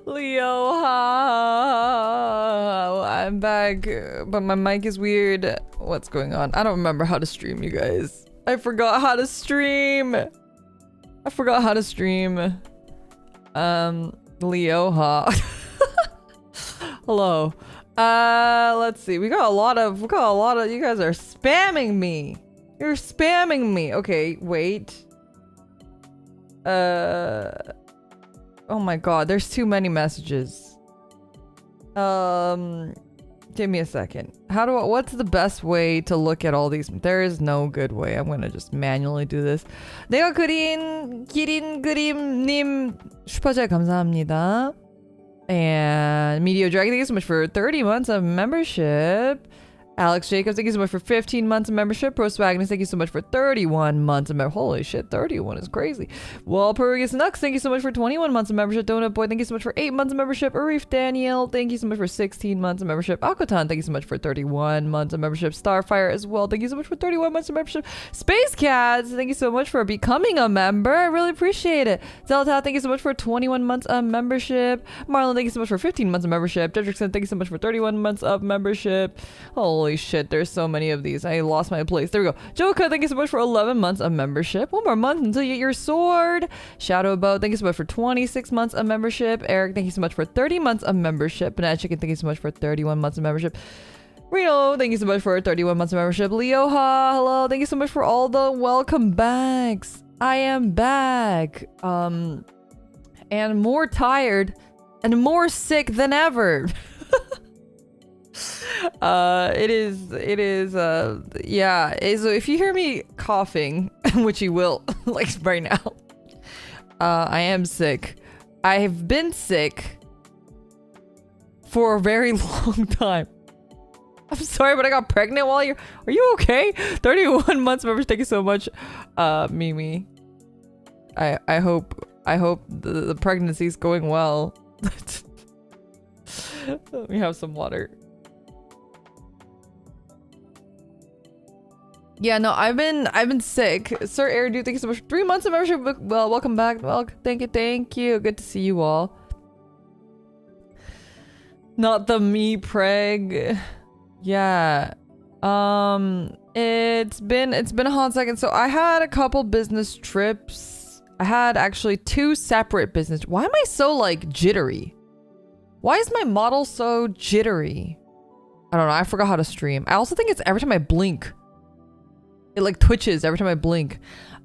Leo, I'm back, but my mic is weird. What's going on? I don't remember how to stream, you guys. I forgot how to stream. Leo, hello. Let's see. We got a lot of, you guys are spamming me. You're spamming me. Okay, wait. Oh my god, there's too many messages. Give me a second. What's the best way to look at all these? There is no good way. I'm gonna just manually do this. 내가 기린 그림님 슈퍼챗 감사합니다. And Meteor Dragon, thank you so much for 30 months of membership. Alex Jacobs, thank you so much for 15 months of membership. Pro Swagnus, thank you so much for 31 months of membership. Holy shit, 31 is crazy. Walpurgis Nux, thank you so much for 21 months of membership. Donut Boy, thank you so much for 8 months of membership. Arif Daniel, thank you so much for 16 months of membership. Akotan, thank you so much for 31 months of membership. Starfire as well, thank you so much for 31 months of membership. Space Cats, thank you so much for becoming a member. I really appreciate it. Zelta, thank you so much for 21 months of membership. Marlon, thank you so much for 15 months of membership. Jedrickson, thank you so much for 31 months of membership. Holy shit, there's so many of these. I lost my place. There we go. Joka, thank you so much for 11 months of membership. One more month until you get your sword. Shadowbow, thank you so much for 26 months of membership. Eric, thank you so much for 30 months of membership. Banana Chicken, thank you so much for 31 months of membership. Reno, thank you so much for 31 months of membership. Leoha, hello, thank you so much for all the welcome backs. I am back. And more tired and more sick than ever. Yeah, so if you hear me coughing, which you will, like right now, I am sick. I have been sick for a very long time. I'm sorry, but I got pregnant while are you okay? 31 months members, thank you so much, Mimi. I hope the pregnancy's going well. Let me have some water. Yeah, no, I've been sick. Sir Airdude, thank you so much for 3 months of membership. Well, welcome back. Well, thank you. Good to see you all. Not the me preg. Yeah. It's been a hot second. So I had a couple business trips. I had actually 2 separate business. Why am I so like jittery? Why is my model so jittery? I don't know. I forgot how to stream. I also think it's every time I blink. It like twitches every time I blink.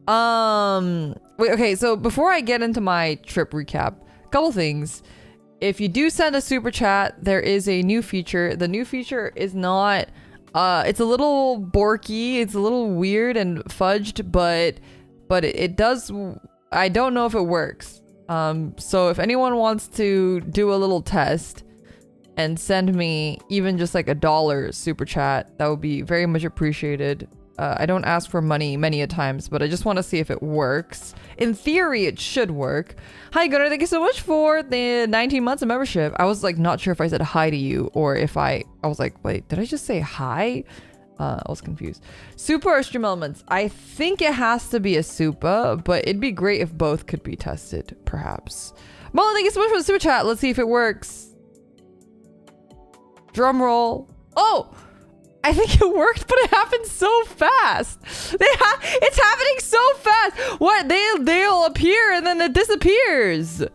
Wait, okay, so before I get into my trip recap, a couple things. If you do send a super chat, there is a new feature. The new feature is not, it's a little borky, it's a little weird and fudged, but it does, I don't know if it works. So if anyone wants to do a little test and send me even just like $1 super chat, that would be very much appreciated. I don't ask for money many a times, but I just want to see if it works. In theory, it should work. Hi, Gunnar. Thank you so much for the 19 months of membership. I was like not sure if I said hi to you or if I was like, wait, did I just say hi? I was confused. Super or stream elements? I think it has to be a super, but it'd be great if both could be tested, perhaps. Molly, thank you so much for the super chat. Let's see if it works. Drum roll. Oh! I think it worked, but it happened so fast. It's happening so fast. What? They'll appear and then it disappears. Yeah,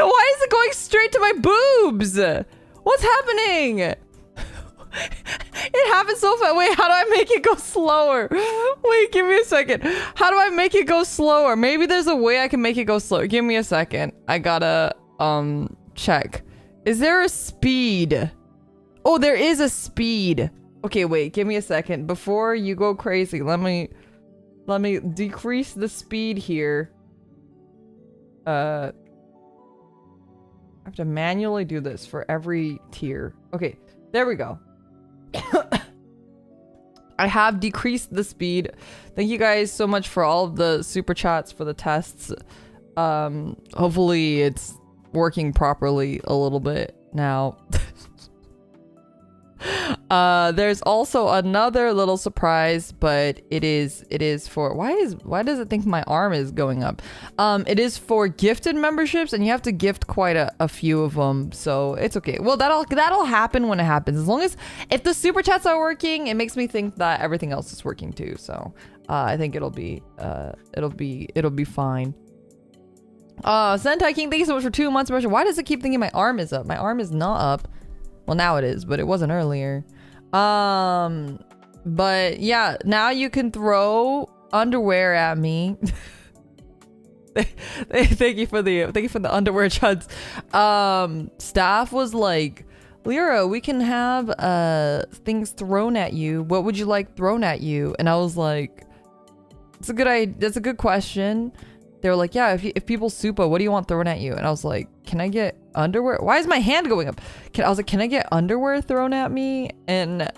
why is it going straight to my boobs? What's happening? It happened so fast. Wait, how do I make it go slower? Wait, give me a second. How do I make it go slower? Maybe there's a way I can make it go slower. Give me a second. I gotta check. Is there a speed? Oh, there is a speed. Okay, wait, give me a second. Before you go crazy, let me decrease the speed here. I have to manually do this for every tier. Okay, there we go. I have decreased the speed. Thank you guys so much for all of the super chats for the tests. Hopefully it's working properly a little bit now. There's also another little surprise, but it is for why does it think my arm is going up? It is for gifted memberships, and you have to gift quite a few of them, so it's okay. Well, that'll happen when it happens. As long as if the super chats are working, it makes me think that everything else is working too. So I think it'll be fine. Sentai King, thank you so much for 2 months. Why does it keep thinking my arm is up? My arm is not up. Well, now it is, but it wasn't earlier. But yeah, now you can throw underwear at me. Thank you for the underwear chuds. Staff was like, Lyra, we can have things thrown at you. What would you like thrown at you? And I was like, that's a good question. They were like, yeah, if people supa, what do you want thrown at you? And I was like, can I get underwear? Why is my hand going up? I was like, can I get underwear thrown at me? And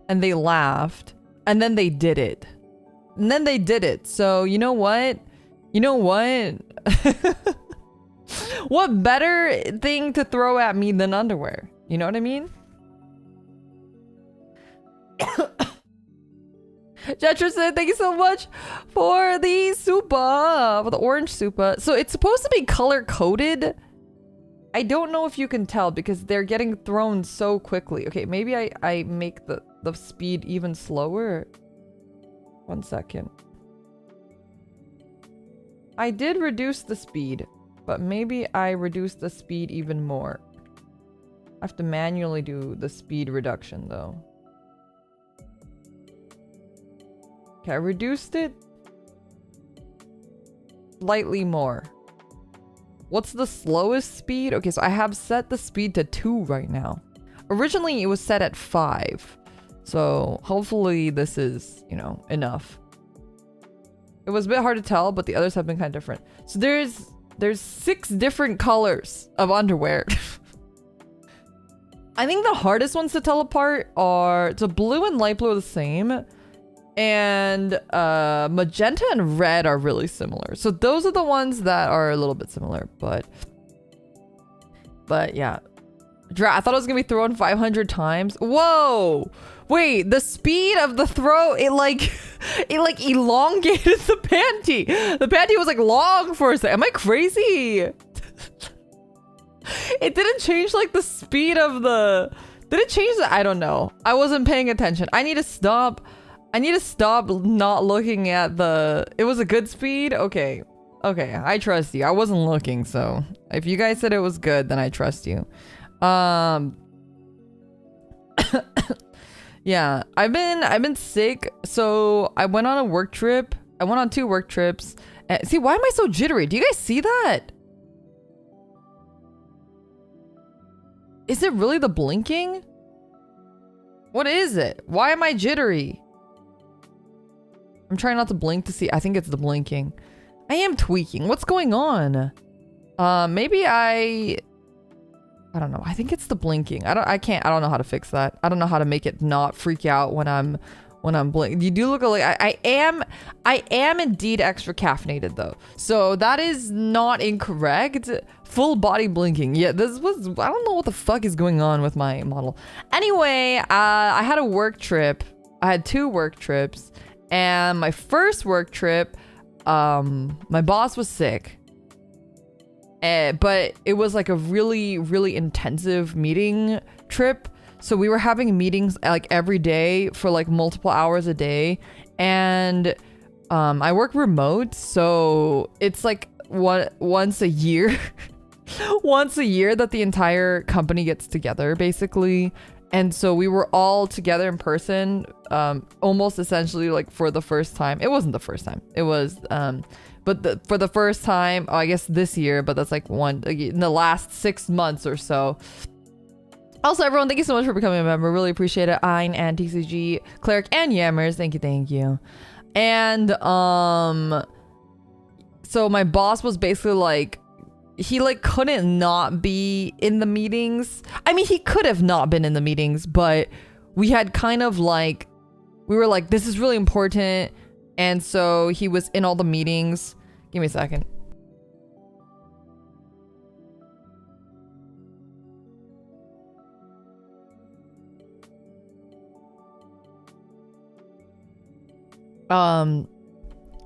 they laughed. And then they did it. So you know what? What better thing to throw at me than underwear? You know what I mean? Jetra said, thank you so much for the supa, for the orange supa. So it's supposed to be color coded. I don't know if you can tell because they're getting thrown so quickly. Okay, maybe I make the speed even slower. 1 second. I did reduce the speed, but maybe I reduced the speed even more. I have to manually do the speed reduction though. Okay, I reduced it slightly more. What's the slowest speed? Okay, so I have set the speed to 2 right now. Originally, it was set at 5. So hopefully this is, you know, enough. It was a bit hard to tell, but the others have been kind of different. So there's 6 different colors of underwear. I think the hardest ones to tell apart are, so blue and light blue are the same. And magenta and red are really similar. So those are the ones that are a little bit similar, but yeah. I thought it was gonna be thrown 500 times. Whoa! Wait, the speed of the throw, it like elongated the panty. The panty was like long for a second. Am I crazy? It didn't change like the speed of the, did it change the, I don't know. I wasn't paying attention. I need to stop not looking at the, it was a good speed? Okay, I trust you. I wasn't looking, so if you guys said it was good, then I trust you. Yeah, I've been sick, so I went on a work trip. I went on 2 work trips. See, why am I so jittery? Do you guys see that? Is it really the blinking? What is it? Why am I jittery? I'm trying not to blink to see. I think it's the blinking. I am tweaking. What's going on? Maybe I don't know. I think it's the blinking. I don't know how to fix that. I don't know how to make it not freak out when I'm blinking. You do look like I am indeed extra caffeinated though. So that is not incorrect. Full body blinking. Yeah, this was, I don't know what the fuck is going on with my model. Anyway, I had a work trip. I had 2 work trips. And my first work trip, my boss was sick. But it was like a really, really intensive meeting trip. So we were having meetings like every day for like multiple hours a day. And I work remote. So it's like once a year. Once a year that the entire company gets together, basically. And so we were all together in person, almost essentially like for the first time. It wasn't the first time. It was, for the first time, I guess this year, but that's like in the last 6 months or so. Also, everyone, thank you so much for becoming a member. Really appreciate it. Ein and TCG, Cleric and Yammers. Thank you. And, so my boss was basically like, he like couldn't not be in the meetings. I mean, he could have not been in the meetings, but we had kind of like, we were like, this is really important. And so he was in all the meetings. Give me a second. um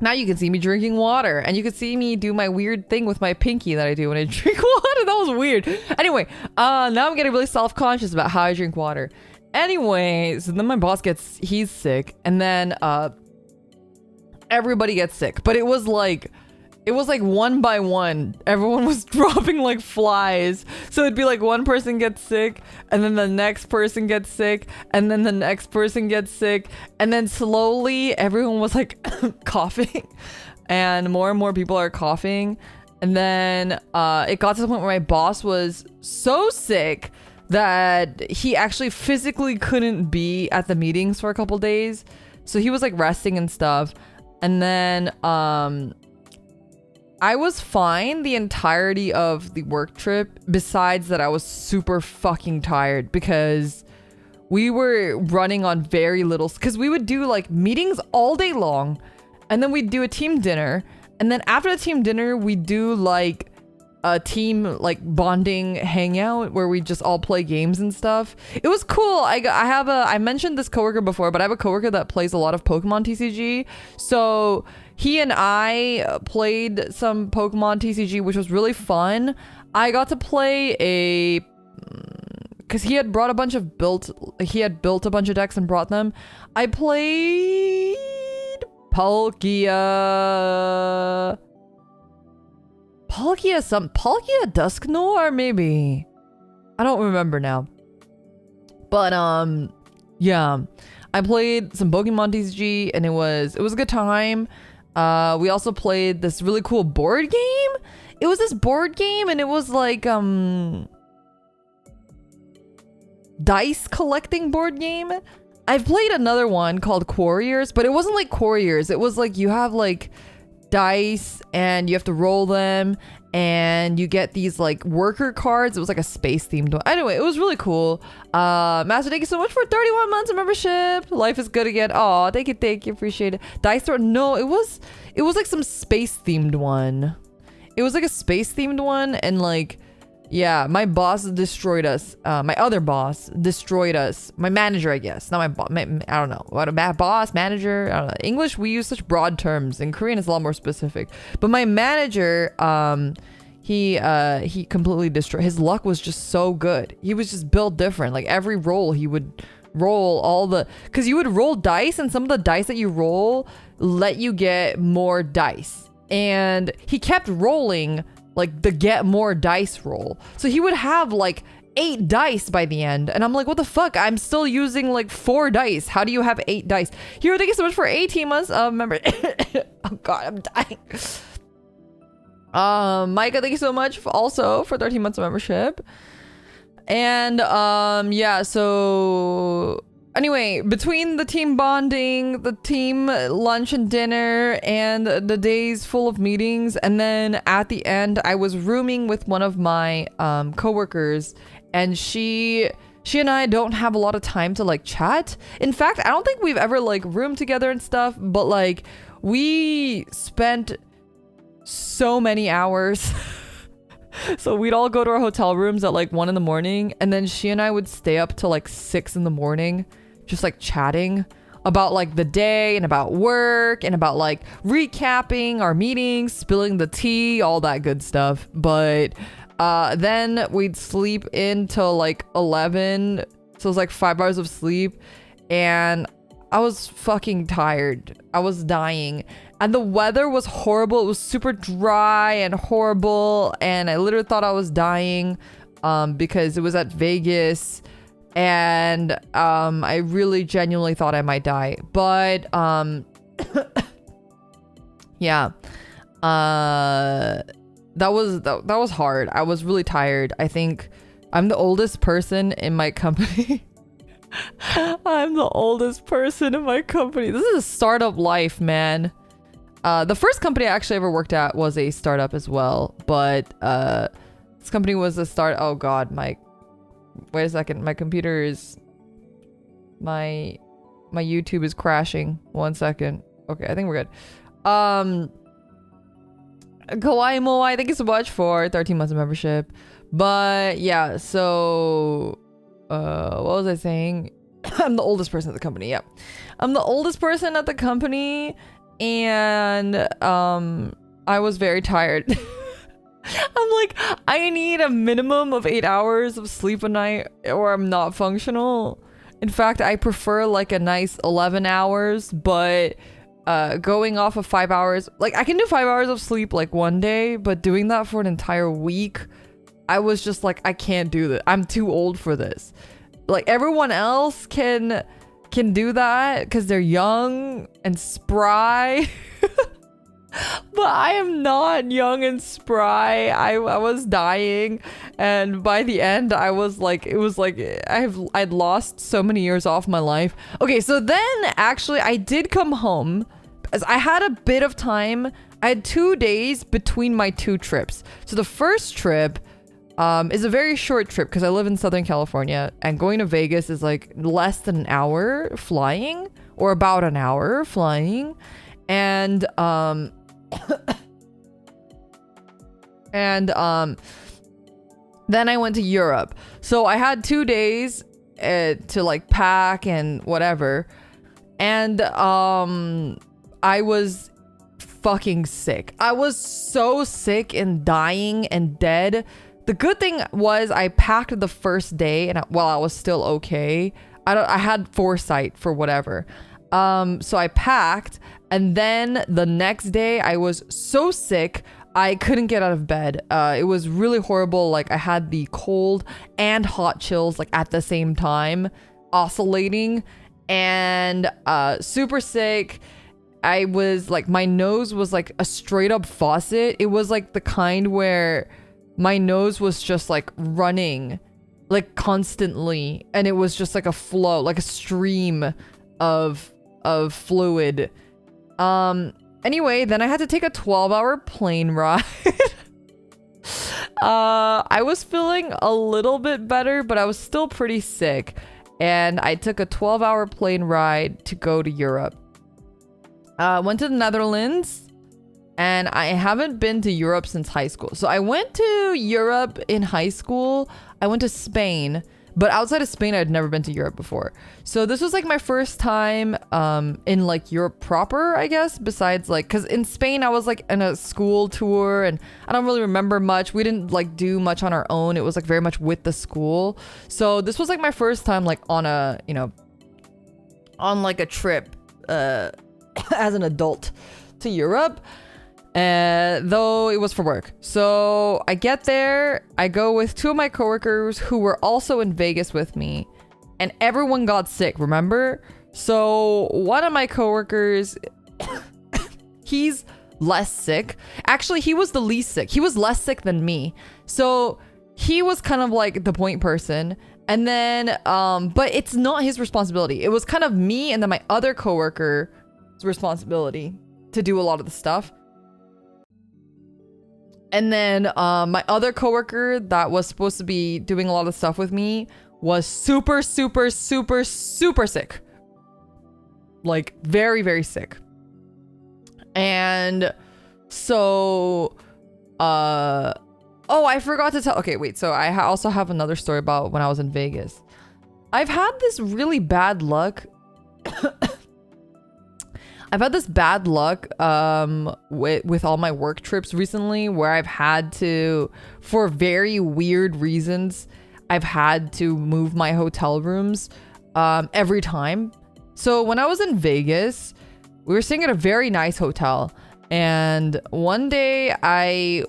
now you can see me drinking water, and you can see me do my weird thing with my pinky that I do when I drink water. That was weird. Anyway, now I'm getting really self-conscious about how I drink water. Anyway, so then my boss he's sick, and then everybody gets sick. But it was like one by one. Everyone was dropping like flies. So it'd be like one person gets sick, and then the next person gets sick, and then the next person gets sick, and then slowly everyone was like coughing, and more people are coughing. And then it got to the point where my boss was so sick that he actually physically couldn't be at the meetings for a couple days. So he was like resting and stuff. And then I was fine the entirety of the work trip, besides that I was super fucking tired because we were running on very little, because we would do like meetings all day long, and then we'd do a team dinner, and then after the team dinner we'd do like a team like bonding hangout where we just all play games and stuff. It was cool. I mentioned this coworker before, but I have a coworker that plays a lot of Pokemon TCG, so he and I played some Pokemon TCG, which was really fun. I got to play because he had built a bunch of decks and brought them. I played Palkia Dusknoir, maybe. I don't remember now. But yeah, I played some Pokemon TCG, and it was a good time. We also played this really cool board game. It was this board game, and it was like dice collecting board game. I've played another one called Quarriers, but it wasn't like Quarriers. It was like you have like dice and you have to roll them, and you get these like worker cards. It was like a space themed one. Anyway, it was really cool. Master, thank you so much for 31 months of membership. Life is good again. Oh, thank you, appreciate it. Dice store? No, it was like some space themed one. It was like a space themed one, and like, yeah, my boss destroyed us. My other boss destroyed us. My manager, I guess. Not my boss. I don't know. What a boss, manager. I don't know. English, we use such broad terms. In Korean, it's a lot more specific. But my manager, he completely destroyed. His luck was just so good. He was just built different. Like every roll, he would roll because you would roll dice, and some of the dice that you roll let you get more dice. And he kept rolling like the get more dice roll. So he would have like 8 dice by the end. And I'm like, what the fuck? I'm still using like 4 dice. How do you have 8 dice? Hero, thank you so much for 18 months of member. Oh god, I'm dying. Micah, thank you so much also for 13 months of membership. And yeah, so anyway, between the team bonding, the team lunch and dinner, and the days full of meetings, and then at the end, I was rooming with one of my coworkers, and she and I don't have a lot of time to like chat. In fact, I don't think we've ever like roomed together and stuff, but like we spent so many hours. So we'd all go to our hotel rooms at like 1 a.m, and then she and I would stay up till like 6 a.m, just like chatting about like the day and about work and about like recapping our meetings, spilling the tea, all that good stuff. But then we'd sleep until like 11, so it was like 5 hours of sleep, and I was fucking tired. I was dying. And the weather was horrible. It was super dry and horrible. And I literally thought I was dying because it was at Vegas. And I really genuinely thought I might die. But yeah. That was hard. I was really tired. I think I'm the oldest person in my company. I'm the oldest person in my company. This is a startup life, man. The first company I actually ever worked at was a startup as well, but this company was a start. Oh god, wait a second, my computer is my YouTube is crashing. 1 second. Okay, I think we're good. Kawaii Moai, thank you so much for 13 months of membership. But yeah, so what was I saying? I'm the oldest person at the company. Yep. I'm the oldest person at the company, and I was very tired. I'm like, I need a minimum of 8 hours of sleep a night or I'm not functional. In fact, I prefer like a nice 11 hours, but going off of 5 hours, like I can do 5 hours of sleep like one day, but doing that for an entire week, I was just like, I can't do that. I'm too old for this. Like everyone else can do that because they're young and spry. But I am not young and spry. I was dying, and by the end I was like, it was like I'd lost so many years off my life. Okay, so then actually I did come home as I had a bit of time. I had 2 days between my 2 trips. So the first trip is a very short trip because I live in Southern California, and going to Vegas is like less than an hour flying, or about an hour flying. And then I went to Europe. So I had 2 days to like pack and whatever. And I was fucking sick. I was so sick and dying and dead. The good thing was I packed the first day, and while I was still okay, I had foresight for whatever. So I packed, and then the next day I was so sick I couldn't get out of bed. It was really horrible. Like I had the cold and hot chills like at the same time, oscillating, and super sick. I was like, my nose was like a straight up faucet. It was like the kind where my nose was just like running like constantly, and it was just like a flow, like a stream of fluid. Anyway, then I had to take a 12-hour plane ride. I was feeling a little bit better, but I was still pretty sick, and I took a 12-hour plane ride to go to Europe. Went to the Netherlands, and I haven't been to Europe since high school. So I went to Europe in high school. I went to Spain, but outside of Spain, I'd never been to Europe before. So this was like my first time in like Europe proper, I guess, besides like, because in Spain, I was like in a school tour, and I don't really remember much. We didn't like do much on our own. It was like very much with the school. So this was like my first time like on a, you know, on like a trip as an adult to Europe. Though it was for work. So I get there, I go with 2 of my coworkers who were also in Vegas with me, and everyone got sick, remember? So one of my coworkers, he's less sick. Actually, he was the least sick. He was less sick than me. So he was kind of like the point person. And then, but it's not his responsibility. It was kind of me and then my other coworker's responsibility to do a lot of the stuff. And then my other coworker that was supposed to be doing a lot of stuff with me was super sick. Like very, very sick. And so, oh, I forgot to tell. Okay, wait. So I also have another story about when I was in Vegas. I've had this really bad luck. I've had this bad luck with all my work trips recently, where I've had to, for very weird reasons, I've had to move my hotel rooms every time. So when I was in Vegas, we were staying at a very nice hotel, and one day I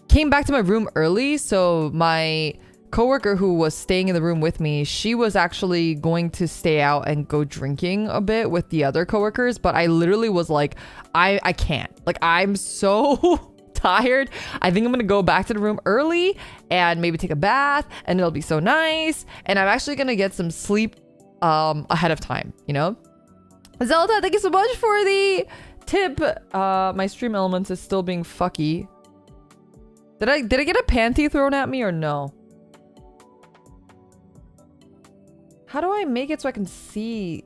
came back to my room early, so my coworker who was staying in the room with me, she was actually going to stay out and go drinking a bit with the other coworkers, but I literally was like, I can't. Like, I'm so tired. I think I'm gonna go back to the room early and maybe take a bath, and it'll be so nice, and I'm actually gonna get some sleep ahead of time, you know? Zelda, thank you so much for the tip. My stream elements is still being fucky. Did I get a panty thrown at me or no? How do I make it so I can see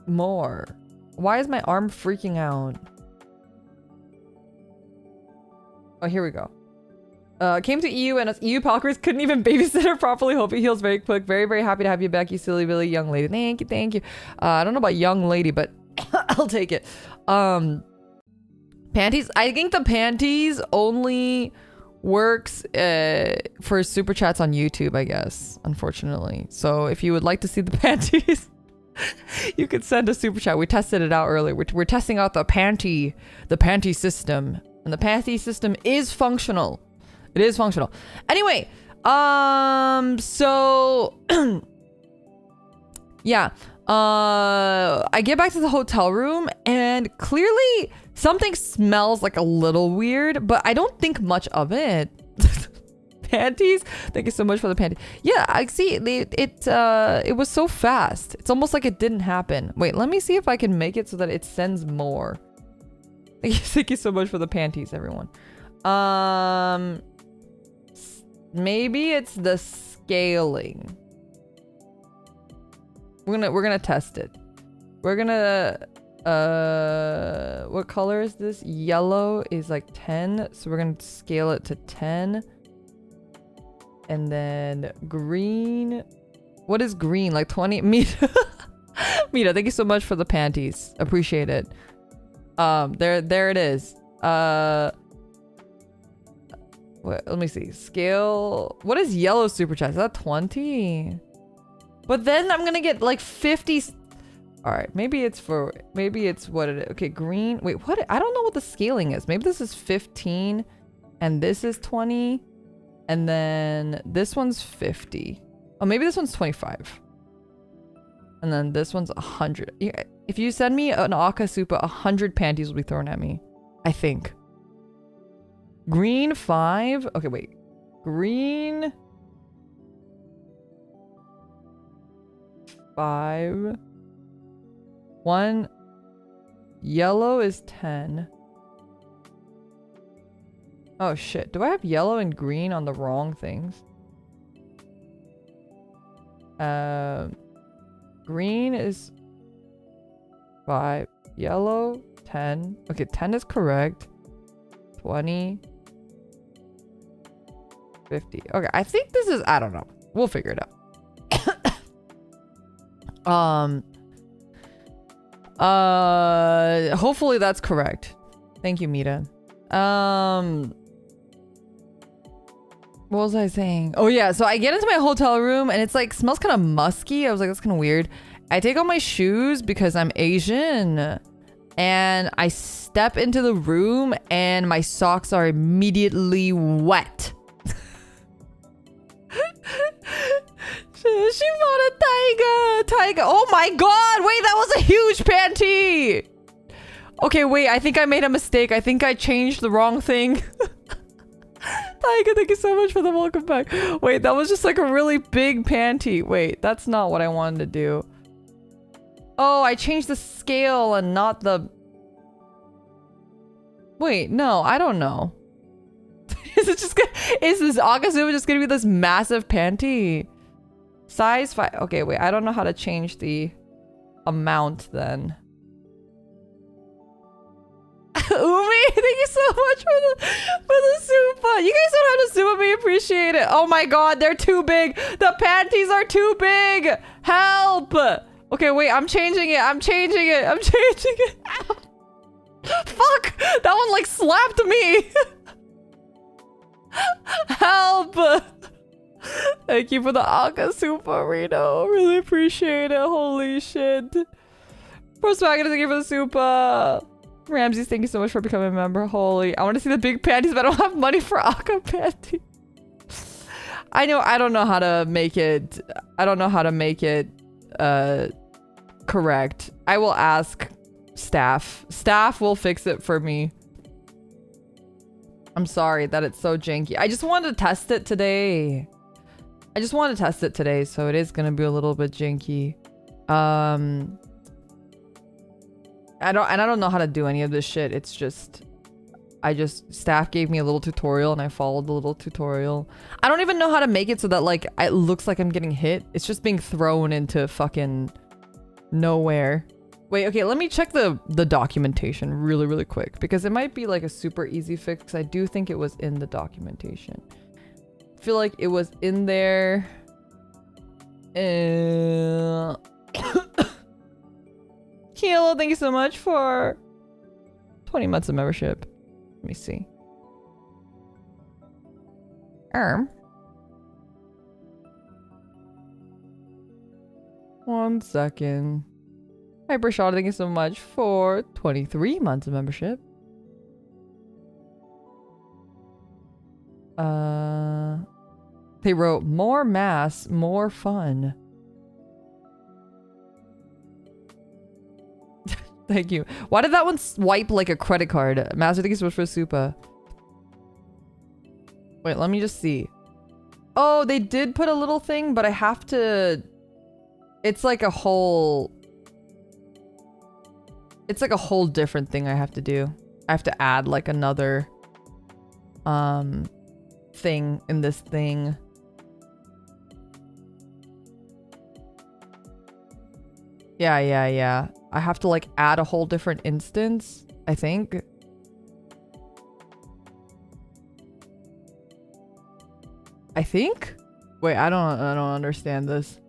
more? Why is my arm freaking out? Oh, here we go. Came to EU and us EU Palkers couldn't even babysit her properly. Hope he heals very quick. Very, very happy to have you back, you silly, really young lady. Thank you, thank you. I don't know about young lady, but I'll take it. Panties. I think the panties only works for super chats on YouTube, I guess, unfortunately. So if you would like to see the panties, you could send a super chat. We tested it out earlier. We're testing out the panty system, and the panty system is functional. It is functional. Anyway, so yeah, I get back to the hotel room and clearly something smells like a little weird, but I don't think much of it. Panties. Thank you so much for the panties. Yeah, I see. It was so fast. It's almost like it didn't happen. Wait, let me see if I can make it so that it sends more. Thank you so much for the panties, everyone. Maybe it's the scaling. We're gonna test it. We're gonna what color is this? Yellow is like 10, so we're gonna scale it to 10. And then green, what is green? Like 20? Mita, Mita, thank you so much for the panties. Appreciate it. There it is. Wait, let me see. Scale. What is yellow super chat? Is that 20? But then I'm gonna get like 50. All right, maybe it's what it is. Okay, green. Wait, what? I don't know what the scaling is. Maybe this is 15 and this is 20 and then this one's 50. Oh, maybe this one's 25. And then this one's 100. Yeah, if you send me an Aka Supa, 100 panties will be thrown at me. I think. Green 5. Okay, wait. Green 5. 1. Yellow is 10. Oh shit. Do I have yellow and green on the wrong things? Green is 5. Yellow 10. Okay, 10 is correct. 20. 50. Okay, I think this is, I don't know. We'll figure it out. Hopefully that's correct. Thank you, Mita. What was I saying? Oh yeah, so I get into my hotel room and it's like smells kind of musky. I was like, that's kind of weird. I take off my shoes because I'm Asian and I step into the room and my socks are immediately wet. She bought a tiger. Oh my god, wait, that was a huge panty. Okay, wait, I think I made a mistake. I think I changed the wrong thing. Tiger, thank you so much for the welcome back. Wait, that was just like a really big panty. Wait, that's not what I wanted to do. Oh, I changed the scale and not the... Wait, no, I don't know. Is it just gonna... Is this Akazuma just gonna be this massive panty? Size 5. Okay, wait, I don't know how to change the amount then. Umi, thank you so much for the Supa. You guys don't have to Supa me, appreciate it. Oh my god, they're too big. The panties are too big. Help. Okay, wait, I'm changing it. Fuck, that one like slapped me. Help. Thank you for the Aka Supa, Reno. Really appreciate it. Holy shit. First wagon, thank you for the Supa. Ramses, thank you so much for becoming a member. Holy, I want to see the big panties, but I don't have money for Aka panties. I don't know how to make it. I don't know how to make it correct. I will ask staff. Staff will fix it for me. I'm sorry that it's so janky. I just wanted to test it today. So it is gonna be a little bit janky. I don't know how to do any of this shit. It's just, staff gave me a little tutorial and I followed the little tutorial. I don't even know how to make it so that like it looks like I'm getting hit. It's just being thrown into fucking nowhere. Wait, okay, let me check the documentation really quick because it might be like a super easy fix. I do think it was in the documentation. I feel like it was in there. Kilo, thank you so much for 20 months of membership. Let me see. 1 second. Hypershot, thank you so much for 23 months of membership. They wrote more mass, more fun. Thank you. Why did that one swipe like a credit card? Master, thank you so much for Supa. Wait, let me just see. Oh, they did put a little thing, but I have to... It's like a whole... It's like a whole different thing I have to do. I have to add like another thing in this thing. Yeah. I have to like add a whole different instance, I think. Wait, I don't understand this.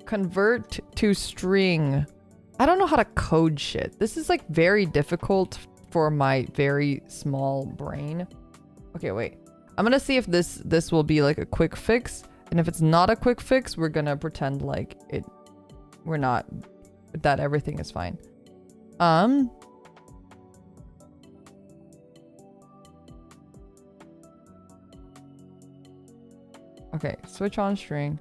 Convert to string. I don't know how to code shit. This is like very difficult for my very small brain. Okay, wait. I'm gonna see if this will be like a quick fix. And if it's not a quick fix, we're gonna pretend like we're not, that everything is fine. Okay, switch on string.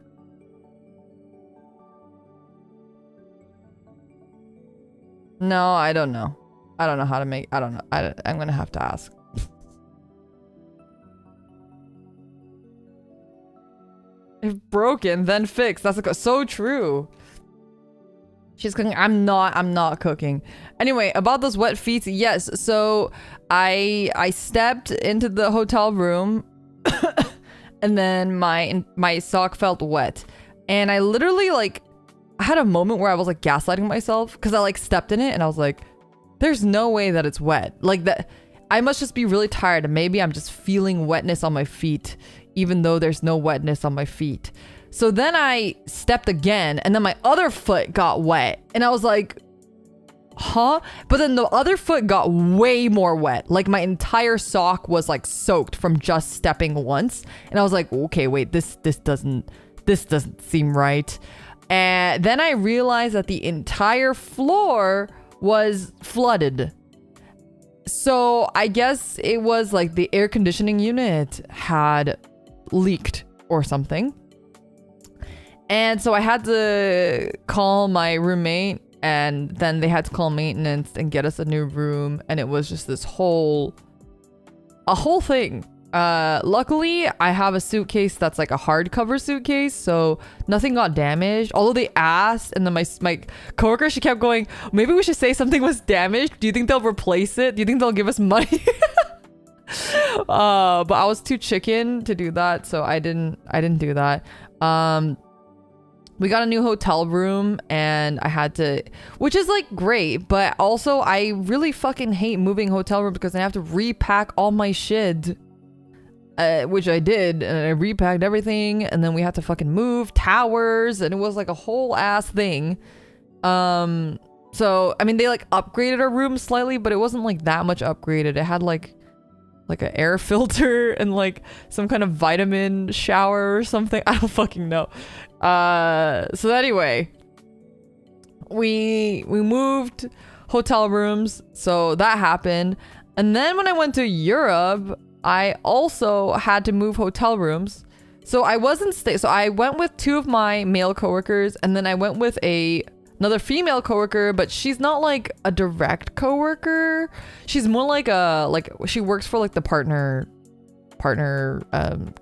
No, I don't know. I don't know how to make, I don't know. I'm gonna have to ask. If broken, then fix. That's like so true. She's cooking. I'm not cooking. Anyway, about those wet feet. Yes. So I stepped into the hotel room and then my sock felt wet. And I literally like, I had a moment where I was like gaslighting myself because I like stepped in it and I was like, there's no way that it's wet. Like that, I must just be really tired and maybe I'm just feeling wetness on my feet, even though there's no wetness on my feet. So then I stepped again and then my other foot got wet and I was like, huh? But then the other foot got way more wet. Like my entire sock was like soaked from just stepping once. And I was like, okay, wait, this doesn't seem right. And then I realized that the entire floor was flooded. So I guess it was like the air conditioning unit had leaked or something. And so I had to call my roommate and then they had to call maintenance and get us a new room. And it was just this whole thing. Luckily I have a suitcase that's like a hardcover suitcase, so nothing got damaged. Although they asked, and then my coworker, she kept going, maybe we should say something was damaged. Do you think they'll replace it? Do you think they'll give us money? But I was too chicken to do that, so I didn't do that. We got a new hotel room and I had to, which is like great, but also I really fucking hate moving hotel room because I have to repack all my shit. Which I did, and I repacked everything, and then we had to fucking move towers, and it was like a whole ass thing. So I mean they like upgraded our room slightly, but it wasn't like that much upgraded. It had like an air filter and like some kind of vitamin shower or something. I don't fucking know. So anyway, we moved hotel rooms, so that happened. And then when I went to Europe, I also had to move hotel rooms. So I wasn't so I went with two of my male coworkers, and then I went with another female coworker, but she's not like a direct coworker. She's more like she works for like the partner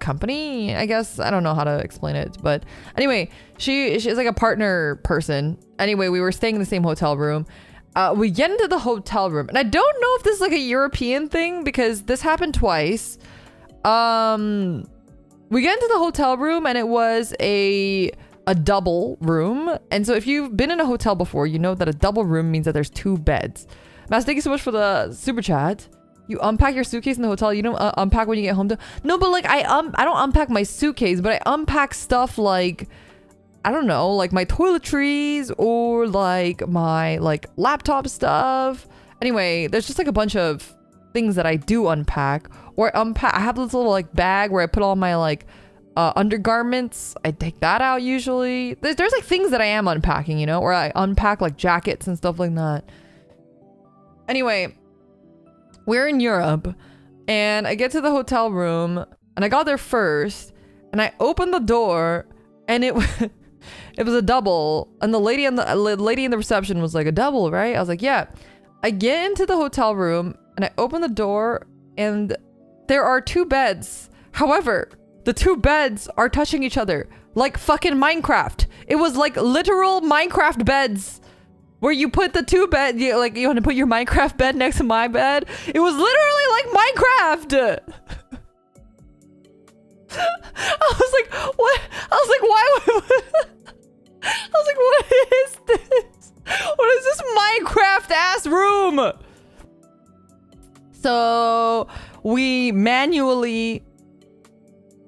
company, I guess. I don't know how to explain it, but anyway, she's like a partner person. Anyway, we were staying in the same hotel room. We get into the hotel room, and I don't know if this is like a European thing because this happened twice. We get into the hotel room, and it was a a double room. And so if you've been in a hotel before, you know that a double room means that there's 2 beds. Mass, thank you so much for the super chat. You unpack your suitcase in the hotel. You don't unpack when you get home. No, but like I don't unpack my suitcase, but I unpack stuff like, I don't know, like my toiletries or like my like laptop stuff. Anyway, there's just like a bunch of things that I do unpack. Or I have this little like bag where I put all my like undergarments. I take that out usually. There's like things that I am unpacking, you know, or I unpack like jackets and stuff like that. Anyway, we're in Europe and I get to the hotel room and I got there first and I opened the door and it was a double, and the lady in the reception was like, a double, right? I was like, yeah. I get into the hotel room and I open the door and there are 2 beds. However, the 2 beds are touching each other like fucking Minecraft. It was like literal Minecraft beds where you put the 2 bed, you want to put your Minecraft bed next to my bed. It was literally like Minecraft. I was like, what? I was like, why would I was like, what is this? What is this Minecraft ass room? So we manually,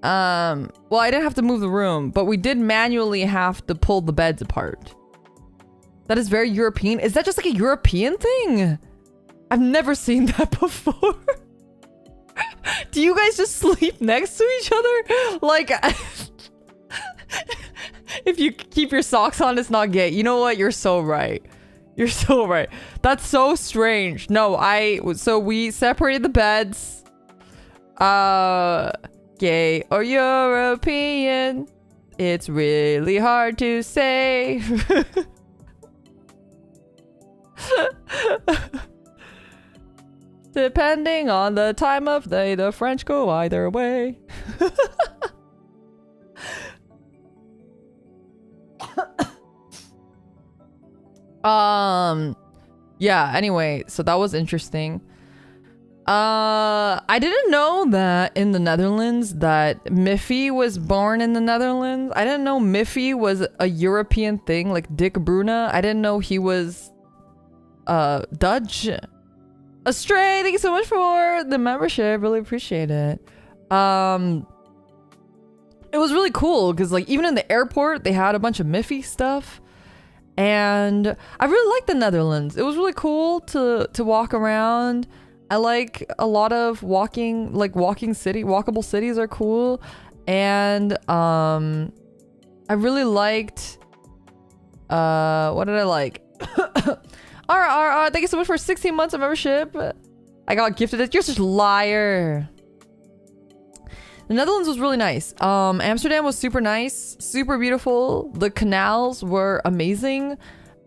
well, I didn't have to move the room, but we did manually have to pull the beds apart. That is very European. Is that just like a European thing? I've never seen that before. Do you guys just sleep next to each other? Like, if you keep your socks on, it's not gay. You know what? You're so right. You're so right. That's so strange. No, so we separated the beds. Gay or European? It's really hard to say. Depending on the time of day, the French go either way. Yeah, anyway, so that was interesting. I didn't know that in the Netherlands that Miffy was born in the Netherlands. I didn't know Miffy was a European thing, like Dick Bruna. I didn't know he was Dutch. Astray, thank you so much for the membership. Really appreciate it. It was really cool because like even in the airport they had a bunch of Miffy stuff. And I really liked the Netherlands. It was really cool to walk around. I like a lot of walkable cities are cool. And I really liked what did I like? Thank you so much for 16 months of membership. I got gifted it. You're such a liar. The Netherlands was really nice. Amsterdam was super nice, super beautiful. The canals were amazing.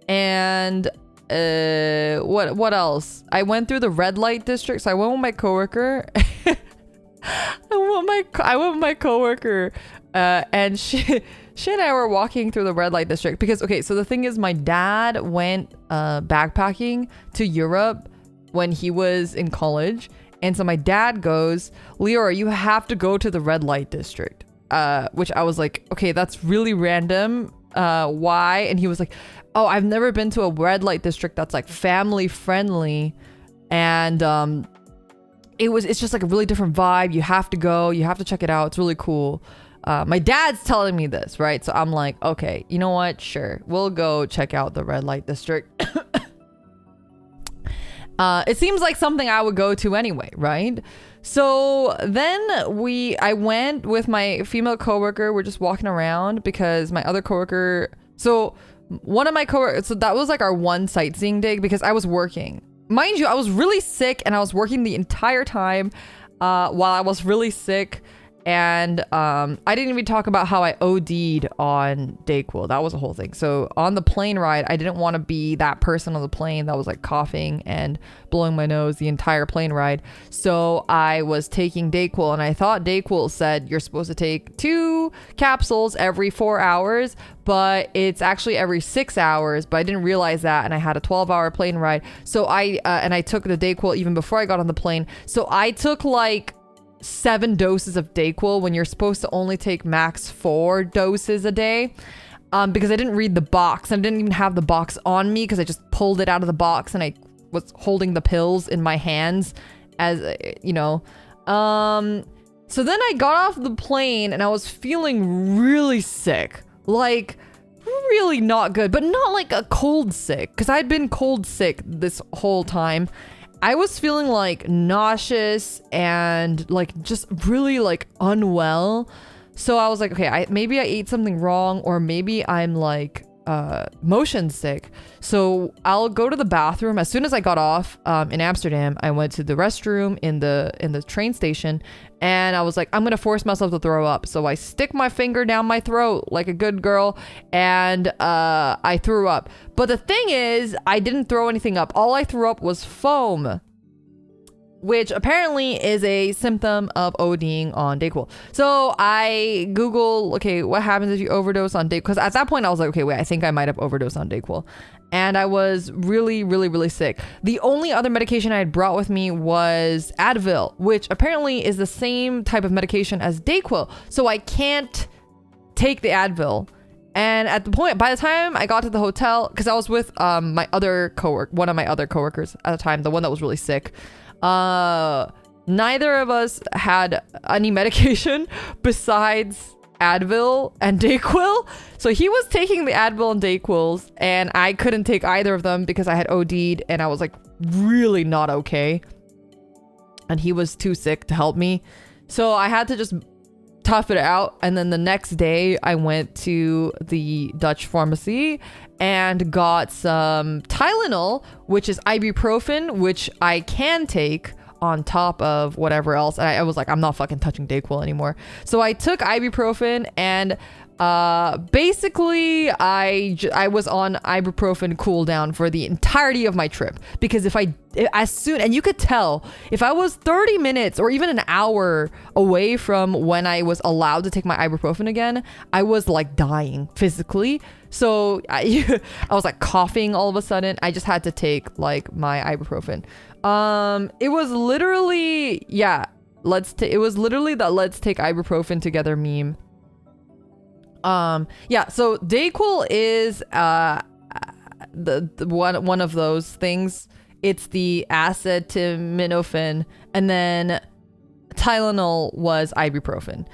And what else? I went through the red light district. So I went with my coworker. I went with my coworker, and she and I were walking through the red light district because, okay, so the thing is, my dad went backpacking to Europe when he was in college. And so my dad goes, Leora, you have to go to the red light district. Which I was like, okay, that's really random. Why? And he was like, oh, I've never been to a red light district that's like family friendly. And it's just like a really different vibe. You have to go. You have to check it out. It's really cool. My dad's telling me this, right? So I'm like, okay, you know what? Sure. We'll go check out the red light district. It seems like something I would go to anyway, right? So then I went with my female coworker. We're just walking around because my other coworker, so one of my coworkers, so that was like our one sightseeing day because I was working. Mind you, I was really sick and I was working the entire time while I was really sick. And I didn't even talk about how I OD'd on Dayquil. That was a whole thing. So on the plane ride, I didn't want to be that person on the plane that was like coughing and blowing my nose the entire plane ride. So I was taking Dayquil, and I thought Dayquil said you're supposed to take 2 capsules every 4 hours, but it's actually every 6 hours. But I didn't realize that, and I had a 12-hour plane ride. So I took the Dayquil even before I got on the plane. So I took like 7 doses of Dayquil when you're supposed to only take max 4 doses a day. because I didn't read the box. I didn't even have the box on me because I just pulled it out of the box and I was holding the pills in my hands as, you know. So then I got off the plane and I was feeling really sick. Like, really not good, but not like a cold sick, because I'd been cold sick this whole time. I was feeling like nauseous and like just really like unwell. So I was like, okay, maybe I ate something wrong, or maybe I'm like motion sick. So I'll go to the bathroom. As soon as I got off in Amsterdam, I went to the restroom in the train station, and I was like, I'm gonna force myself to throw up. So I stick my finger down my throat like a good girl, and I threw up. But the thing is, I didn't throw anything up. All I threw up was foam, which apparently is a symptom of ODing on Dayquil. So I Google, okay, what happens if you overdose on Dayquil? Because at that point I was like, okay, wait, I think I might have overdosed on Dayquil. And I was really, really, really sick. The only other medication I had brought with me was Advil, which apparently is the same type of medication as Dayquil. So I can't take the Advil. And by the time I got to the hotel, because I was with one of my other coworkers at the time, the one that was really sick. Neither of us had any medication besides Advil and Dayquil. So he was taking the Advil and Dayquils, and I couldn't take either of them because I had OD'd and I was like really not okay. And he was too sick to help me. So I had to just tough it out. And then the next day I went to the Dutch pharmacy and got some Tylenol, which is ibuprofen, which I can take on top of whatever else. And I was like, I'm not fucking touching Dayquil anymore. So I took ibuprofen, and basically I was on ibuprofen cooldown for the entirety of my trip, because and you could tell if I was 30 minutes or even an hour away from when I was allowed to take my ibuprofen again, I was like dying physically. So I was like coughing all of a sudden. I just had to take like my ibuprofen. It was literally, it was literally that let's take ibuprofen together meme. So Dayquil is the one of those things. It's the acetaminophen, and then Tylenol was ibuprofen.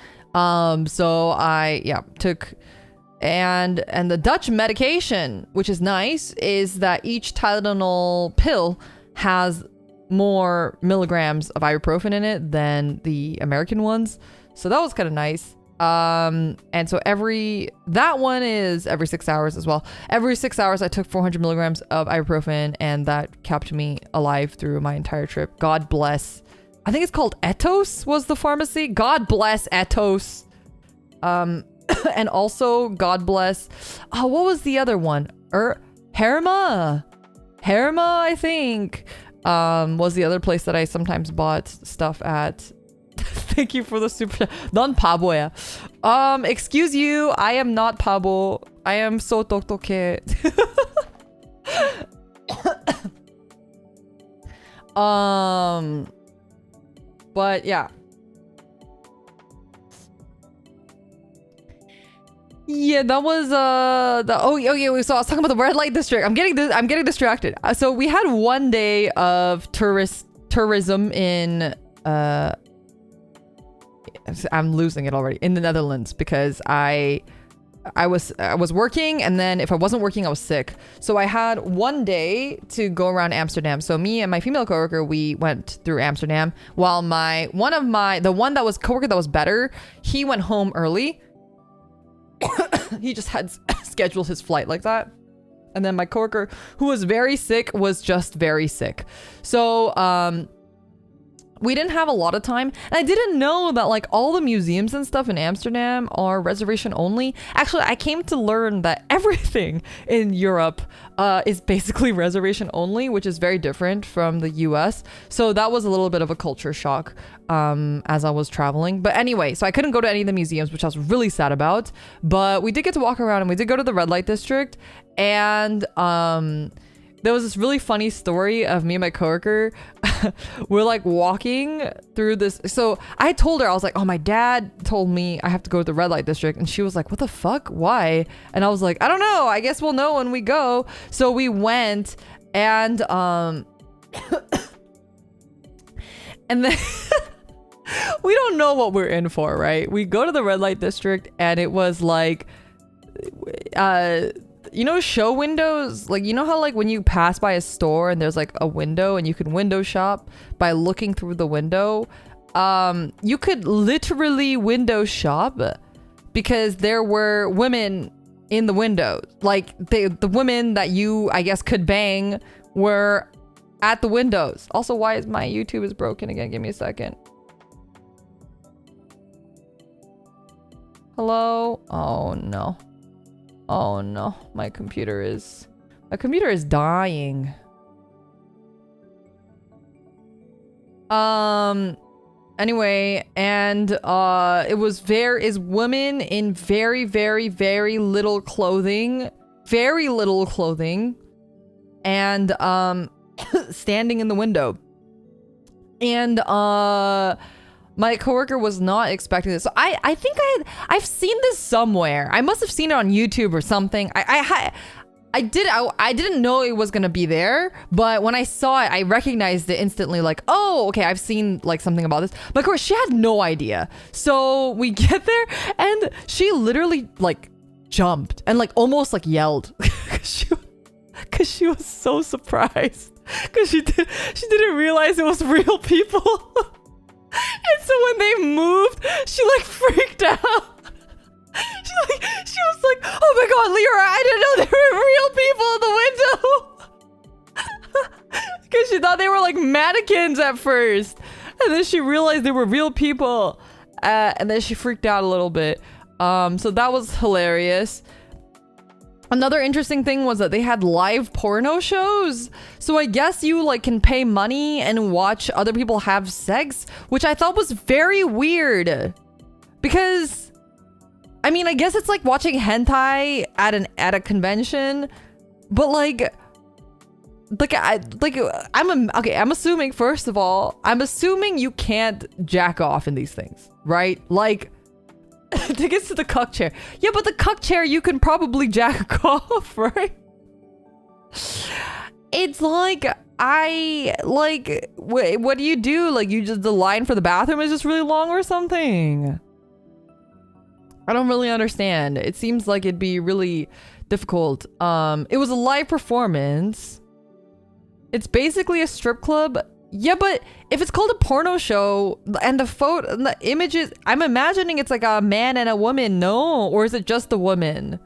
So I took, and the Dutch medication, which is nice, is that each Tylenol pill has more milligrams of ibuprofen in it than the American ones. So that was kind of nice. And so that one is every 6 hours as well. Every 6 hours I took 400 milligrams of ibuprofen, and that kept me alive through my entire trip. God bless. I think it's called Etos was the pharmacy. God bless Etos. And also God bless, what was the other one? Herma, I think, was the other place that I sometimes bought stuff at. Thank you for the super. Non paboya. Excuse you. I am not pabo. I am so toktoke. But yeah. Yeah, that was so I was talking about the red light district. I'm getting distracted. So we had one day of tourism in I'm losing it already, in the Netherlands, because I was working, and then if I wasn't working I was sick. So I had one day to go around Amsterdam. So me and my female coworker, we went through Amsterdam, while the one that was coworker that was better, he went home early. He just had scheduled his flight like that. And then my coworker, who was very sick, was just very sick. So we didn't have a lot of time, and I didn't know that like all the museums and stuff in Amsterdam are reservation only. Actually, I came to learn that everything in Europe is basically reservation only, which is very different from the US. So that was a little bit of a culture shock as I was traveling. But anyway, so I couldn't go to any of the museums, which I was really sad about. But we did get to walk around, and we did go to the red light district, and there was this really funny story of me and my coworker. We're like walking through this. So I told her, I was like, oh, my dad told me I have to go to the red light district. And she was like, what the fuck? Why? And I was like, I don't know. I guess we'll know when we go. So we went and and then we don't know what we're in for, right? We go to the red light district and it was like, you know, show windows, like, you know how like when you pass by a store and there's like a window and you can window shop by looking through the window. You could literally window shop because there were women in the windows. Like the women that you, I guess, could bang were at the windows. Also, why is my YouTube is broken again? Give me a second. Hello? Oh no. Oh no, my computer is dying. Anyway, and it was women in very, very, very little clothing, and standing in the window. And my coworker was not expecting this. So I think I've seen this somewhere. I must have seen it on YouTube or something. I didn't know it was gonna be there, but when I saw it, I recognized it instantly. Like, oh, okay, I've seen like something about this. But of course, she had no idea. So we get there, and she literally like jumped and like almost like yelled because she was so surprised because she didn't realize it was real people. And so when they moved, she like freaked out. She was like, oh my god, Lyra, I didn't know there were real people in the window. Because she thought they were like mannequins at first. And then she realized they were real people. And then she freaked out a little bit. So that was hilarious. Another interesting thing was that they had live porno shows. So I guess you like can pay money and watch other people have sex, which I thought was very weird. Because I mean, I guess it's like watching hentai at a convention, but I'm assuming, first of all, you can't jack off in these things, right? Like tickets to the cuck chair. Yeah, but the cuck chair you can probably jack off, right? It's like, what do you do? Like, you just, the line for the bathroom is just really long or something? I don't really understand. It seems like it'd be really difficult. It was a live performance. It's basically a strip club. Yeah, but if it's called a porno show and the images, I'm imagining it's like a man and a woman. No, or is it just the woman?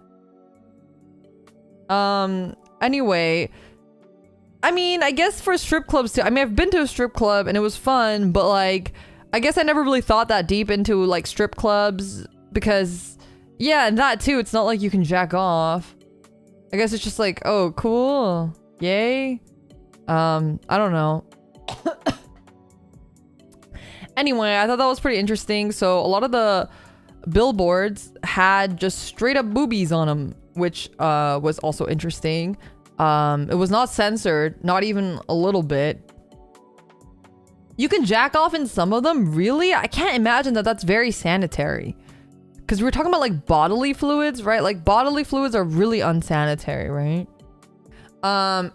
Anyway, I mean, I guess for strip clubs too. I mean, I've been to a strip club and it was fun, but like, I guess I never really thought that deep into like strip clubs because, yeah, and that too, it's not like you can jack off. I guess it's just like, oh, cool. Yay. I don't know. Anyway, I thought that was pretty interesting. So a lot of the billboards had just straight up boobies on them, which was also interesting. It was not censored, not even a little bit. You can jack off in some of them, really? I can't imagine that that's very sanitary. Because we were talking about like bodily fluids, right? Like bodily fluids are really unsanitary, right?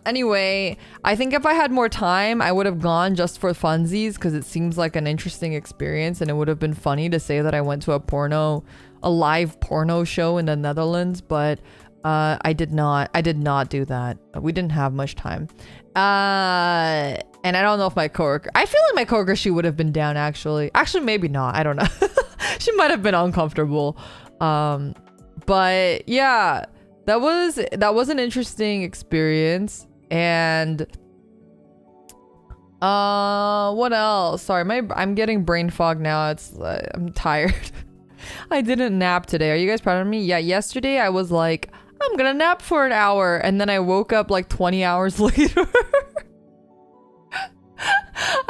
Anyway, I think if I had more time, I would have gone just for funsies because it seems like an interesting experience and it would have been funny to say that I went to a live porno show in the Netherlands, but I did not do that. We didn't have much time. And I don't know if my coworker, I feel like my coworker, she would have been down actually. Actually, maybe not. I don't know. She might have been uncomfortable. But yeah. That was an interesting experience. And what else? Sorry, I'm getting brain fog now. It's I'm tired. I didn't nap today. Are you guys proud of me? Yeah, yesterday I was like, I'm gonna nap for an hour, and then I woke up like 20 hours later.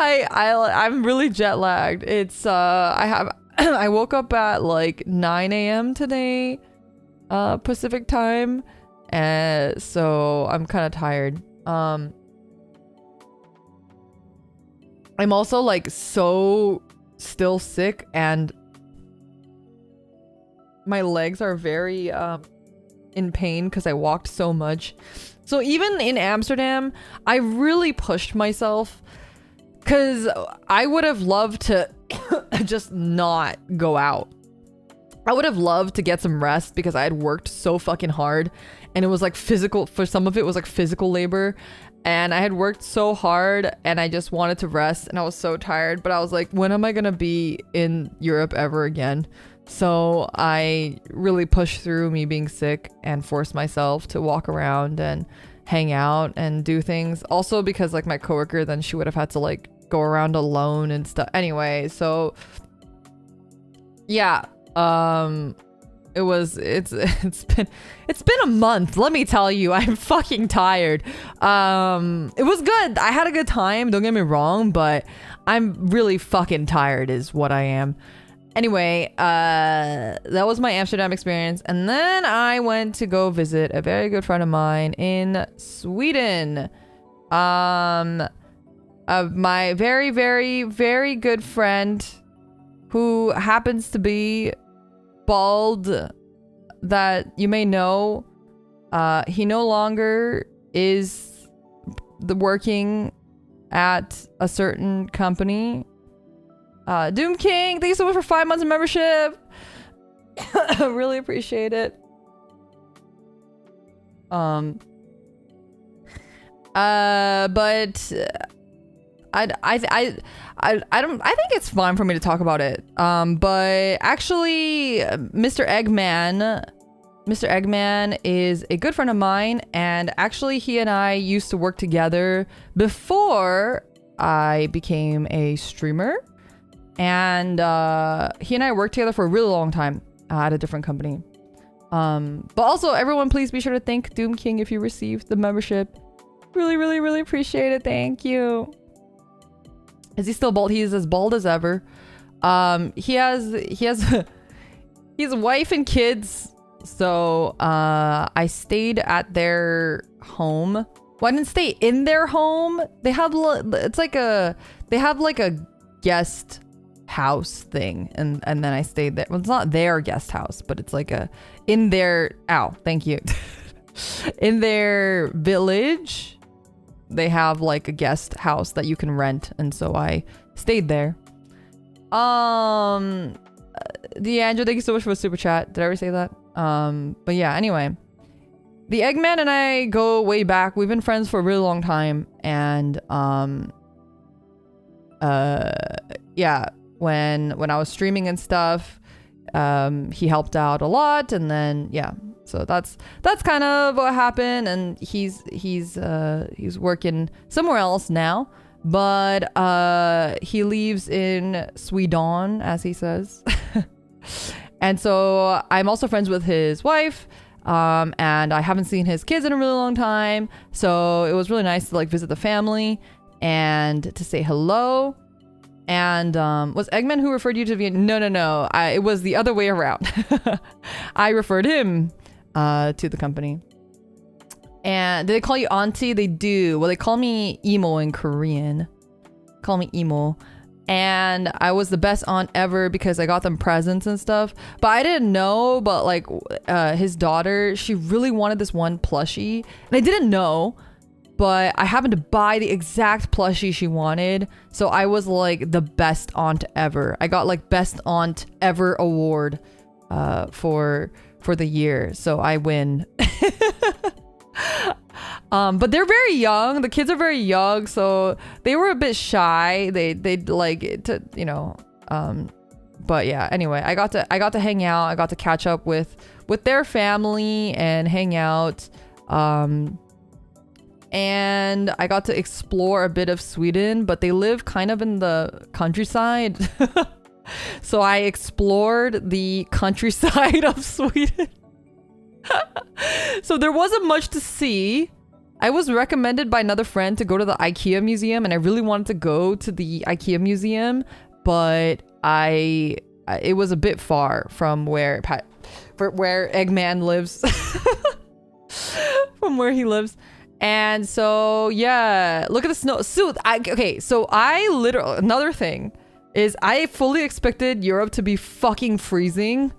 I'm really jet lagged. It's I woke up at like 9 a.m. today. Pacific time, and so I'm kind of tired. I'm also like so still sick, and my legs are very in pain because I walked so much. So even in Amsterdam, I really pushed myself because I would have loved to just not go out. I would have loved to get some rest because I had worked so fucking hard, and it was like physical, for some of it was like physical labor, and I had worked so hard and I just wanted to rest, and I was so tired, but I was like, when am I gonna be in Europe ever again? So I really pushed through me being sick and forced myself to walk around and hang out and do things. Also because like my coworker, then she would have had to like go around alone and stuff. Anyway, so yeah, it's been a month, let me tell you. I'm fucking tired. It was good. I had a good time, don't get me wrong, but I'm really fucking tired is what I am. Anyway, that was my Amsterdam experience, and then I went to go visit a very good friend of mine in Sweden. My very, very, very good friend who happens to be bald, that you may know. He no longer is working at a certain company. Doom King, thank you so much for 5 months of membership. Really appreciate it. But I think it's fine for me to talk about it. But actually, Mr. Eggman is a good friend of mine, and actually he and I used to work together before I became a streamer. And he and I worked together for a really long time at a different company. But also, everyone, please be sure to thank Doom King if you received the membership. Really, really, really appreciate it. Thank you. Is he still bald? He is as bald as ever. He has a wife and kids. So I stayed at their home. Well, I didn't stay in their home. They have like a guest house thing, and then I stayed there. Well, it's not their guest house, but it's like in their in their village they have like a guest house that you can rent, and so I stayed there. Deandra, thank you so much for the super chat. Did I ever say that? But yeah, anyway, the Eggman and I go way back. We've been friends for a really long time, and yeah, when I was streaming and stuff, he helped out a lot, and then yeah, so that's kind of what happened. And he's working somewhere else now, but he lives in Sweden, as he says. And so I'm also friends with his wife, and I haven't seen his kids in a really long time, so it was really nice to like visit the family and to say hello. And was Eggman who referred you to Vienna? No. It was the other way around. I referred him to the company. And do they call you auntie? They do. Well, they call me Emo in Korean. Call me Emo. And I was the best aunt ever because I got them presents and stuff. But I didn't know, but like his daughter, she really wanted this one plushie. And I didn't know, but I happened to buy the exact plushie she wanted. So I was like the best aunt ever. I got like best aunt ever award for the year. So I win. But they're very young. The kids are very young, so they were a bit shy. They'd like to, you know. But yeah. Anyway, I got to hang out. I got to catch up with their family and hang out. And I got to explore a bit of Sweden, but they live kind of in the countryside. So I explored the countryside of Sweden. So there wasn't much to see. I was recommended by another friend to go to the IKEA museum, and I really wanted to go to the IKEA museum, but it was a bit far from where Eggman lives. From where he lives. And so, yeah, look at the snow. So, I literally, another thing is I fully expected Europe to be fucking freezing.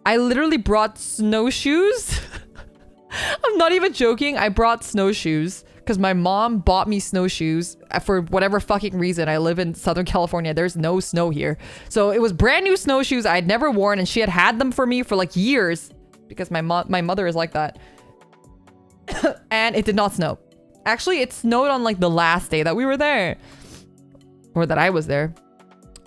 I literally brought snowshoes. I'm not even joking. I brought snowshoes because my mom bought me snowshoes for whatever fucking reason. I live in Southern California. There's no snow here. So it was brand new snowshoes I had never worn, and she had them for me for like years because my mother is like that. And it did not snow. Actually, it snowed on like the last day that we were there. Or that I was there.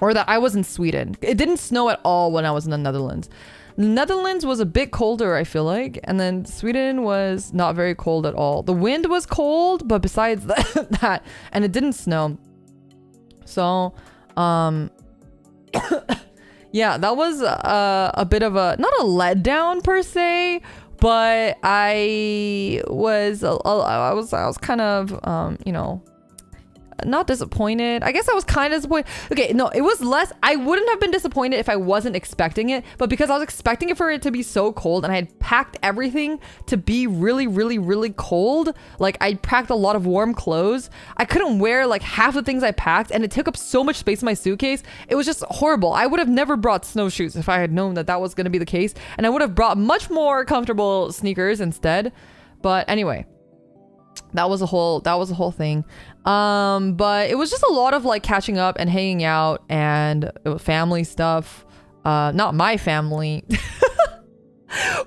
Or that I was in Sweden. It didn't snow at all when I was in the Netherlands. The Netherlands was a bit colder, I feel like. And then Sweden was not very cold at all. The wind was cold, but besides that, and it didn't snow. So, yeah, that was a bit of a, not a letdown per se, but I was kind of, you know, not disappointed. I guess I was kind of disappointed. Okay, no, it was less. I wouldn't have been disappointed if I wasn't expecting it, but because I was expecting it for it to be so cold and I had packed everything to be really, really, really cold. Like I packed a lot of warm clothes. I couldn't wear like half the things I packed and it took up so much space in my suitcase. It was just horrible. I would have never brought snowshoes if I had known that that was going to be the case. And I would have brought much more comfortable sneakers instead. But anyway, that was a whole thing. But it was just a lot of like catching up and hanging out and family stuff. Not my family.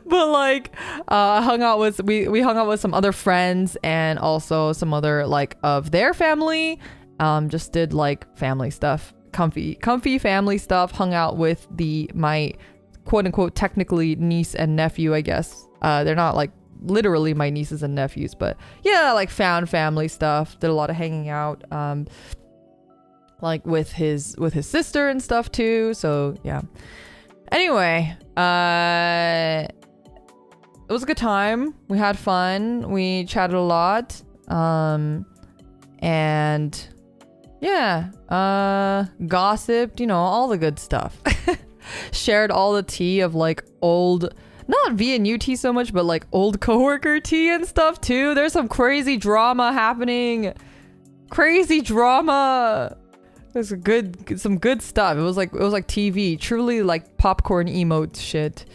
But like we hung out with some other friends and also some other like of their family. Just did like family stuff, comfy family stuff, hung out with my quote unquote technically niece and nephew, I guess. They're not like literally my nieces and nephews, but yeah, like found family stuff. Did a lot of hanging out like with his sister and stuff too. So yeah, anyway, it was a good time. We had fun, we chatted a lot, and yeah, gossiped, you know, all the good stuff. Shared all the tea of like old, not VNU tea so much, but like old coworker tea and stuff too. There's some crazy drama happening. Crazy drama. There's some good stuff. It was like TV, truly like popcorn emote shit.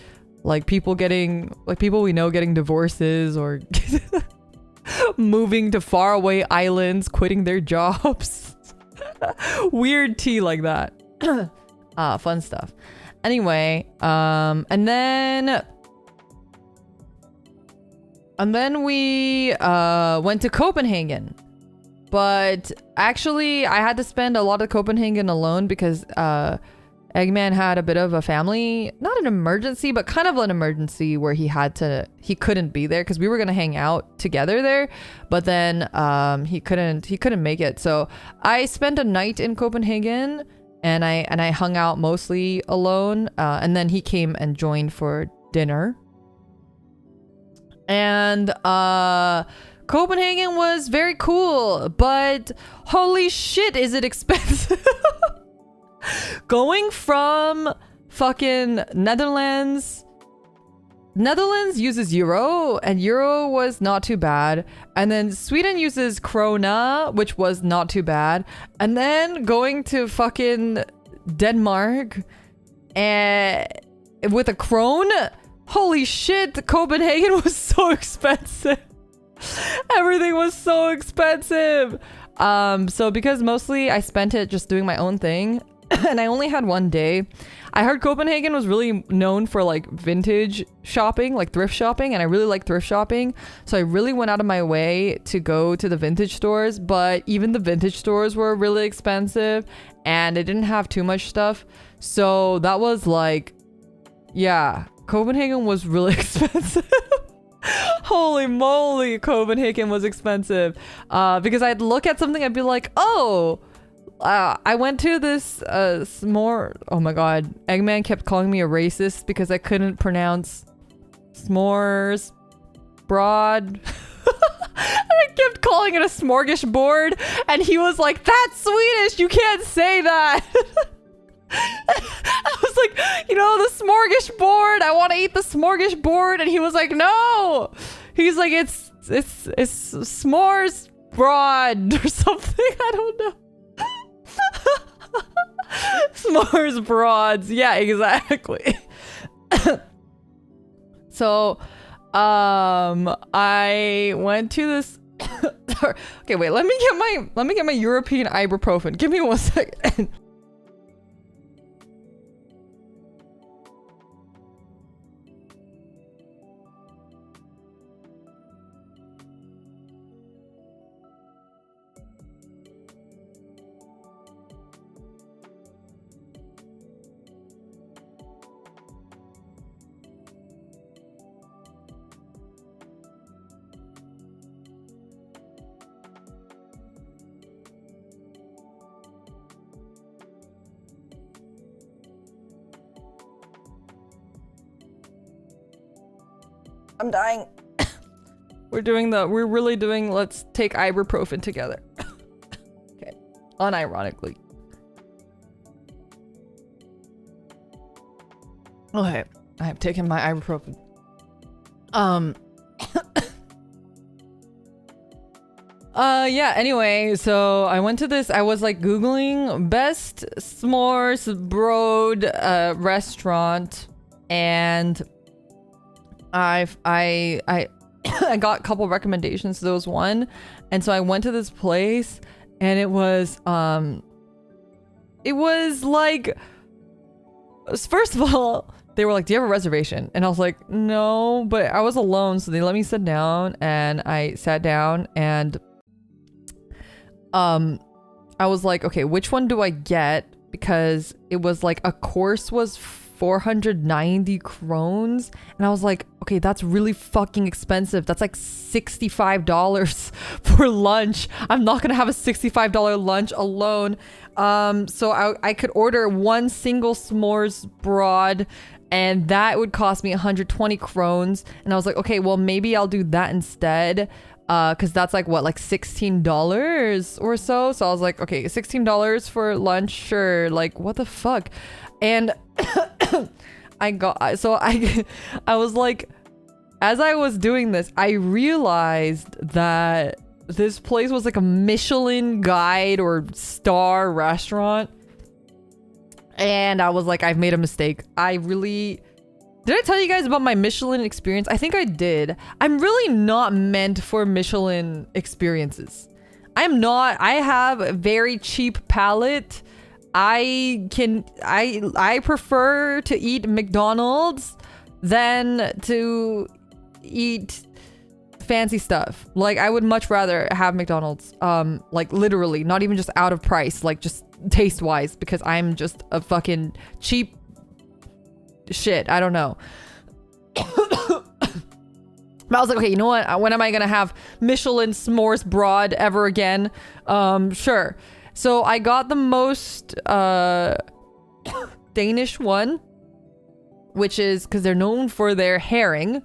Like people we know getting divorces or moving to faraway islands, quitting their jobs. Weird tea like that. Fun stuff. Anyway, and then we went to Copenhagen. But actually, I had to spend a lot of Copenhagen alone because Eggman had a bit of a family, not an emergency, but kind of an emergency where he couldn't be there because we were going to hang out together there. But then he couldn't make it. So I spent a night in Copenhagen and I hung out mostly alone. And then he came and joined for dinner. And Copenhagen was very cool, but holy shit, is it expensive? Going from fucking Netherlands uses euro, and euro was not too bad. And then Sweden uses krona, which was not too bad. And then going to fucking Denmark and with a krone, holy shit, Copenhagen was so expensive. Everything was so expensive. So because mostly I spent it just doing my own thing and I only had one day, I heard Copenhagen was really known for like vintage shopping, like thrift shopping, and I really like thrift shopping. So I really went out of my way to go to the vintage stores, but even the vintage stores were really expensive and they didn't have too much stuff. So that was like, yeah, Copenhagen was really expensive. Holy moly, Copenhagen was expensive. Because I'd look at something, I'd be like, oh, I went to this s'more. Oh my god, Eggman kept calling me a racist because I couldn't pronounce s'mores broad. I kept calling it a smorgasbord, and he was like, that's Swedish, you can't say that. I was like, you know, the smorgasbord, I want to eat the smorgasbord, and he was like, no. He's like, it's s'mores broad or something. I don't know. S'mores broads. Yeah, exactly. So, I went to this. Okay, wait. Let me get my European ibuprofen. Give me 1 second. I'm dying. We're really doing let's take ibuprofen together. Okay. Unironically. Okay. I have taken my ibuprofen. Yeah, anyway, so I went to this, I was like Googling best s'mores broad restaurant, and I I got a couple recommendations. There was one, and so I went to this place, and it was like, first of all, they were like, do you have a reservation? And I was like, no, but I was alone, so they let me sit down, and I sat down, and I was like, okay, which one do I get? Because it was like a course was 490 krones, and I was like, okay, that's really fucking expensive. That's like $65 for lunch. I'm not gonna have a $65 lunch alone. So I could order one single s'mores broad, and that would cost me 120 krones. And I was like, okay, well, maybe I'll do that instead. Cause that's like what, like $16 or so. So I was like, okay, $16 for lunch, sure. Like, what the fuck? And I was like, as I was doing this, I realized that this place was like a Michelin guide or star restaurant. And I was like, I've made a mistake. Did I tell you guys about my Michelin experience? I think I did. I'm really not meant for Michelin experiences. I have a very cheap palate. I prefer to eat McDonald's than to eat fancy stuff. Like, I would much rather have McDonald's, like literally, not even just out of price, like just taste wise, because I'm just a fucking cheap shit. I don't know. But I was like, okay, you know what? When am I gonna have Michelin s'mores broad ever again? Sure. So I got the most Danish one, which is because they're known for their herring.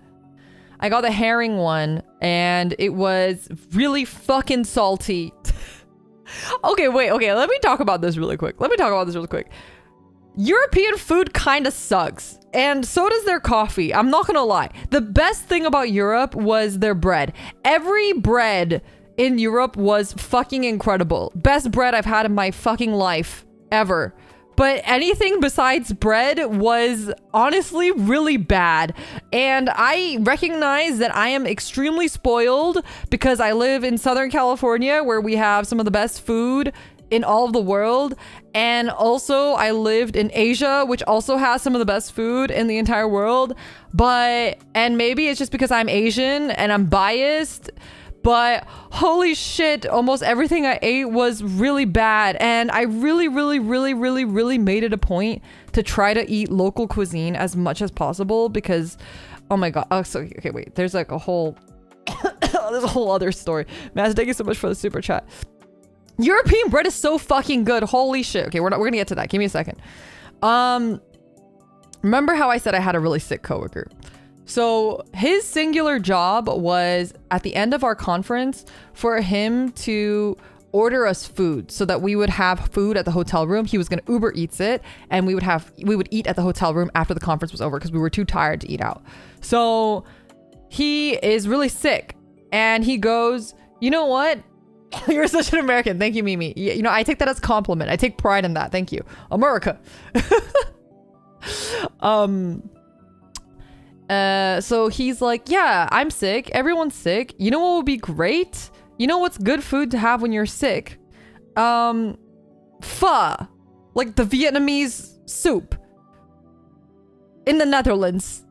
I got the herring one, and it was really fucking salty. Okay, wait, okay, let me talk about this really quick. European food kind of sucks, and so does their coffee. I'm not gonna lie. The best thing about Europe was their bread. Every bread in Europe was fucking incredible. Best bread I've had in my fucking life ever. But anything besides bread was honestly really bad. And I recognize that I am extremely spoiled because I live in Southern California, where we have some of the best food in all of the world. And also I lived in Asia, which also has some of the best food in the entire world. And maybe it's just because I'm Asian and I'm biased, but holy shit, almost everything I ate was really bad. And I really made it a point to try to eat local cuisine as much as possible, because, oh my god. Oh, so, okay, wait, there's like a whole, there's a whole other story. Maz, thank you so much for the super chat. European bread is so fucking good. Holy shit. Okay, we're gonna get to that. Give me a second. Remember how I said I had a really sick coworker? So his singular job was, at the end of our conference, for him to order us food so that we would have food at the hotel room. He was going to Uber Eats it, and we would eat at the hotel room after the conference was over because we were too tired to eat out. So he is really sick and he goes, you know what? You're such an American. Thank you, Mimi. You know, I take that as a compliment. I take pride in that. Thank you. America. So he's like, yeah, I'm sick. Everyone's sick. You know what would be great? You know what's good food to have when you're sick? Pho. Like the Vietnamese soup. In the Netherlands.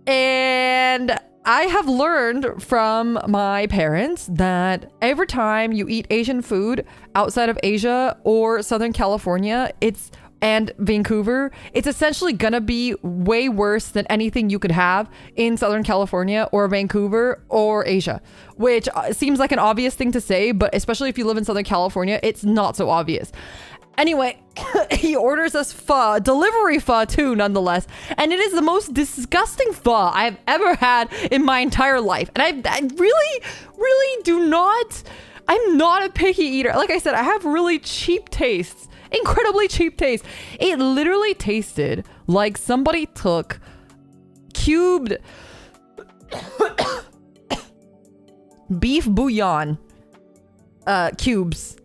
And I have learned from my parents that every time you eat Asian food outside of Asia or Southern California, and Vancouver, it's essentially gonna be way worse than anything you could have in Southern California or Vancouver or Asia, which seems like an obvious thing to say, but especially if you live in Southern California, it's not so obvious. Anyway, he orders us pho, delivery pho too, nonetheless. And it is the most disgusting pho I've ever had in my entire life. And I really, really do not, I'm not a picky eater. Like I said, I have really cheap tastes, incredibly cheap taste. It literally tasted like somebody took cubed beef bouillon cubes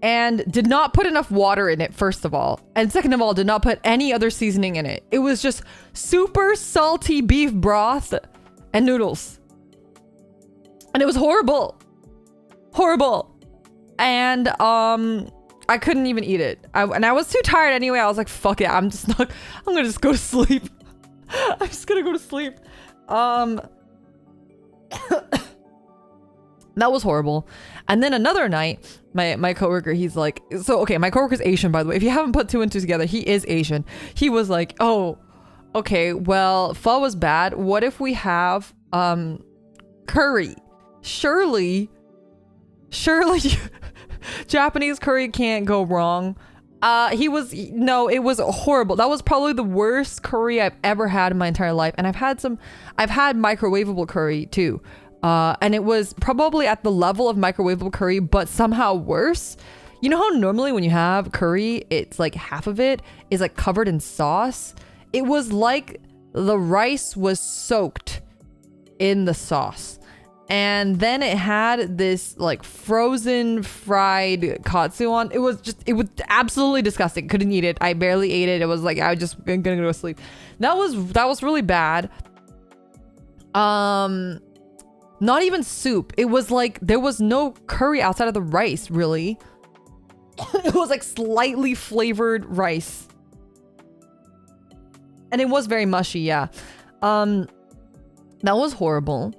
and did not put enough water in it, first of all. And second of all, did not put any other seasoning in it. It was just super salty beef broth and noodles. And it was horrible. Horrible. And I couldn't even eat it. And I was too tired anyway. I was like, fuck it. I'm gonna just go to sleep. I'm just gonna go to sleep. That was horrible. And then another night, my coworker, he's like, so okay, my coworker's Asian, by the way. If you haven't put two and two together, he is Asian. He was like, oh, okay, well, pho was bad. What if we have curry? Surely Japanese curry can't go wrong. It was horrible. That was probably the worst curry I've ever had in my entire life. And I've had microwavable curry too. And it was probably at the level of microwavable curry, but somehow worse. You know how normally when you have curry, it's like half of it is like covered in sauce? It was like the rice was soaked in the sauce. And then it had this like frozen fried katsu on. It was absolutely disgusting. Couldn't eat it. I barely ate it. It was like, I was just gonna go to sleep. That was really bad. Not even soup. It was like there was no curry outside of the rice, really. It was like slightly flavored rice. And it was very mushy, yeah. That was horrible.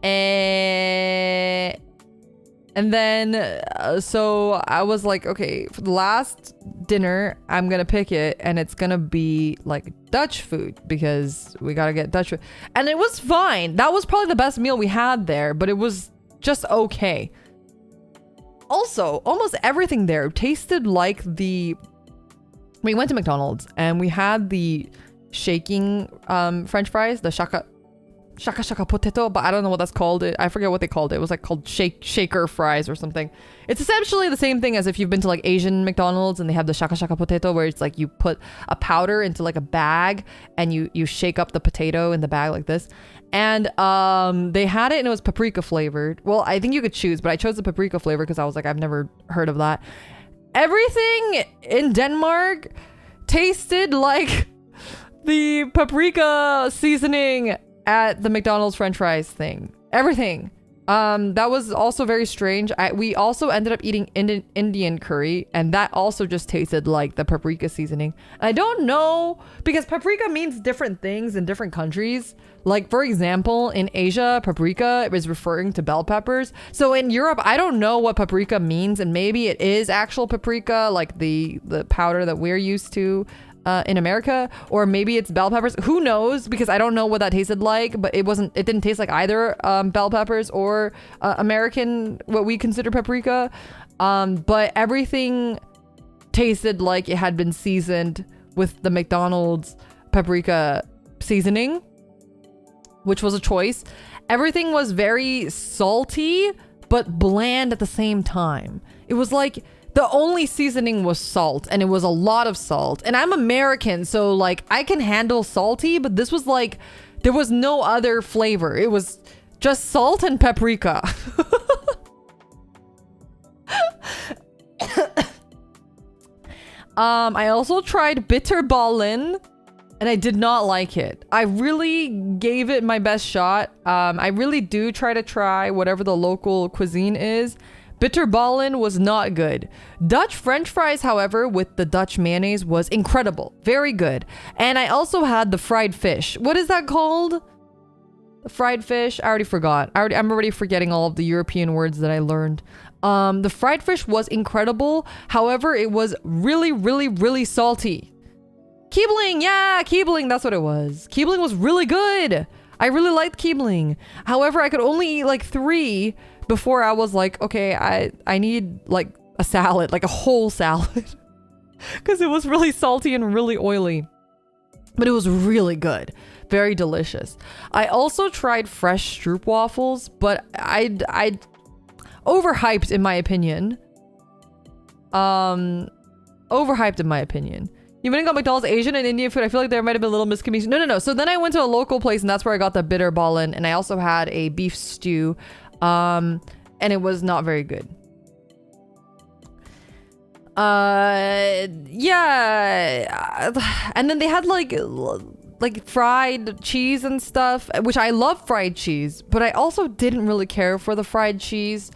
And then, so I was like, okay, for the last dinner, I'm gonna pick it, and it's gonna be like Dutch food because we gotta get Dutch food. And it was fine. That was probably the best meal we had there, but it was just okay. Also, almost everything there tasted like we went to McDonald's and we had the shaking French fries, the shaka potato, but I don't know what that's called. I forget what they called it. It was like called shaker fries or something. It's essentially the same thing as if you've been to like Asian McDonald's and they have the shaka potato, where it's like you put a powder into like a bag and you shake up the potato in the bag like this. And they had it and it was paprika flavored. Well, I think you could choose, but I chose the paprika flavor because I was like, I've never heard of that. Everything in Denmark tasted like the paprika seasoning at the McDonald's French fries thing. Everything. That was also very strange. We also ended up eating Indian curry, and that also just tasted like the paprika seasoning. I don't know, because paprika means different things in different countries. Like, for example, in Asia, paprika is referring to bell peppers. So in Europe, I don't know what paprika means, and maybe it is actual paprika, like the powder that we're used to in America, or maybe it's bell peppers. Who knows? Because I don't know what that tasted like, but it didn't taste like either bell peppers or American, what we consider paprika. But everything tasted like it had been seasoned with the McDonald's paprika seasoning, which was a choice. Everything was very salty, but bland at the same time. It was like the only seasoning was salt, and it was a lot of salt. And I'm American, so like I can handle salty, but this was like There was no other flavor. It was just salt and paprika. I also tried bitterballen, and I did not like it. I really gave it my best shot. I really do try whatever the local cuisine is. Bitterballen was not good. Dutch French fries, however, with the Dutch mayonnaise was incredible. Very good. And I also had the fried fish. What is that called? The fried fish? I already forgot. I'm already forgetting all of the European words that I learned. The fried fish was incredible. However, it was really, really, really salty. Keebling, yeah, Keebling, that's what it was. Keebling was really good. I really liked Keebling. However, I could only eat like 3 before I was like, okay, I need like a salad, like a whole salad. Because it was really salty and really oily. But it was really good. Very delicious. I also tried fresh stroopwafels, but I overhyped in my opinion. Overhyped in my opinion. You went and got McDonald's Asian and Indian food. I feel like there might have been a little miscommunication. No. So then I went to a local place, and that's where I got the bitterballen, and I also had a beef stew. And it was not very good. Yeah. And then they had like fried cheese and stuff, which I love fried cheese, but I also didn't really care for the fried cheese.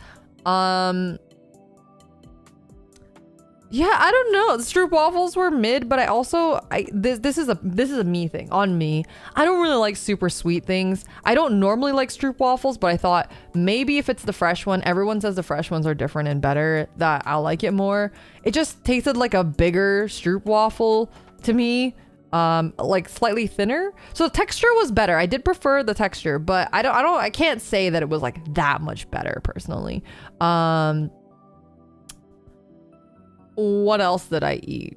Yeah, I don't know. The stroopwafels were mid, but I also this is a me thing on me. I don't really like super sweet things. I don't normally like stroopwafels, but I thought maybe if it's the fresh one, everyone says the fresh ones are different and better, that I'll like it more. It just tasted like a bigger stroopwafel to me. Like slightly thinner. So the texture was better. I did prefer the texture, but I can't say that it was like that much better personally. What else did I eat?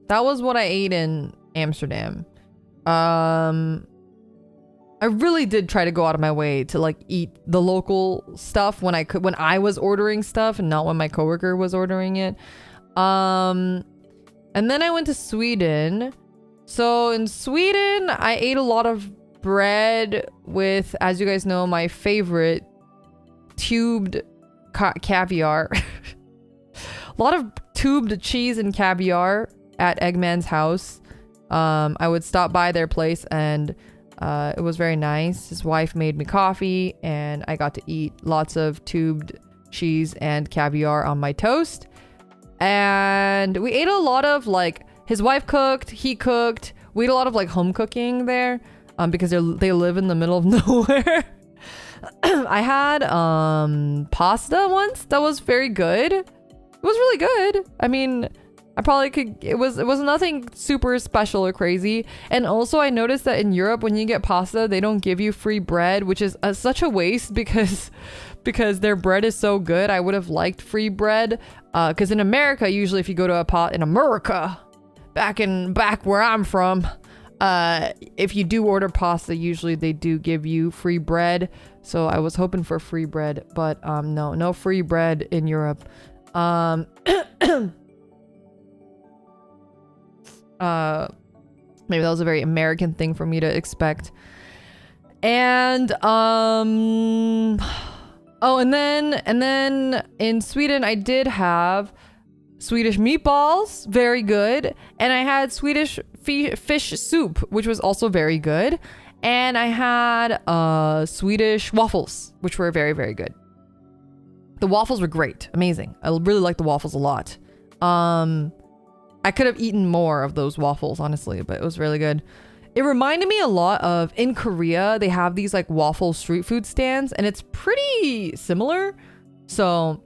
That was what I ate in Amsterdam. I really did try to go out of my way to like eat the local stuff when I was ordering stuff and not when my coworker was ordering it. And then I went to Sweden. So in Sweden, I ate a lot of bread with, as you guys know, my favorite tubed caviar. A lot of tubed cheese and caviar at Eggman's house. I would stop by their place and it was very nice. His wife made me coffee and I got to eat lots of tubed cheese and caviar on my toast. And we ate a lot of like, his wife cooked, he cooked. We ate a lot of like home cooking there because they live in the middle of nowhere. I had pasta once that was very good. It was really good. I mean, I probably could, it was nothing super special or crazy. And also I noticed that in Europe when you get pasta, they don't give you free bread, which is such a waste because their bread is so good. I would have liked free bread because in America, usually if you go to in America, back where I'm from, if you do order pasta, usually they do give you free bread. So I was hoping for free bread, but no free bread in Europe. Maybe that was a very American thing for me to expect. And and then in Sweden I did have Swedish meatballs, very good, and I had Swedish fish soup, which was also very good, and I had Swedish waffles, which were very, very good. The waffles were great, amazing. I really liked the waffles a lot. I could have eaten more of those waffles, honestly, but it was really good. It reminded me a lot of, in Korea, they have these like waffle street food stands, and it's pretty similar. So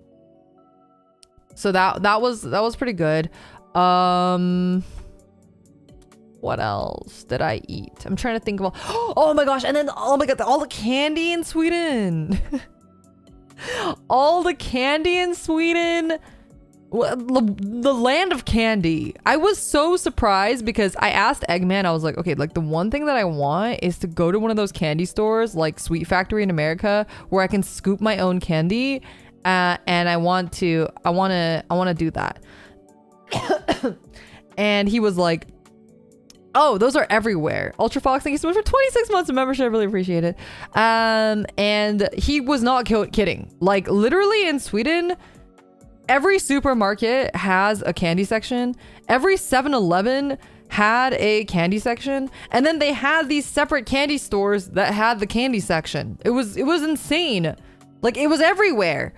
that was pretty good. What else did I eat? I'm trying to think of oh my gosh, and then oh my god, all the candy in Sweden. All the candy in Sweden. The land of candy. I was so surprised because I asked Eggman, I was like, okay, like the one thing that I want is to go to one of those candy stores like Sweet Factory in America where I can scoop my own candy, and I want to do that. And he was like, Oh, those are everywhere. Ultra Fox, thank you so much for 26 months of membership. I really appreciate it. And he was not kidding. Like literally in Sweden, every supermarket has a candy section. Every 7-Eleven had a candy section. And then they had these separate candy stores that had the candy section. It was insane. Like it was everywhere.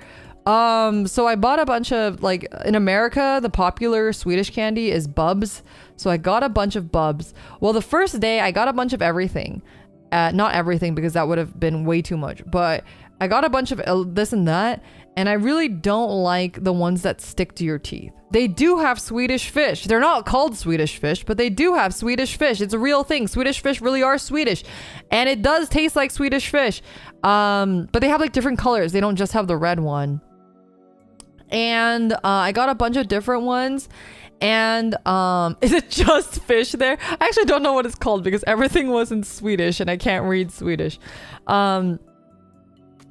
So I bought a bunch of, like, in America, the popular Swedish candy is Bubs. So I got a bunch of Bubs. Well, the first day I got a bunch of everything. Not everything because that would have been way too much, but I got a bunch of this and that. And I really don't like the ones that stick to your teeth. They do have Swedish fish. They're not called Swedish fish, but they do have Swedish fish. It's a real thing. Swedish fish really are Swedish. And it does taste like Swedish fish. But they have like different colors. They don't just have the red one. And I got a bunch of different ones. And is it just fish there? I actually don't know what it's called because everything was in Swedish and I can't read Swedish.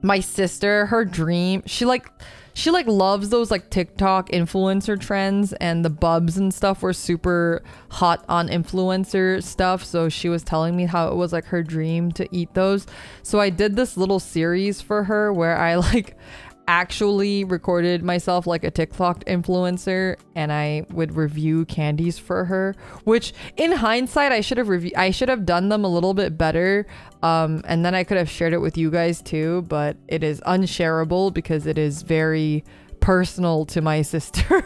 My sister, her dream, she loves those like TikTok influencer trends, and the Bubs and stuff were super hot on influencer stuff. So she was telling me how it was like her dream to eat those. So I did this little series for her where I like actually recorded myself like a TikTok influencer, and I would review candies for her, which in hindsight I should have done them a little bit better, and then I could have shared it with you guys too, but it is unshareable because it is very personal to my sister.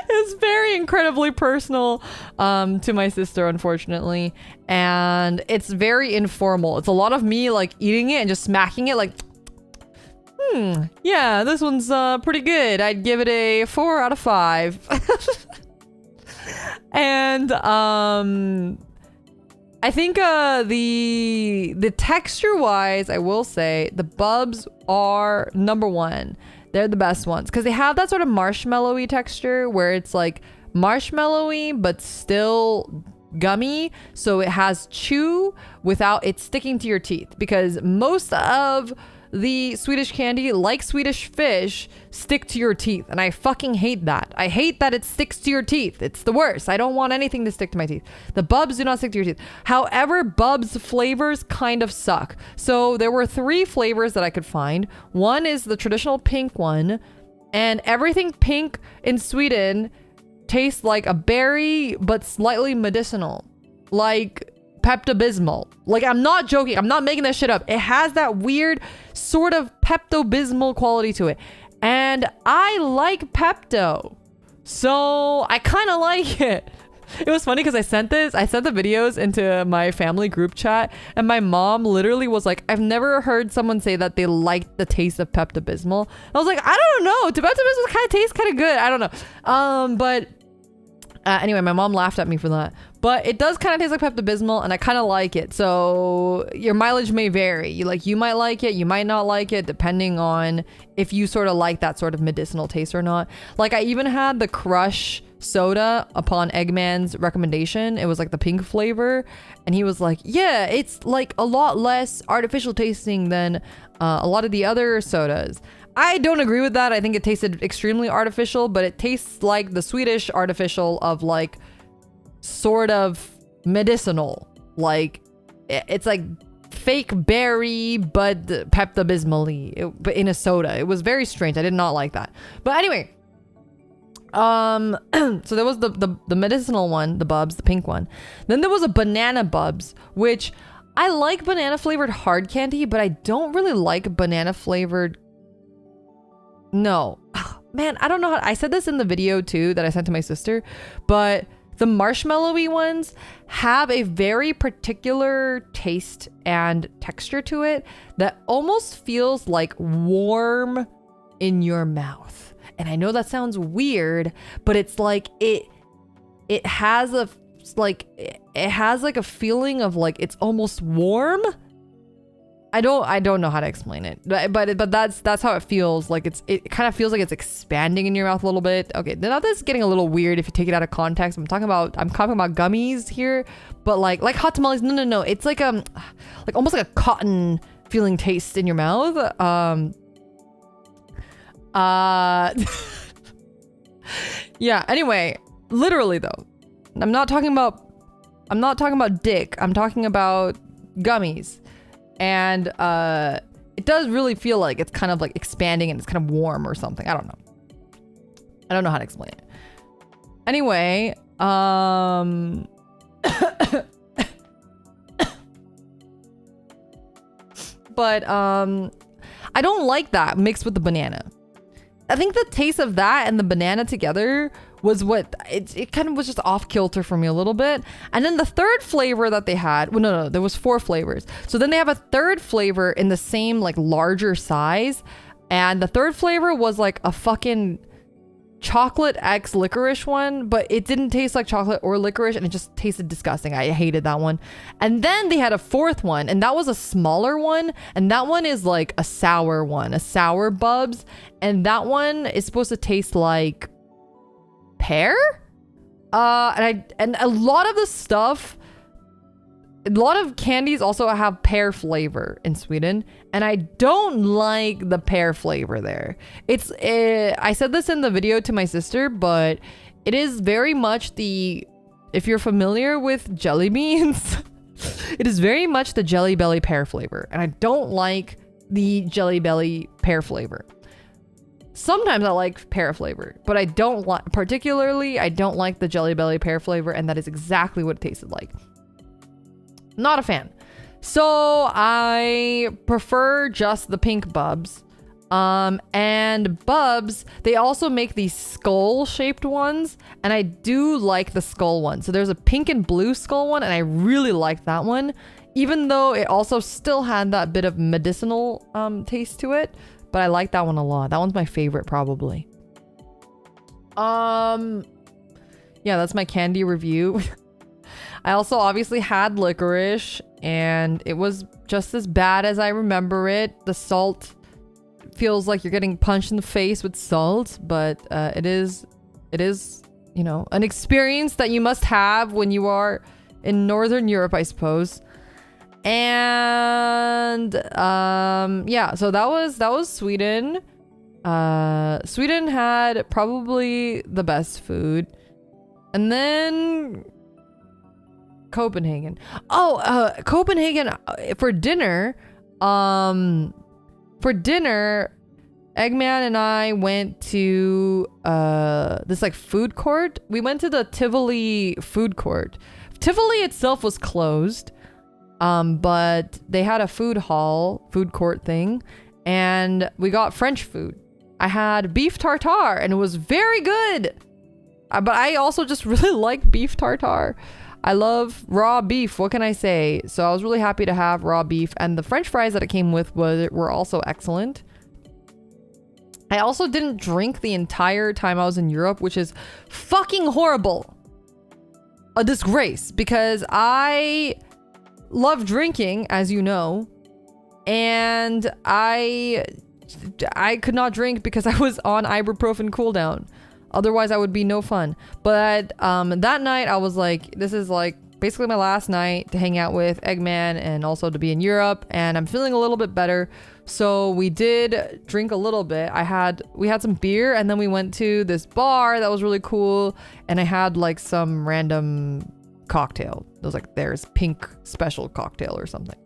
It's very incredibly personal to my sister, unfortunately, and it's very informal. It's a lot of me like eating it and just smacking it like, yeah, this one's pretty good. I'd give it a 4 out of 5. And I think the texture wise, I will say the Bubs are number one. They're the best ones because they have that sort of marshmallowy texture where it's like marshmallowy but still gummy, so it has chew without it sticking to your teeth, because most of the Swedish candy, like Swedish fish, stick to your teeth, and I fucking hate that. I hate that it sticks to your teeth. It's the worst. I don't want anything to stick to my teeth. The Bubs do not stick to your teeth. However, Bubs flavors kind of suck. So there were 3 flavors that I could find. One is the traditional pink one, and everything pink in Sweden tastes like a berry but slightly medicinal, like Pepto-Bismol. Like, I'm not joking. I'm not making that shit up. It has that weird sort of Pepto-Bismol quality to it. And I like Pepto. So I kind of like it. It was funny because I sent the videos into my family group chat, and my mom literally was like, I've never heard someone say that they liked the taste of Pepto-Bismol. I was like, I don't know. Pepto-Bismol kind of tastes kind of good. I don't know. But anyway, my mom laughed at me for that. But it does kind of taste like Pepto-Bismol, and I kind of like it. So your mileage may vary. You might like it, you might not like it, depending on if you sort of like that sort of medicinal taste or not. Like, I even had the Crush soda upon Eggman's recommendation. It was like the pink flavor, and he was like, yeah, it's like a lot less artificial tasting than a lot of the other sodas. I don't agree with that. I think it tasted extremely artificial, but it tastes like the Swedish artificial of like sort of medicinal. Like it's like fake berry but Pepto-Bismol-y, but in a soda. It was very strange. I did not like that. But anyway, so there was the medicinal one, the Bubs, the pink one. Then there was a banana Bubs, which I like banana flavored hard candy, but I don't really like banana flavored. No, man, I don't know how. I said this in the video too that I sent to my sister, but the marshmallowy ones have a very particular taste and texture to it that almost feels like warm in your mouth. And I know that sounds weird, but it's like it has a a feeling of like it's almost warm. I don't know how to explain it, but that's how it feels. Like it kind of feels like it's expanding in your mouth a little bit. Okay, now this is getting a little weird if you take it out of context. I'm talking about gummies here, but like hot tamales. No. It's like almost like a cotton feeling taste in your mouth. Yeah. Anyway, literally though, I'm not talking about I'm not talking about dick. I'm talking about gummies. And it does really feel like it's kind of like expanding and it's kind of warm or something. I don't know. I don't know how to explain it. Anyway, but I don't like that mixed with the banana. I think the taste of that and the banana together was what it kind of was just off kilter for me a little bit. And then the third flavor that they had, well, no, there was 4 flavors. So then they have a third flavor in the same like larger size. And the third flavor was like a fucking chocolate X licorice one, but it didn't taste like chocolate or licorice and it just tasted disgusting. I hated that one. And then they had a 4th one and that was a smaller one, and that one is like a sour one, a sour bubs, and that one is supposed to taste like pear. And a lot of the stuff, a lot of candies also have pear flavor in Sweden, and I don't like the pear flavor there. It's I said this in the video to my sister, but it is very much if you're familiar with jelly beans, it is very much the Jelly Belly pear flavor, and I don't like the Jelly Belly pear flavor. Sometimes I like pear flavor, but I don't like the Jelly Belly pear flavor, and that is exactly what it tasted like. Not a fan. So I prefer just the pink bubs. And bubs, they also make these skull shaped ones, and I do like the skull one. So there's a pink and blue skull one, and I really like that one, even though it also still had that bit of medicinal taste to it, but I like that one a lot. That one's my favorite probably. Yeah, that's my candy review. I also obviously had licorice, and it was just as bad as I remember it. The salt feels like you're getting punched in the face with salt, but it is, you know, an experience that you must have when you are in Northern Europe, I suppose. And yeah, so that was Sweden. Sweden had probably the best food. And then Copenhagen. Copenhagen for dinner. Eggman and I went to this like food court. We went to the Tivoli food court. Tivoli itself was closed, but they had a food court thing, and we got French food. I had beef tartare, and it was very good. But I also just really like beef tartare. I love raw beef. What can I say? So I was really happy to have raw beef, and the French fries that it came with were also excellent. I also didn't drink the entire time I was in Europe, which is fucking horrible. A disgrace, because I love drinking, as you know, and I could not drink because I was on ibuprofen cooldown. Otherwise, I would be no fun. But that night, I was like, this is like basically my last night to hang out with Eggman and also to be in Europe. And I'm feeling a little bit better. So we did drink a little bit. We had some beer, and then we went to this bar that was really cool. And I had like some random cocktail. It was like there's pink special cocktail or something.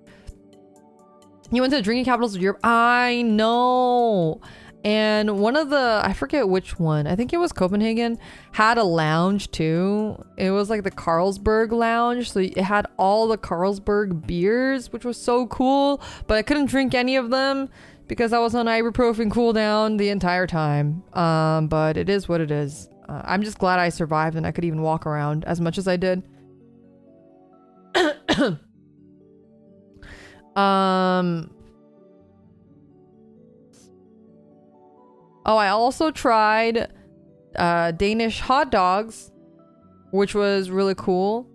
You went to the drinking capitals of Europe. I know. And one of I forget which one, I think it was Copenhagen, had a lounge too. It was like the Carlsberg lounge. So it had all the Carlsberg beers, which was so cool. But I couldn't drink any of them because I was on ibuprofen cooldown the entire time. But it is what it is. I'm just glad I survived and I could even walk around as much as I did. Oh, I also tried Danish hot dogs, which was really cool.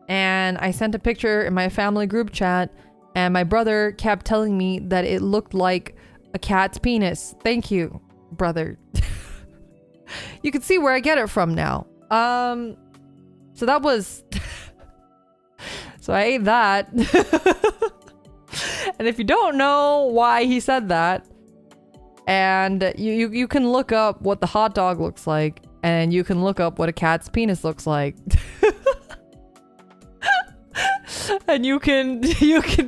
And I sent a picture in my family group chat, and my brother kept telling me that it looked like a cat's penis. Thank you, brother. You can see where I get it from now. So that was... So I ate that. And if you don't know why he said that, and you can look up what the hot dog looks like, and you can look up what a cat's penis looks like. And you can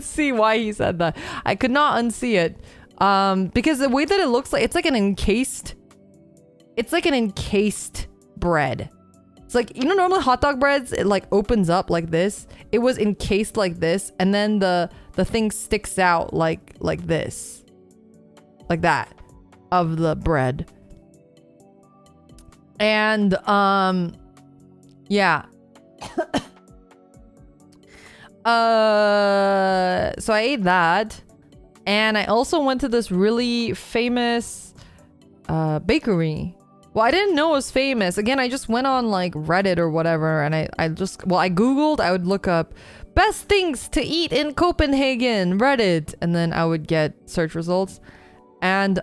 see why he said that. I could not unsee it. Because the way that it looks like, it's like an encased bread. It's like, you know, normally hot dog breads, it like opens up like this. It was encased like this, and then the thing sticks out like this. Like that of the bread. And yeah. So I ate that, and I also went to this really famous bakery. Well, I didn't know it was famous. Again, I just went on like Reddit or whatever, and I Googled, I would look up best things to eat in Copenhagen, Reddit, and then I would get search results. And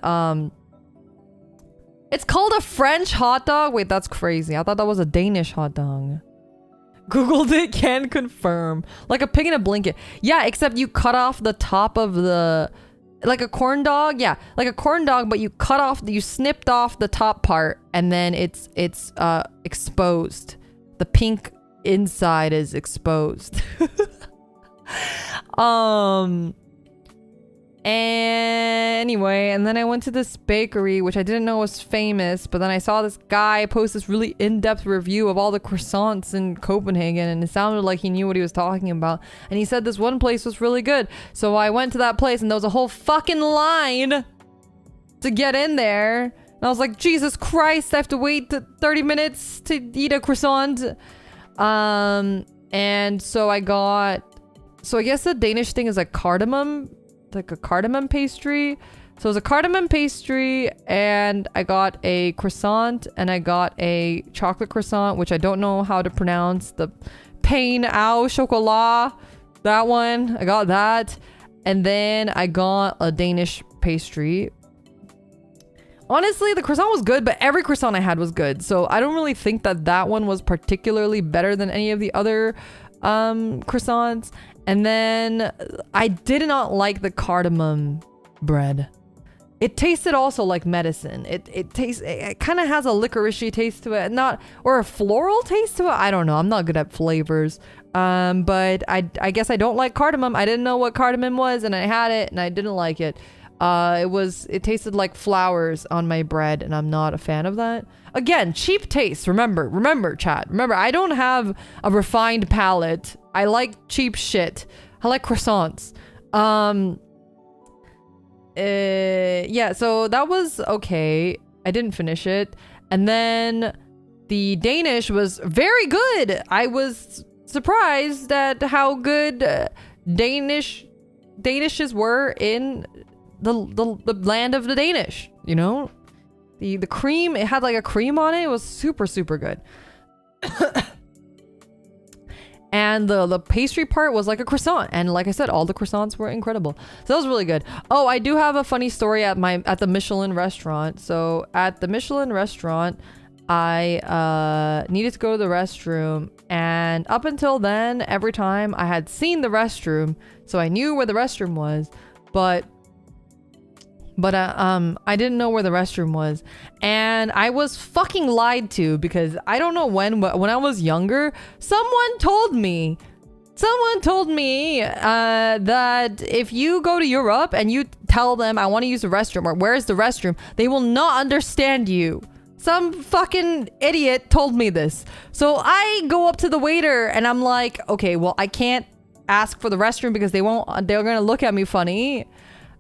it's called a French hot dog. Wait, that's crazy. I thought that was a Danish hot dog. Googled it, can confirm. Like a pig in a blanket. Yeah, except you cut off the top of the... Like a corn dog? Yeah, like a corn dog, but you snipped off the top part, and then it's exposed. The pink inside is exposed. Anyway, and then I went to this bakery, which I didn't know was famous, but then I saw this guy post this really in-depth review of all the croissants in Copenhagen, and it sounded like he knew what he was talking about. And he said this one place was really good. So I went to that place, and there was a whole fucking line to get in there. And I was like, Jesus Christ, I have to wait 30 minutes to eat a croissant. And so I guess the Danish thing is like cardamom, like a cardamom pastry. So it was a cardamom pastry, and I got a croissant, and I got a chocolate croissant, which I don't know how to pronounce. The pain au chocolat, that one, I got that. And then I got a Danish pastry. Honestly, the croissant was good, but every croissant I had was good. So I don't really think that one was particularly better than any of the other croissants. And then I did not like the cardamom bread. It tasted also like medicine. It kind of has a licoricey taste to it, or a floral taste to it. I don't know. I'm not good at flavors. But I guess I don't like cardamom. I didn't know what cardamom was, and I had it, and I didn't like it. It tasted like flowers on my bread, and I'm not a fan of that. Again, cheap taste. Remember, chat. Remember, I don't have a refined palate. I like cheap shit. I like croissants. Yeah, so that was okay. I didn't finish it. And then the Danish was very good. I was surprised at how good Danishes were in the land of the Danish, you know? The cream, it had like a cream on it. It was super, super good. And the pastry part was like a croissant. And like I said, all the croissants were incredible. So that was really good. Oh, I do have a funny story at the Michelin restaurant. So at the Michelin restaurant, I needed to go to the restroom. And up until then, every time I had seen the restroom, so I knew where the restroom was. But I didn't know where the restroom was, and I was fucking lied to, because I don't know when, but when I was younger, someone told me that if you go to Europe and you tell them I want to use the restroom, or where's the restroom, they will not understand you. Some fucking idiot told me this. So I go up to the waiter and I'm like, okay, well, I can't ask for the restroom because they're gonna look at me funny.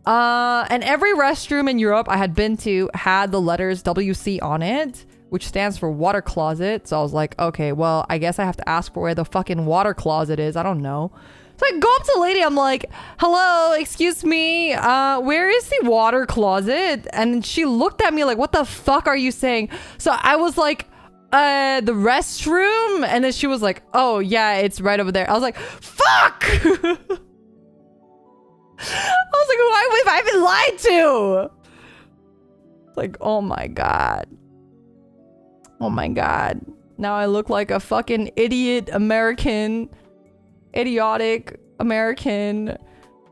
And every restroom in Europe I had been to had the letters WC on it, which stands for water closet. So I was like, okay, well, I guess I have to ask for where the fucking water closet is. I don't know. So I go up to the lady. I'm like, hello, excuse me. Where is the water closet? And she looked at me like, what the fuck are you saying? So I was like, the restroom. And then she was like, oh yeah, it's right over there. I was like, fuck. I was like, why have I been lied to? Like, oh my god. Oh my god. Now I look like a fucking idiotic American.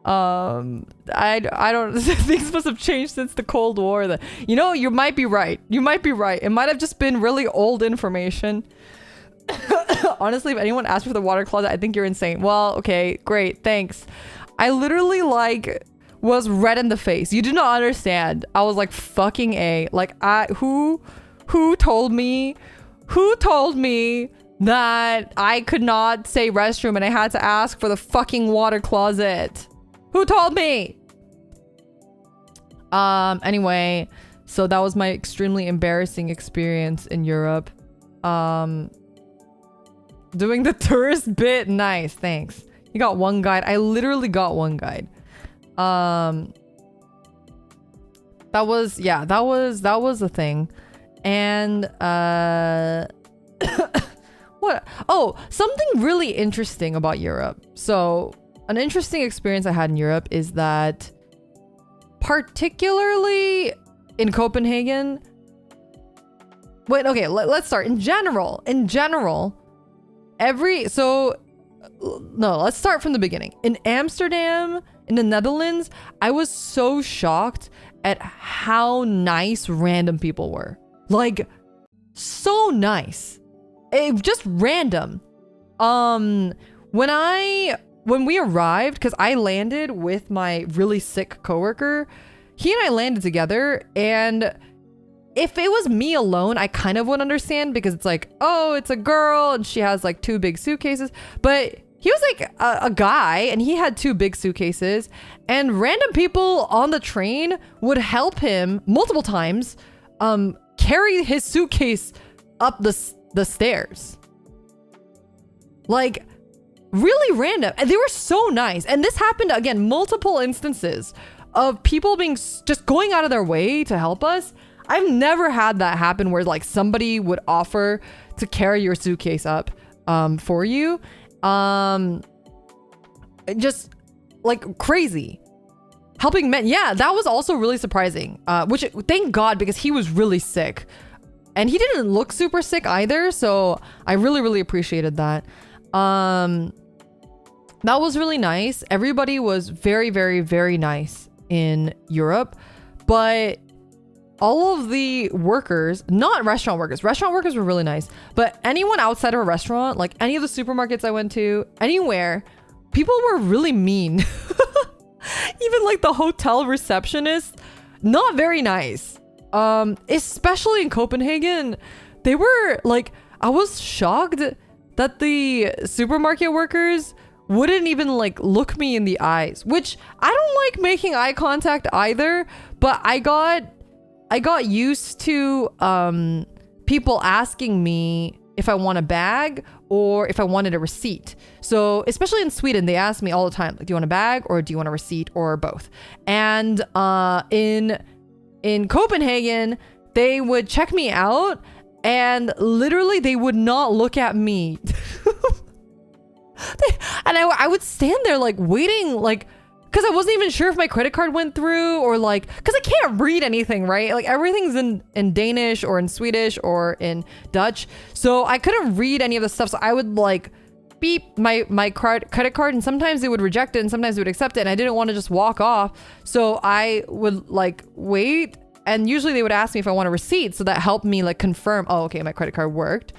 I don't things must have changed since the Cold War. You know, you might be right. It might have just been really old information. Honestly, if anyone asks for the water closet, I think you're insane. Well, okay, great, thanks. I literally like was red in the face. You do not understand. I was like fucking A. Like who told me that I could not say restroom and I had to ask for the fucking water closet? Who told me? Anyway, so that was my extremely embarrassing experience in Europe. Doing the tourist bit, nice, thanks. You got one guide. I literally got one guide. That was a thing. And what? Oh, something really interesting about Europe. So an interesting experience I had in Europe is that, particularly in Copenhagen. Wait, okay, let's start. In general, let's start from the beginning. In Amsterdam, in the Netherlands, I was so shocked at how nice random people were. Like, so nice. Just random. When we arrived, because I landed with my really sick coworker, he and I landed together, and if it was me alone, I kind of would understand, because it's like, oh, it's a girl and she has like 2 big suitcases. But he was like a guy and he had 2 big suitcases, and random people on the train would help him multiple times carry his suitcase up the stairs. Like, really random. And they were so nice. And this happened again, multiple instances of people being just going out of their way to help us. I've never had that happen where like somebody would offer to carry your suitcase up for you. Just like crazy. Helping men. Yeah, that was also really surprising. Which, thank God, because he was really sick. And he didn't look super sick either. So I really, really appreciated that. That was really nice. Everybody was very, very, very nice in Europe. But all of the workers, not restaurant workers were really nice, but anyone outside of a restaurant, like any of the supermarkets I went to, anywhere, people were really mean. Even like the hotel receptionist, not very nice. Especially in Copenhagen, they were like, I was shocked that the supermarket workers wouldn't even like look me in the eyes, which I don't like making eye contact either, but I got used to people asking me if I want a bag or if I wanted a receipt. So especially in Sweden, they ask me all the time, like, do you want a bag or do you want a receipt or both? And in Copenhagen, they would check me out and literally they would not look at me. And I would stand there like waiting, like, because I wasn't even sure if my credit card went through, or like, because I can't read anything, right? Like everything's in Danish or in Swedish or in Dutch. So I couldn't read any of the stuff. So I would like beep my credit card, and sometimes they would reject it and sometimes they would accept it. And I didn't want to just walk off. So I would like wait. And usually they would ask me if I want a receipt. So that helped me like confirm, oh, okay, my credit card worked.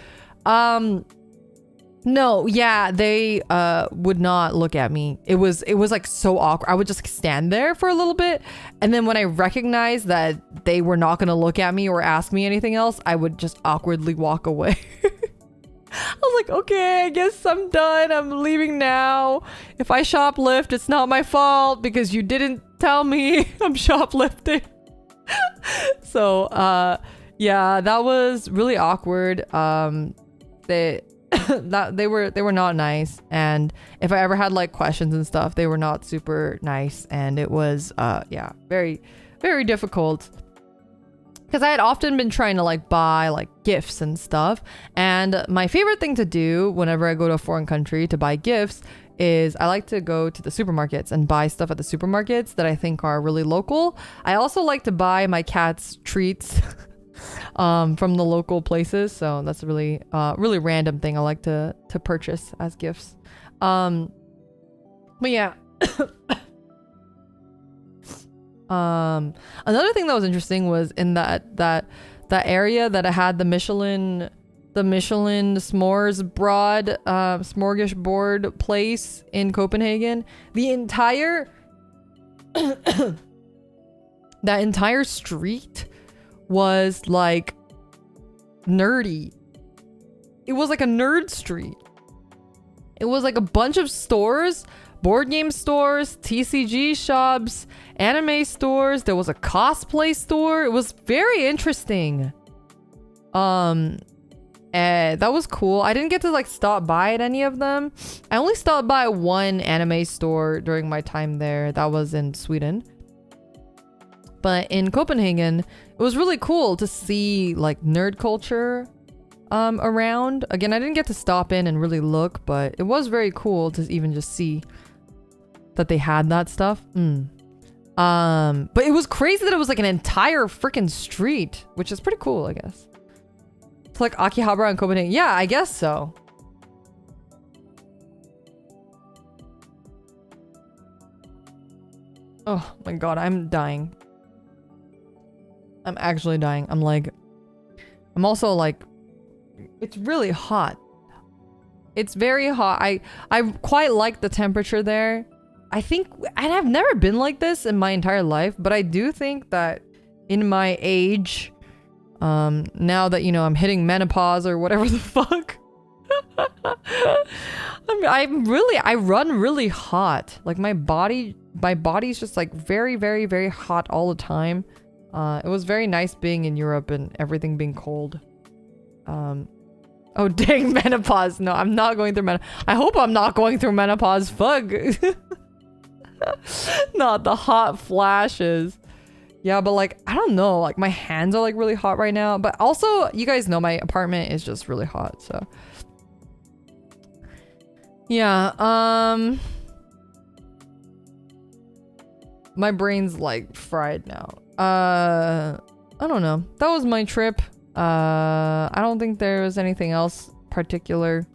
No, yeah, they would not look at me. It was like so awkward. I would just stand there for a little bit, and then when I recognized that they were not going to look at me or ask me anything else, I would just awkwardly walk away. I was like, okay, I guess I'm done. I'm leaving now. If I shoplift, it's not my fault because you didn't tell me I'm shoplifting. So, yeah, that was really awkward. They were not nice, and if I ever had like questions and stuff, they were not super nice, and it was yeah, very, very difficult, because I had often been trying to like buy like gifts and stuff, and my favorite thing to do whenever I go to a foreign country to buy gifts is I like to go to the supermarkets and buy stuff at the supermarkets that I think are really local. I also like to buy my cats treats from the local places, so that's a really really random thing I like to purchase as gifts. But yeah. Another thing that was interesting was in that area that I had the the Michelin smorgasbord place in Copenhagen. The entire that entire street was like nerdy. It was like a nerd street. It was like a bunch of stores, board game stores, TCG shops, anime stores. There was a cosplay store. It was very interesting. That was cool. I didn't get to like stop by at any of them. I only stopped by one anime store during my time there. That was in Sweden. But in Copenhagen, it was really cool to see like nerd culture around. Again, I didn't get to stop in and really look, but it was very cool to even just see that they had that stuff. But it was crazy that it was like an entire freaking street, which is pretty cool, I guess. It's like Akihabara in Copenhagen. Yeah, I guess so. Oh my god, I'm dying. I'm actually dying. I'm also like, it's really hot. It's very hot. I quite like the temperature there. I think, and I've never been like this in my entire life, but I do think that in my age, now that, you know, I'm hitting menopause or whatever the fuck, I run really hot. Like my body's just like very, very, very hot all the time. It was very nice being in Europe and everything being cold. Oh dang, menopause. No, I'm not going through menopause. I hope I'm not going through menopause. Fuck. Not the hot flashes. Yeah, but like, I don't know. Like my hands are like really hot right now. But also, you guys know my apartment is just really hot. So yeah. My brain's like fried now. I don't know. That was my trip. I don't think there was anything else particular.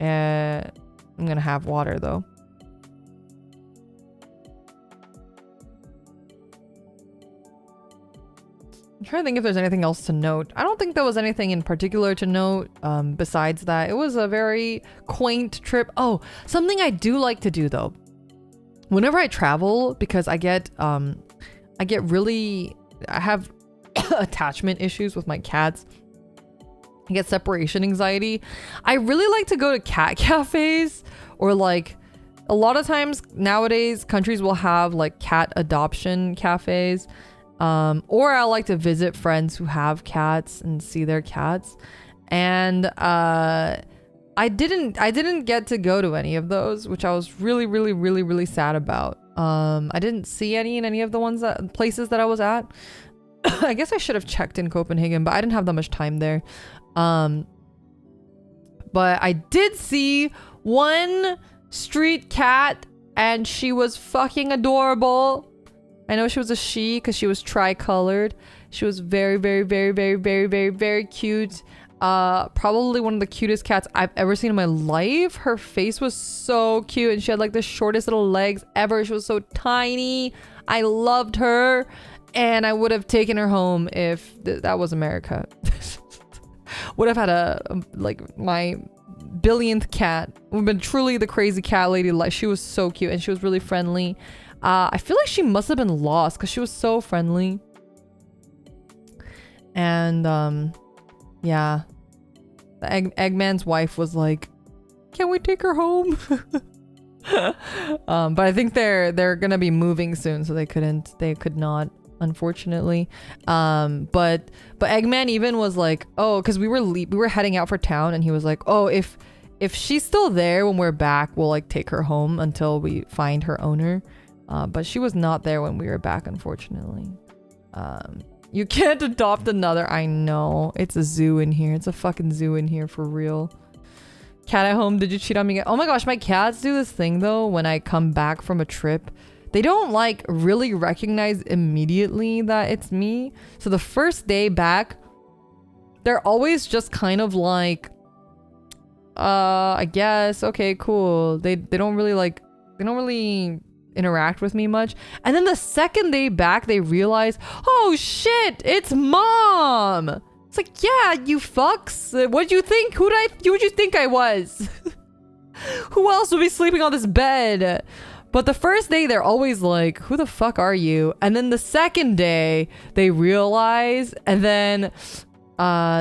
I'm gonna have water though. I'm trying to think if there's anything else to note. I don't think there was anything in particular to note besides that. It was a very quaint trip. Oh, something I do like to do though. Whenever I travel, because I have attachment issues with my cats. I get separation anxiety. I really like to go to cat cafes, or like a lot of times nowadays countries will have like cat adoption cafes. Or I like to visit friends who have cats and see their cats. And I didn't get to go to any of those, which I was really, really, really, really sad about. I didn't see any in any of the places that I was at. I guess I should have checked in Copenhagen, but I didn't have that much time there. But I did see one street cat, and she was fucking adorable. I know she was a she because she was tri-colored. She was very, very, very, very, very, very, very cute. Probably one of the cutest cats I've ever seen in my life. Her face was so cute, and she had like the shortest little legs ever. She was so tiny. I loved her, and I would have taken her home if that was America. Would have had like my billionth cat. Would have been truly the crazy cat lady. Like, she was so cute, and she was really friendly. I feel like she must have been lost because she was so friendly. And yeah, the Eggman's wife was like, "Can we take her home?" But I think they're gonna be moving soon, so they could not, unfortunately. But Eggman even was like, oh, because we were heading out for town, and he was like, oh, if she's still there when we're back, we'll like take her home until we find her owner. But she was not there when we were back, unfortunately. You can't adopt another. I know. It's a zoo in here. It's a fucking zoo in here for real. Cat at home, did you cheat on me? Oh my gosh, my cats do this thing though when I come back from a trip. They don't like really recognize immediately that it's me. So the first day back, they're always just kind of like, I guess, okay, cool. They don't really interact with me much. And then the second day back, they realize, oh shit, it's mom. It's like, yeah, you fucks. What'd you think? Who'd you think I was? Who else would be sleeping on this bed? But the first day, they're always like, who the fuck are you? And then the second day, they realize, and then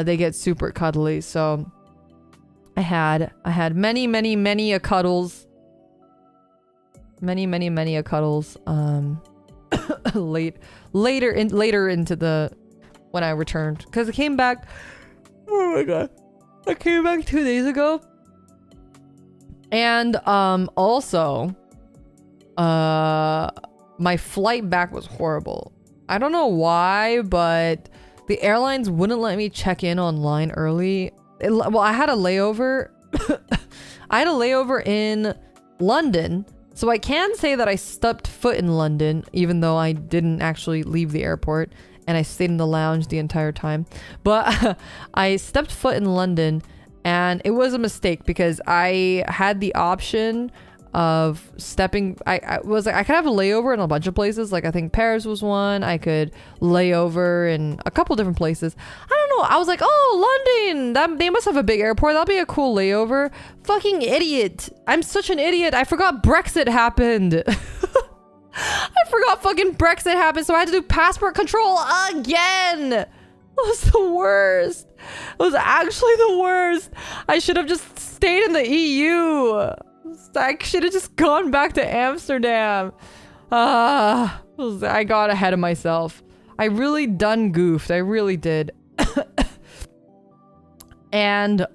they get super cuddly. So I had many a cuddles. Many a cuddles. Later into the when I returned, because I came back. Oh my god, I came back 2 days ago, and also my flight back was horrible. I don't know why, but the airlines wouldn't let me check in online early. Well, I had a layover. I had a layover in London. So I can say that I stepped foot in London, even though I didn't actually leave the airport, and I stayed in the lounge the entire time. But I stepped foot in London, and it was a mistake because I had the option of stepping. I was like, I could have a layover in a bunch of places. Like I think Paris was one. I could lay over in a couple different places. I don't know. I was like, oh, London. They must have a big airport. That'll be a cool layover. Fucking idiot. I'm such an idiot. I forgot Brexit happened. I forgot fucking Brexit happened, so I had to do passport control again. It was the worst. It was actually the worst. I should have just stayed in the EU. I should have just gone back to Amsterdam. I got ahead of myself. I really done goofed. I really did. And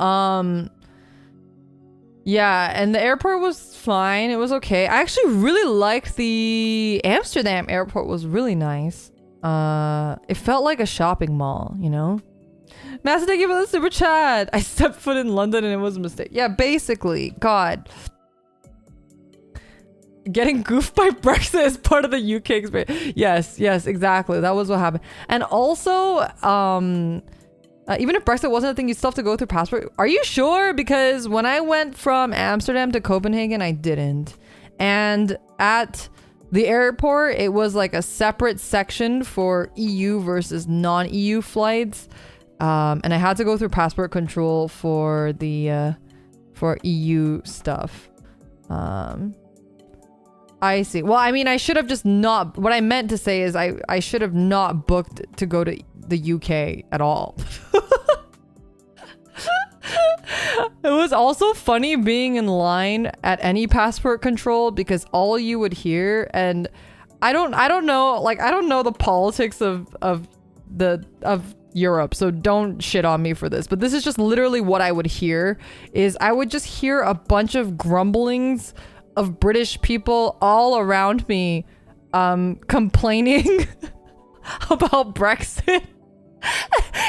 yeah, and the airport was fine. It was okay. I actually really liked the Amsterdam airport. Was really nice. It felt like a shopping mall, you know? Master, thank you for the super chat. I stepped foot in London and it was a mistake. Yeah, basically. God. Getting goofed by Brexit is part of the UK experience. Yes, exactly. That was what happened. And also, even if Brexit wasn't a thing, you still have to go through passport. Are you sure? Because when I went from Amsterdam to Copenhagen, I didn't. And at the airport, it was like a separate section for EU versus non-EU flights. And I had to go through passport control for the for EU stuff. I see. Well, I mean, I should have just not... What I meant to say is I should have not booked to go to the UK at all. It was also funny being in line at any passport control because all you would hear, and I don't know, like, I don't know the politics of Europe, so don't shit on me for this, but this is just literally what I would hear. Is I would just hear a bunch of grumblings of British people all around me complaining about Brexit.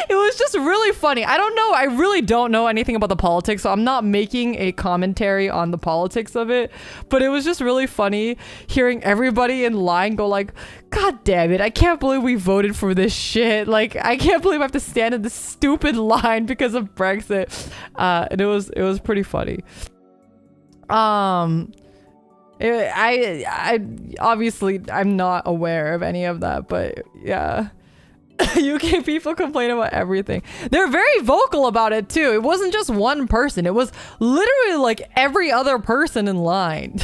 It was just really funny. I don't know. I really don't know anything about the politics, so I'm not making a commentary on the politics of it. But it was just really funny hearing everybody in line go like, God damn it, I can't believe we voted for this shit. Like, I can't believe I have to stand in this stupid line because of Brexit. And it was pretty funny. I obviously I'm not aware of any of that, but yeah. UK people complain about everything. They're very vocal about it too. It wasn't just one person. It was literally like every other person in line.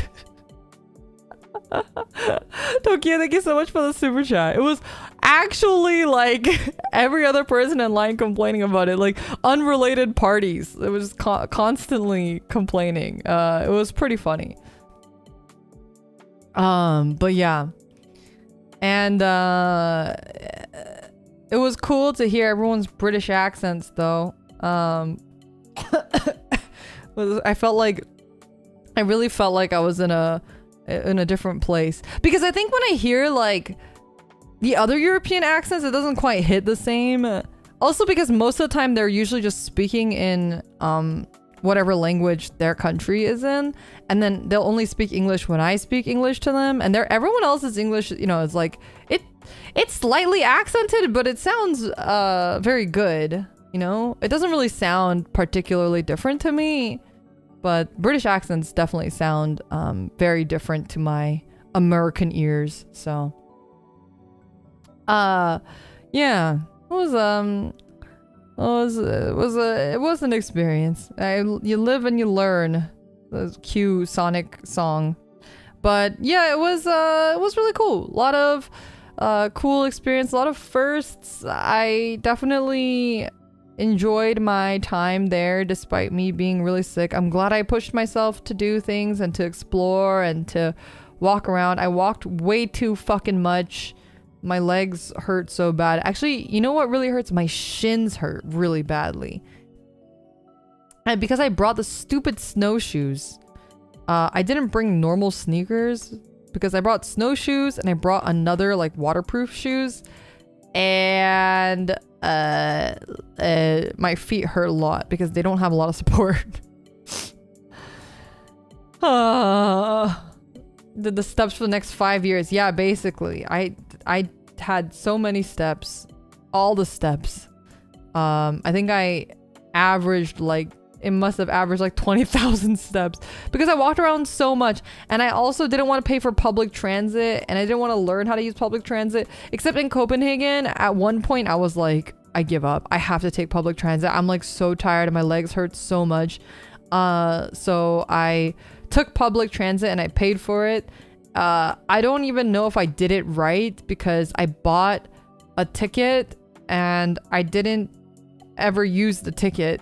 Tokyo, thank you so much for the super chat. It was actually like every other person in line complaining about it, like unrelated parties. It was constantly complaining. It was pretty funny. But yeah. And it was cool to hear everyone's British accents though. I really felt like I was in a different place, because I think when I hear like the other European accents, it doesn't quite hit the same. Also because most of the time they're usually just speaking in whatever language their country is in, and then they'll only speak English when I speak English to them, and everyone else's English, you know, it's like it's slightly accented, but it sounds very good, you know? It doesn't really sound particularly different to me, but British accents definitely sound very different to my American ears, so. Yeah, it was It was an experience. You live and you learn. The cue Sonic song. But yeah, it was really cool. A lot of cool experience, a lot of firsts. I definitely enjoyed my time there despite me being really sick. I'm glad I pushed myself to do things and to explore and to walk around. I walked way too fucking much. My legs hurt so bad. Actually, you know what really hurts? My shins hurt really badly. And because I brought the stupid snowshoes, I didn't bring normal sneakers because I brought snowshoes and I brought another like waterproof shoes, and my feet hurt a lot because they don't have a lot of support. Did the steps for the next 5 years. Yeah, basically. I had so many steps. All the steps. I think I averaged like, it must have averaged like 20,000 steps because I walked around so much, and I also didn't want to pay for public transit, and I didn't want to learn how to use public transit, except in Copenhagen. At one point I was like, I give up. I have to take public transit. I'm like so tired and my legs hurt so much. So I took public transit and I paid for it. I don't even know if I did it right because I bought a ticket and I didn't ever use the ticket.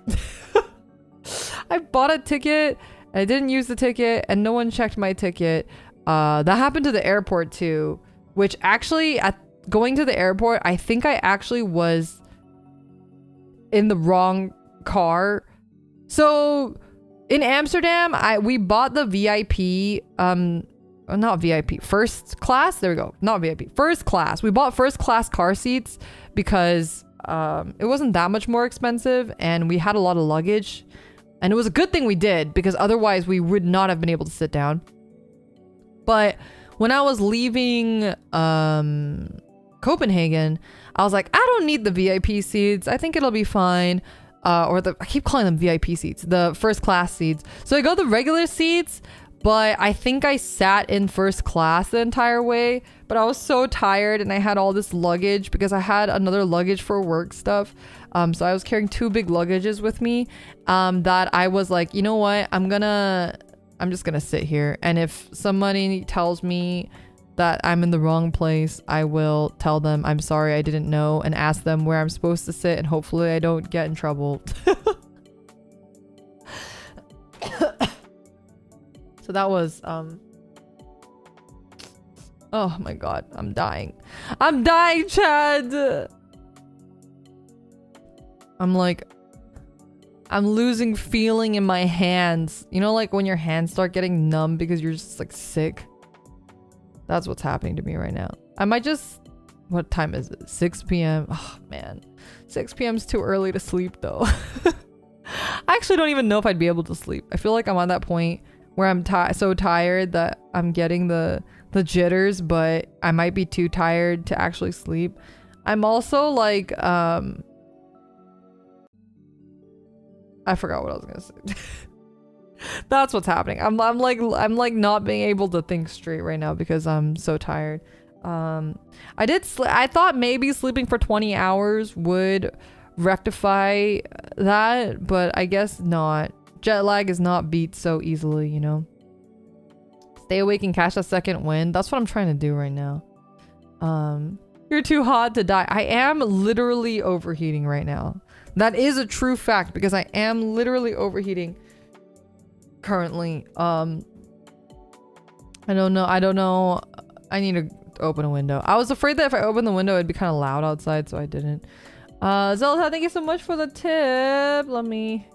I bought a ticket, I didn't use the ticket, and no one checked my ticket. That happened to the airport too, which actually at going to the airport, I think I actually was in the wrong car. So in Amsterdam, we bought the VIP, not VIP, first class. There we go. Not VIP, first class. We bought first class car seats because it wasn't that much more expensive, and we had a lot of luggage. And it was a good thing we did because otherwise we would not have been able to sit down. But when I was leaving Copenhagen, I was like, I don't need the VIP seats. I think it'll be fine. I keep calling them VIP seats, the first class seats. So I got the regular seats, but I think I sat in first class the entire way. But I was so tired and I had all this luggage because I had another luggage for work stuff. So I was carrying 2 big luggages with me, that I was like, you know what? I'm just gonna sit here. And if somebody tells me that I'm in the wrong place, I will tell them I'm sorry, I didn't know, and ask them where I'm supposed to sit, and hopefully I don't get in trouble. So that was, oh my God, I'm dying. I'm dying, Chad. I'm losing feeling in my hands. You know, like when your hands start getting numb because you're just like sick. That's what's happening to me right now. I might just, what time is it? 6 p.m. Oh man, 6 p.m. is too early to sleep though. I actually don't even know if I'd be able to sleep. I feel like I'm on that point where I'm so tired that I'm getting the jitters, but I might be too tired to actually sleep. I'm also like, I forgot what I was gonna say. That's what's happening. I'm like not being able to think straight right now because I'm so tired. I thought maybe sleeping for 20 hours would rectify that, but I guess not. Jet lag is not beat so easily, you know. Stay awake and catch a second wind. That's what I'm trying to do right now. You're too hot to die. I am literally overheating right now. That is a true fact because I am literally overheating currently. I don't know. I need to open a window. I was afraid that if I opened the window, it'd be kind of loud outside, so I didn't. Zelda, thank you so much for the tip. Let me...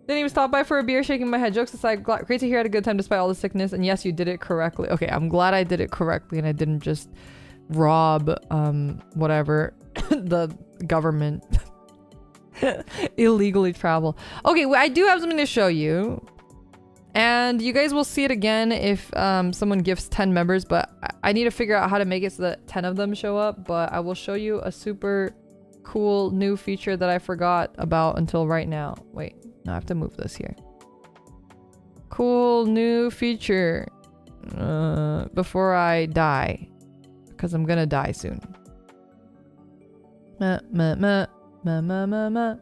Didn't even stop by for a beer, shaking my head. Jokes aside, great to hear I had a good time despite all the sickness. And yes, you did it correctly. Okay, I'm glad I did it correctly and I didn't just rob, whatever, the government. Illegally travel. Okay, well, I do have something to show you. And you guys will see it again if someone gifts 10 members, but I need to figure out how to make it so that 10 of them show up. But I will show you a super cool new feature that I forgot about until right now. Wait. I have to move this here. Cool new feature before I die, because I'm gonna die soon. Ma, ma, ma, ma, ma, ma, ma.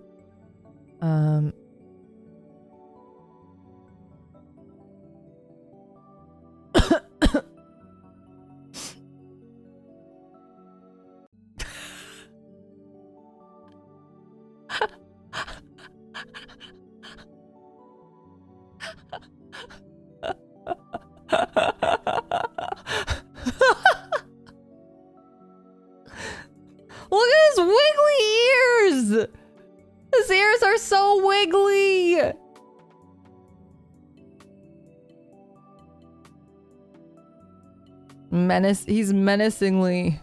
Look at his wiggly ears! His ears are so wiggly! He's menacingly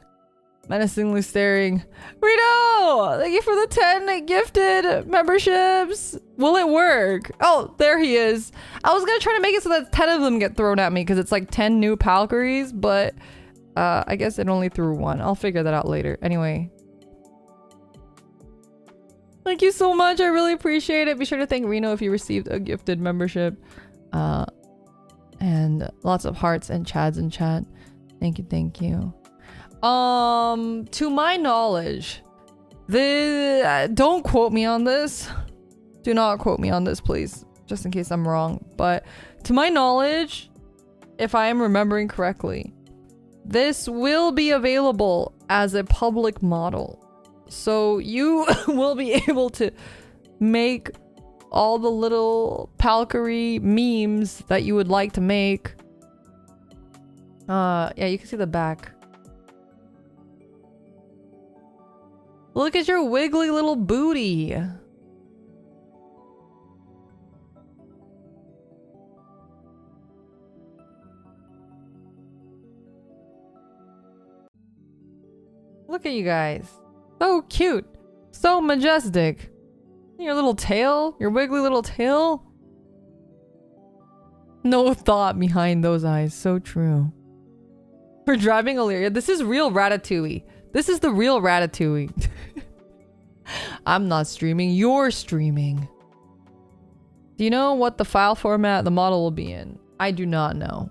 staring. Rito! Thank you for the 10 gifted memberships! Will it work? Oh, there he is. I was gonna try to make it so that 10 of them get thrown at me because it's like 10 new Palcaries, but I guess it only threw one. I'll figure that out later. Anyway. Thank you so much. I really appreciate it. Be sure to thank Reno if you received a gifted membership. And lots of hearts and chads in chat. Thank you, thank you. To my knowledge, don't quote me on this. Do not quote me on this, please. Just in case I'm wrong. But to my knowledge, if I am remembering correctly, this will be available as a public model. So you will be able to make all the little Palcary memes that you would like to make. Yeah, you can see the back. Look at your wiggly little booty. Look at you guys. So cute. So majestic. Your little tail. Your wiggly little tail. No thought behind those eyes. So true. We're driving Illyria. This is real Ratatouille. This is the real Ratatouille. I'm not streaming. You're streaming. Do you know what the file format the model will be in? I do not know.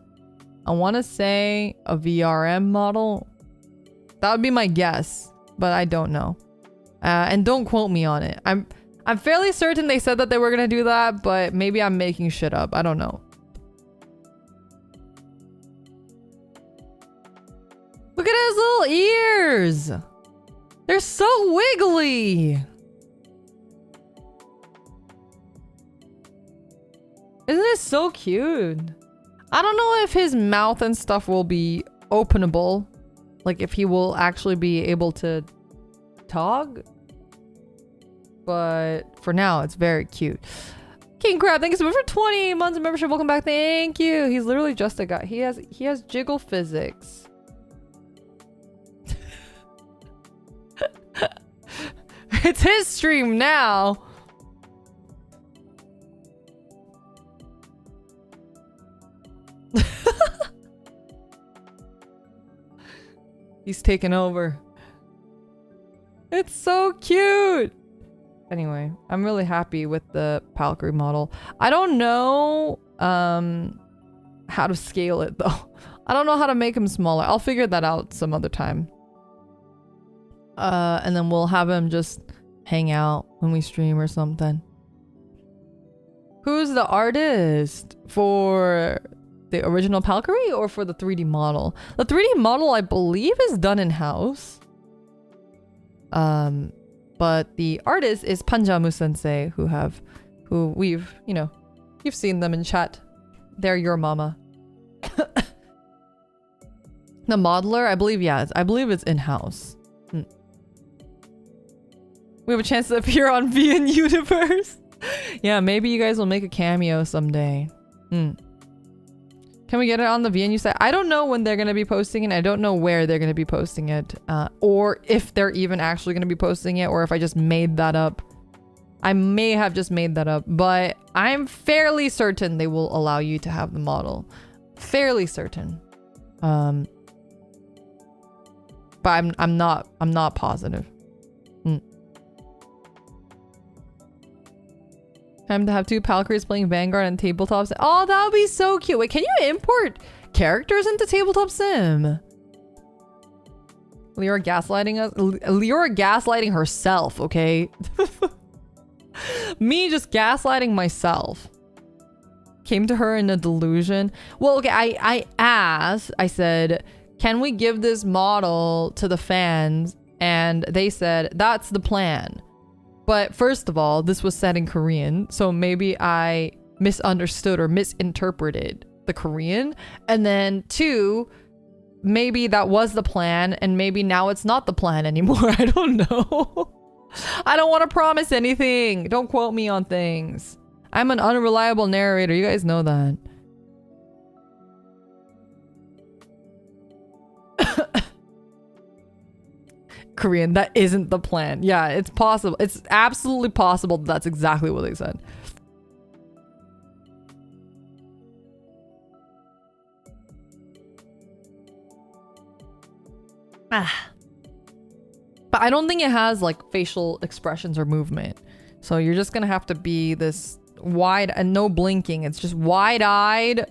I want to say a VRM model. That would be my guess, but I don't know. And don't quote me on it. I'm fairly certain they said that they were gonna do that, but maybe I'm making shit up. I don't know. Look at his little ears. They're so wiggly. Isn't it so cute? I don't know if his mouth and stuff will be openable. Like if he will actually be able to talk. But for now, it's very cute. King Crab, thank you so much for 20 months of membership. Welcome back. Thank you. He's literally just a guy. He has jiggle physics. It's his stream now. He's taken over. It's so cute. Anyway, I'm really happy with the Palcary model. I don't know how to scale it though. I don't know how to make him smaller. I'll figure that out some other time. And then we'll have him just hang out when we stream or something. Who's the artist for the original Palcary or for the 3D model? The 3D model, I believe, is done in-house. But the artist is Panjamu Sensei, who we've, you know, you've seen them in chat. They're your mama. The modeler, I believe, yeah, I believe it's in-house. We have a chance to appear on VN Universe. Yeah, maybe you guys will make a cameo someday. Can we get it on the VNU site? I don't know when they're going to be posting it. I don't know where they're going to be posting it. Or if they're even actually going to be posting it. Or if I just made that up. I may have just made that up. But I'm fairly certain they will allow you to have the model. Fairly certain. But I'm not positive. Time to have 2 Palcaries playing Vanguard and Tabletop. Oh, that would be so cute. Wait, can you import characters into Tabletop Sim? Leora gaslighting us. Leora gaslighting herself, okay? Me just gaslighting myself. Came to her in a delusion. Well, okay, I asked, I said, can we give this model to the fans? And they said, that's the plan. But first of all, this was said in Korean, so maybe I misunderstood or misinterpreted the Korean. And then two, maybe that was the plan, and maybe now it's not the plan anymore. I don't know. I don't want to promise anything. Don't quote me on things. I'm an unreliable narrator. You guys know that. Korean, that isn't the plan. Yeah, it's possible. It's absolutely possible that's exactly what they said. But I don't think it has like facial expressions or movement. So you're just gonna have to be this wide and no blinking. It's just wide-eyed,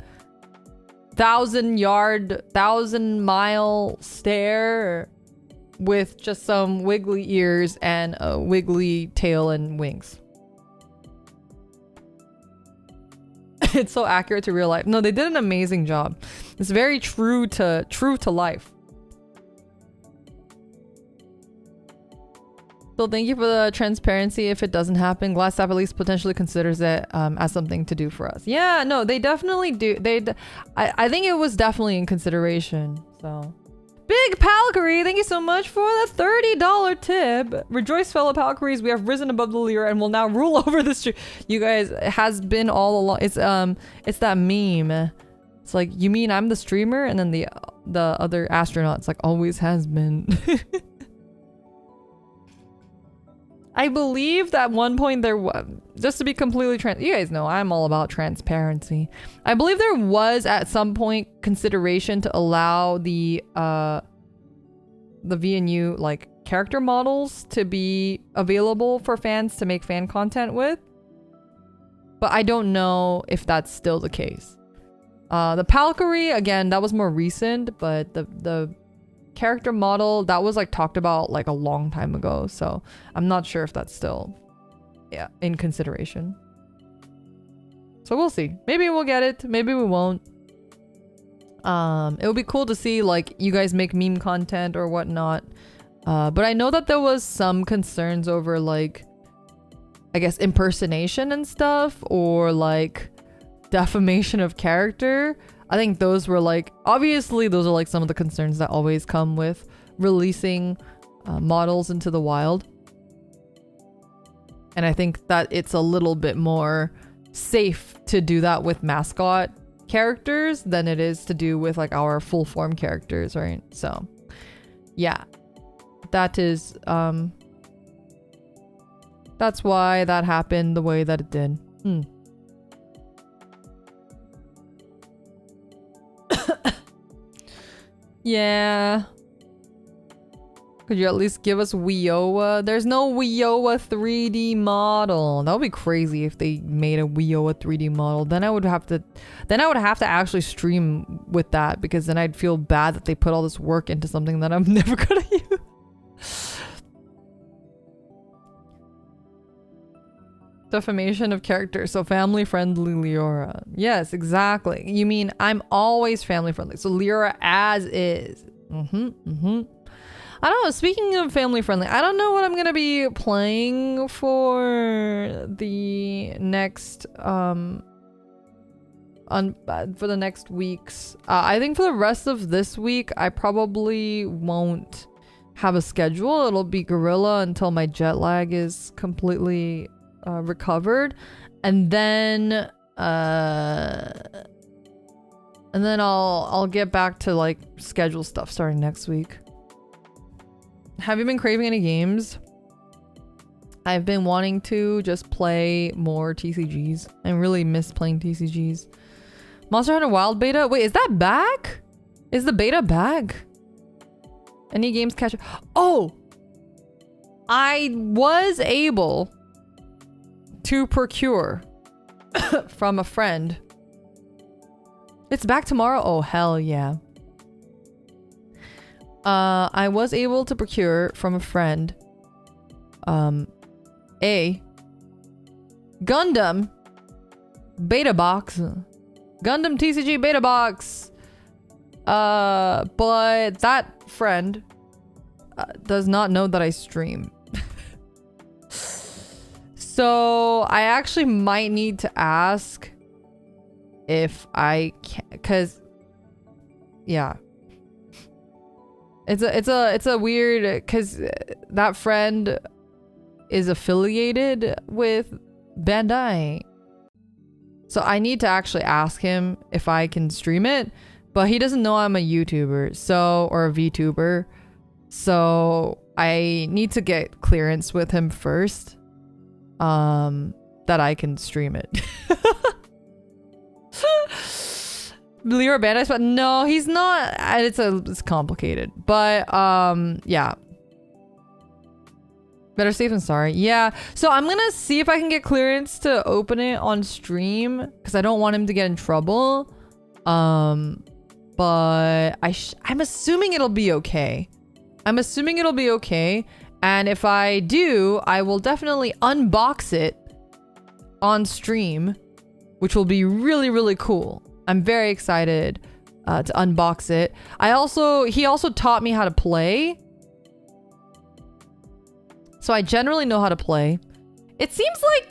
1,000-mile stare with just some wiggly ears and a wiggly tail and wings. It's so accurate to real life. No, they did an amazing job. It's very true to life. So thank you for the transparency. If it doesn't happen, Glassstaff at least potentially considers it as something to do for us. Yeah, no, they definitely do. I think it was definitely in consideration. So, Big Palkery, thank you so much for the $30 tip. Rejoice, fellow Palkeries, we have risen above the Lyra and will now rule over the street. You guys, it has been all along. It's that meme. It's like, you mean I'm the streamer, and then the other astronaut's like, always has been. I believe that one point there was, just to be completely you guys know I'm all about transparency. I believe there was at some point consideration to allow the VNU like character models to be available for fans to make fan content with. But I don't know if that's still the case. The Palkery, again, that was more recent, but the character model that was like talked about like a long time ago, so I'm not sure if that's still in consideration. So we'll see. Maybe we'll get it, maybe we won't. It would be cool to see like you guys make meme content or whatnot, but I know that there was some concerns over like, I guess, impersonation and stuff, or like defamation of character. I think those were like, obviously those are like some of the concerns that always come with releasing models into the wild. And I think that it's a little bit more safe to do that with mascot characters than it is to do with like our full form characters, right? So yeah, that is, that's why that happened the way that it did. Yeah. Could you at least give us Wioa? There's no Wioa 3D model. That would be crazy if they made a Wioa 3D model. Then I would have to actually stream with that, because then I'd feel bad that they put all this work into something that I'm never gonna use. Defamation of character. So family friendly Leora. Yes, exactly. You mean I'm always family friendly. So Leora as is. I don't know. Speaking of family friendly, I don't know what I'm gonna be playing for the next for the next weeks. I think for the rest of this week, I probably won't have a schedule. It'll be guerrilla until my jet lag is completely recovered, and then I'll get back to like schedule stuff starting next week. Have you been craving any games? I've been wanting to just play more TCGs. I really miss playing TCGs. Monster Hunter Wild beta? Wait, is that back? Is the beta back? Any games catch? Oh! I was able to procure from a friend. It's back tomorrow? Oh, hell yeah. I was able to procure from a friend a Gundam beta box. Gundam TCG beta box. But that friend does not know that I stream. So I actually might need to ask if I can, cause yeah. It's a weird, cause that friend is affiliated with Bandai. So I need to actually ask him if I can stream it, but he doesn't know I'm a YouTuber, so, or a VTuber. So I need to get clearance with him first, that I can stream it. You're a Bandai spot? No, he's not. It's complicated, but yeah. Better safe than sorry. Yeah. So I'm gonna see if I can get clearance to open it on stream because I don't want him to get in trouble. But I'm assuming it'll be okay. I'm assuming it'll be okay. And if I do, I will definitely unbox it on stream, which will be really, really cool. I'm very excited to unbox it. He also taught me how to play. So I generally know how to play. It seems like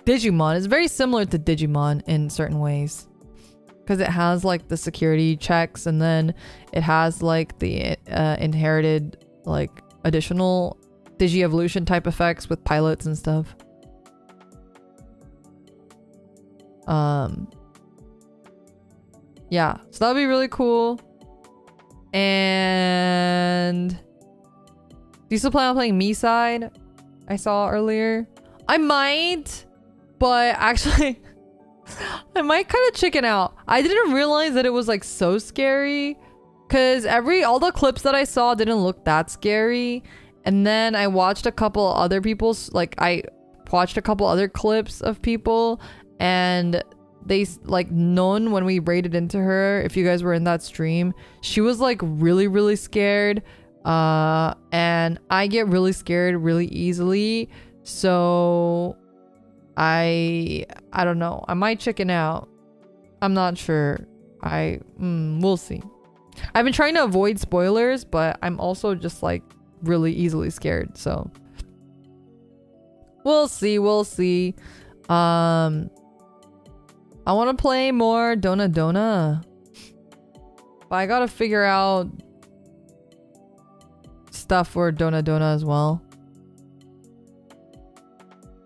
Digimon is very similar to Digimon in certain ways. Because it has like the security checks and then it has like the inherited like additional Digi-evolution type effects with pilots and stuff. Yeah, so that would be really cool. And do you still plan on playing Me Side? I saw earlier. I might, but actually I might kind of chicken out. I didn't realize that it was like so scary because all the clips that I saw didn't look that scary. And then I watched a couple other people's, like I watched a couple other clips of people and they like known when we raided into her, if you guys were in that stream, she was like really, really scared. And I get really scared really easily. So I don't know. I might chicken out. I'm not sure. We'll see. I've been trying to avoid spoilers, but I'm also just like really easily scared. So we'll see. We'll see. I want to play more Dona Dona, but I gotta figure out stuff for Dona Dona as well.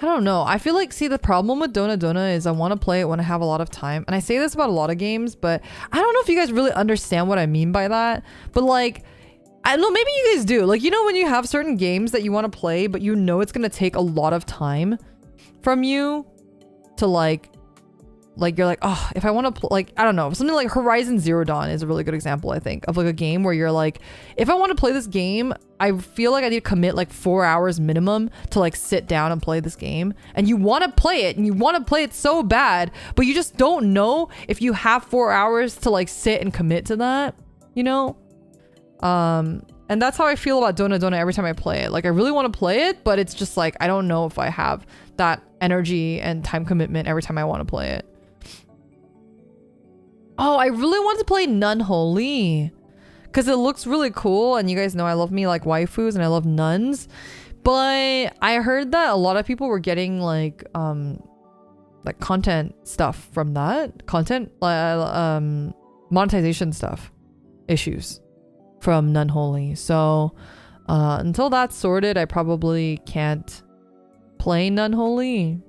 I don't know. I feel like, see, the problem with Dona Dona is I want to play it when I have a lot of time. And I say this about a lot of games, but I don't know if you guys really understand what I mean by that. But like, I don't know, maybe you guys do. Like, you know, when you have certain games that you want to play, but you know it's going to take a lot of time from you to like you're like, oh, if I want to like, I don't know, something like Horizon Zero Dawn is a really good example, I think, of like a game where you're like, if I want to play this game, I feel like I need to commit like 4 hours minimum to like sit down and play this game. And you want to play it and you want to play it so bad, but you just don't know if you have 4 hours to like sit and commit to that, you know? And that's how I feel about Dona Dona every time I play it. Like, I really want to play it, but it's just like, I don't know if I have that energy and time commitment every time I want to play it. Oh, I really want to play Nun Holy because it looks really cool, and you guys know I love me like waifus and I love nuns. But I heard that a lot of people were getting like content stuff from that, monetization stuff issues from Nun Holy. So until that's sorted, I probably can't play Nun Holy.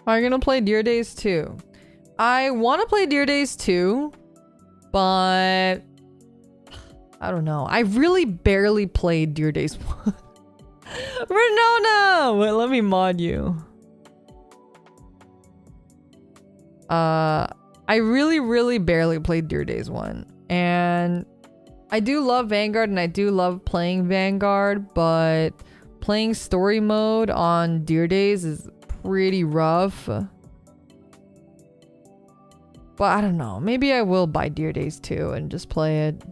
Are you gonna play Dear Days 2? I want to play Dear Days 2, but I don't know. I really barely played Dear Days 1. Renona! Wait, let me mod you. I I really, really barely played Dear Days 1. And I do love Vanguard and I do love playing Vanguard, but playing story mode on Dear Days is pretty rough. But I don't know. Maybe I will buy Dear Days 2 and just play it.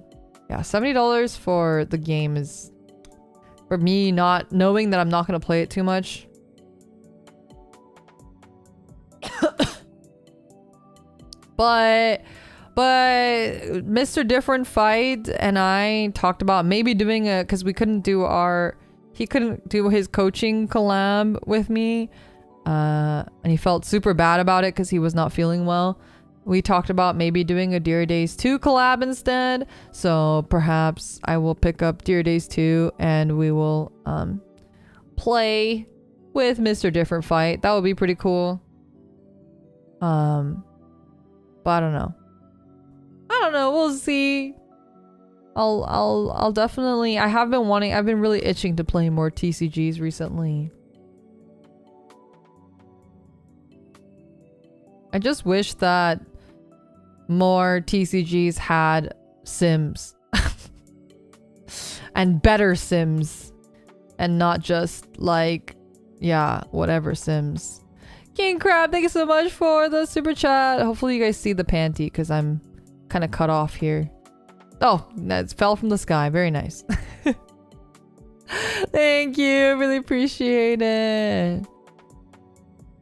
Yeah, $70 for the game is... For me, not knowing that I'm not going to play it too much. But Mr. Different Fight and I talked about maybe doing a... Because we couldn't do our... He couldn't do his coaching collab with me. And he felt super bad about it because he was not feeling well. We talked about maybe doing a Dear Days 2 collab instead. So perhaps I will pick up Dear Days 2 and we will play with Mr. Different Fight. That would be pretty cool. But I don't know. We'll see. I'll definitely... I've been really itching to play more TCGs recently. I just wish that more TCGs had Sims. And better Sims. And not just like, yeah, whatever Sims. King Crab, thank you so much for the super chat. Hopefully you guys see the panty because I'm kind of cut off here. Oh, that fell from the sky. Very nice. Thank you. Really appreciate it.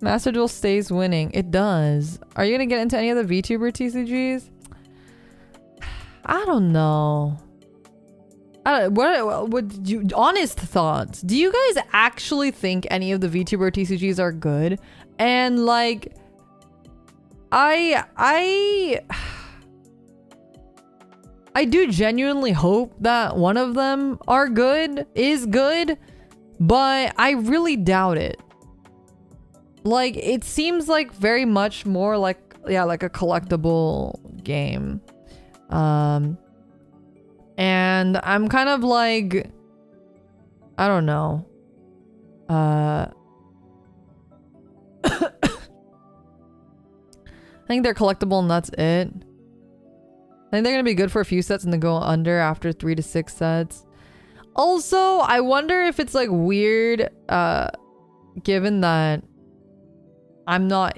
Master Duel stays winning. It does. Are you going to get into any of the VTuber TCGs? I don't know. What would you... Honest thoughts. Do you guys actually think any of the VTuber TCGs are good? And like... I do genuinely hope that one of them is good, but I really doubt it. Like, it seems like very much more like, yeah, like a collectible game. And I'm kind of like, I don't know. I think they're collectible and that's it. I think they're going to be good for a few sets and then go under after 3 to 6 sets. Also, I wonder if it's like weird, given that I'm not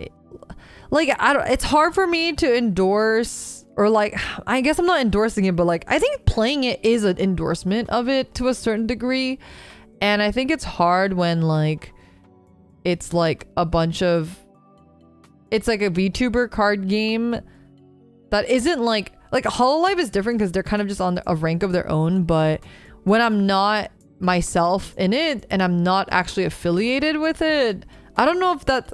like, it's hard for me to endorse, or like, I guess I'm not endorsing it, but like, I think playing it is an endorsement of it to a certain degree. And I think it's hard when like, it's like a bunch of, it's like a VTuber card game that isn't like Hololive is different because they're kind of just on a rank of their own. But when I'm not myself in it and I'm not actually affiliated with it, I don't know if that,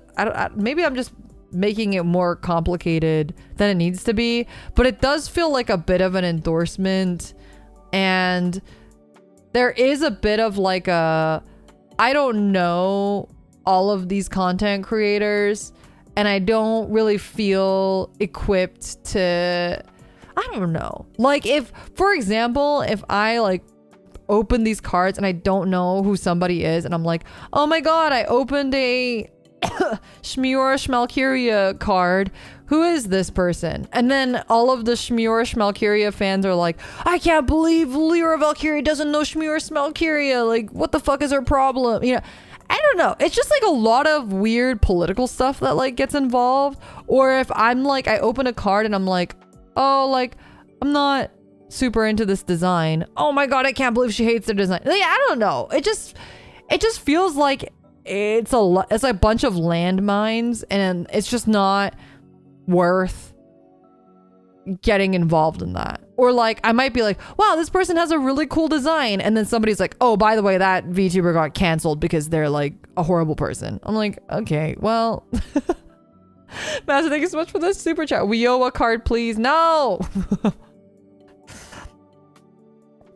maybe I'm just making it more complicated than it needs to be, but it does feel like a bit of an endorsement. And there is a bit of like a, I don't know all of these content creators and I don't really feel equipped to, I don't know. Like if, for example, if I like open these cards and I don't know who somebody is and I'm like, oh my god, I opened a Shmiura Shmalkyria card. Who is this person? And then all of the Shmiura Shmalkyria fans are like, I can't believe Lyra Valkyria doesn't know Shmiura Shmalkyria. Like, what the fuck is her problem? You know, I don't know. It's just like a lot of weird political stuff that like gets involved. Or if I'm like, I open a card and I'm like, oh, like, I'm not super into this design. Oh my god, I can't believe she hates the design. Like, I don't know. It just feels like it's a bunch of landmines and it's just not worth getting involved in that. Or like, I might be like, wow, this person has a really cool design. And then somebody's like, oh, by the way, that VTuber got canceled because they're like a horrible person. I'm like, okay, well... Master, thank you so much for the super chat. Wioa card, please. No!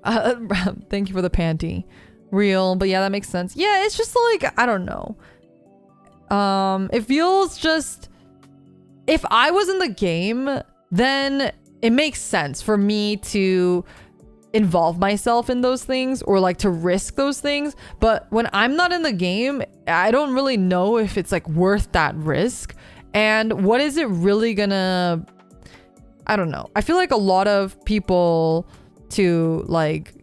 Thank you for the panty. Real, but yeah, that makes sense. Yeah, it's just like, I don't know. It feels just... If I was in the game, then it makes sense for me to involve myself in those things or like to risk those things. But when I'm not in the game, I don't really know if it's like worth that risk. And what is it really gonna I don't know. I feel like a lot of people to like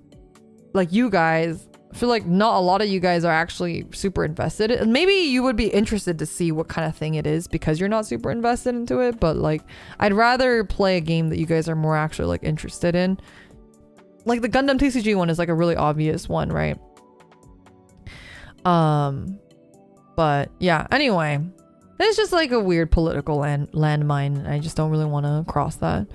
you guys, I feel like not a lot of you guys are actually super invested. And maybe you would be interested to see what kind of thing it is because you're not super invested into it. But like, I'd rather play a game that you guys are more actually like interested in. Like the Gundam TCG one is like a really obvious one, right? But yeah, anyway, it's just like a weird political landmine. I just don't really want to cross that.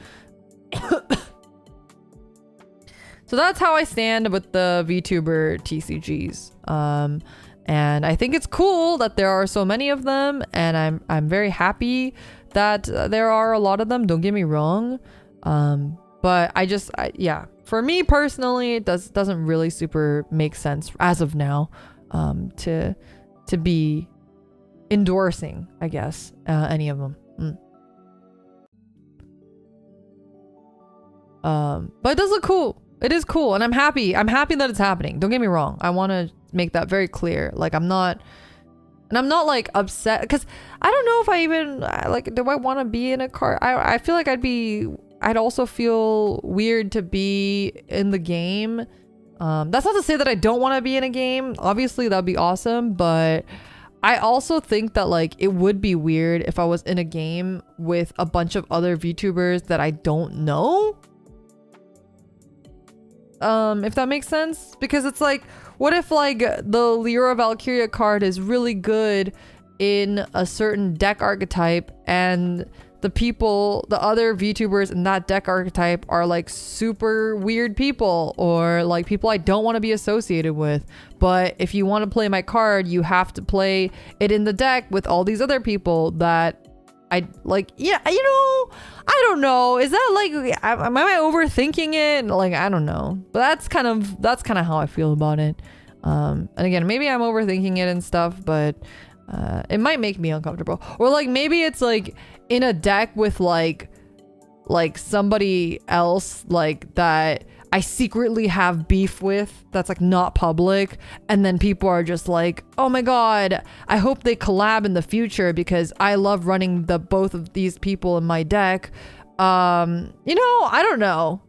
So that's how I stand with the VTuber TCGs. And I think it's cool that there are so many of them, and I'm very happy that there are a lot of them. Don't get me wrong. But yeah, for me personally, it doesn't really super make sense as of now, to be endorsing, I guess, any of them. But it does look cool. It is cool, and I'm happy that it's happening. Don't get me wrong. I want to make that very clear. Like, I'm not like upset, because I don't know if I even like, do I want to be in a car? I feel like I'd also feel weird to be in the game. That's not to say that I don't want to be in a game. Obviously that'd be awesome, but I also think that like it would be weird if I was in a game with a bunch of other VTubers that I don't know. If that makes sense, because it's like, what if like the Lyra Valkyria card is really good in a certain deck archetype, and the other VTubers in that deck archetype are like super weird people, or like people I don't want to be associated with. But if you want to play my card, you have to play it in the deck with all these other people that I like. Yeah, you know, I don't know. Is that like, am I overthinking it? Like, I don't know. But that's kind of how I feel about it. And again, maybe I'm overthinking it and stuff, but it might make me uncomfortable. Or like maybe it's like in a deck with like somebody else like that I secretly have beef with, that's like not public, and then people are just like, oh my god, I hope they collab in the future because I love running both of these people in my deck. You know, I don't know.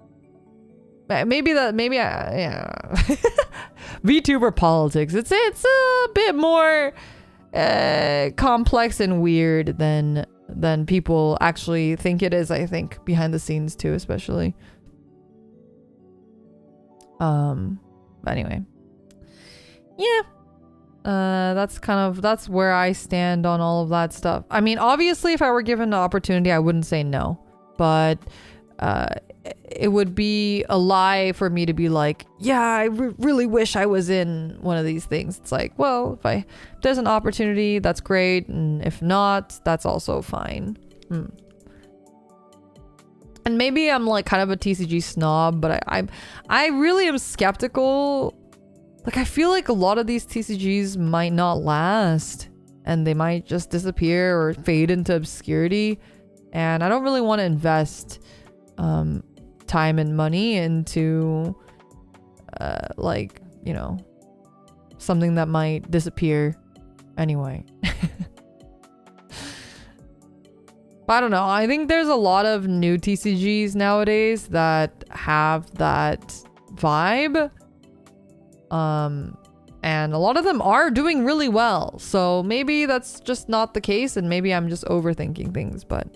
Maybe yeah. VTuber politics. It's a bit more complex and weird than people actually think it is, I think, behind the scenes too, especially. Anyway, yeah, that's where I stand on all of that stuff. I mean, obviously if I were given the opportunity, I wouldn't say no, but it would be a lie for me to be like, yeah, I really wish I was in one of these things. It's like, well, if there's an opportunity, that's great, and if not, that's also fine. And maybe I'm like kind of a TCG snob, but I really am skeptical. Like, I feel like a lot of these TCGs might not last, and they might just disappear or fade into obscurity. And I don't really want to invest time and money into like, you know, something that might disappear anyway. But I don't know. I think there's a lot of new TCGs nowadays that have that vibe. And a lot of them are doing really well. So maybe that's just not the case, and maybe I'm just overthinking things, but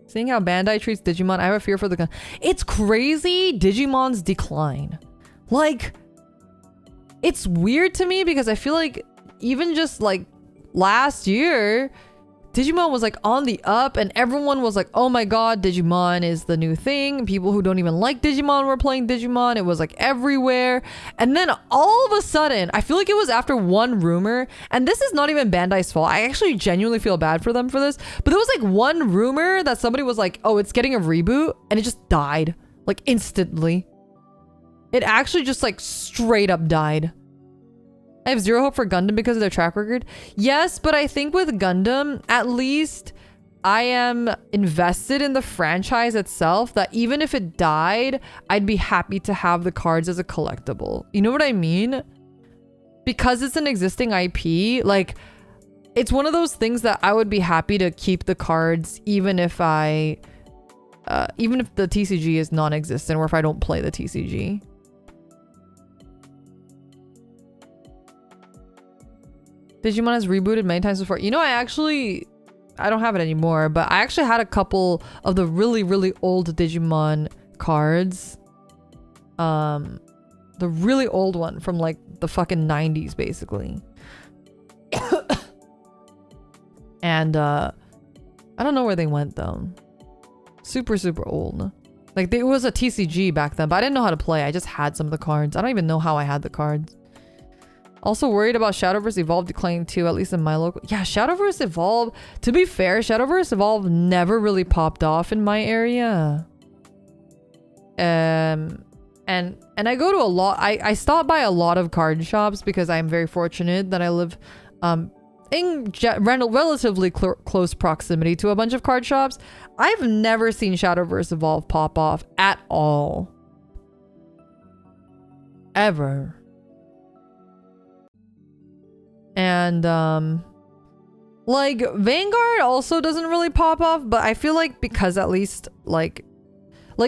seeing how Bandai treats Digimon, I have a fear for the It's crazy, Digimon's decline. Like, it's weird to me because I feel like even just like last year, Digimon was like on the up, and everyone was like, oh my god, Digimon is the new thing. People who don't even like Digimon were playing Digimon. It was like everywhere. And then all of a sudden, I feel like it was after one rumor, and this is not even Bandai's fault. I actually genuinely feel bad for them for this, but there was like one rumor that somebody was like, oh, it's getting a reboot, and it just died like instantly. It actually just like straight up died. I have zero hope for Gundam because of their track record. Yes, but I think with Gundam, at least I am invested in the franchise itself, that even if it died, I'd be happy to have the cards as a collectible. You know what I mean? Because it's an existing IP, like, it's one of those things that I would be happy to keep the cards even if the TCG is non-existent or if I don't play the TCG. Digimon has rebooted many times before. You know, I don't have it anymore, but I actually had a couple of the really, really old Digimon cards. The really old one from like the fucking 90s, basically. And I don't know where they went though. Super, super old. Like it was a TCG back then, but I didn't know how to play. I just had some of the cards. I don't even know how I had the cards. Also worried about Shadowverse Evolve declining too, at least in my local. Yeah, Shadowverse Evolve. To be fair, Shadowverse Evolve never really popped off in my area. And I go to a lot. I stop by a lot of card shops because I'm very fortunate that I live in relatively close proximity to a bunch of card shops. I've never seen Shadowverse Evolve pop off at all. Ever. And like Vanguard also doesn't really pop off, but I feel like because at least like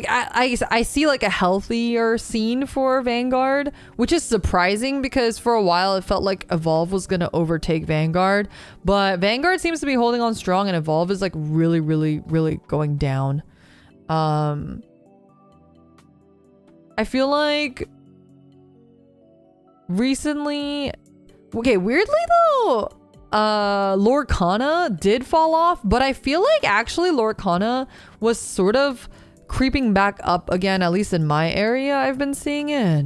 I see like a healthier scene for Vanguard, which is surprising because for a while it felt like Evolve was gonna overtake Vanguard, but Vanguard seems to be holding on strong and Evolve is like really, really, really going down. I feel like recently, okay, weirdly though, Lorcana did fall off, but I feel like actually Lorcana was sort of creeping back up again, at least in my area. I've been seeing it,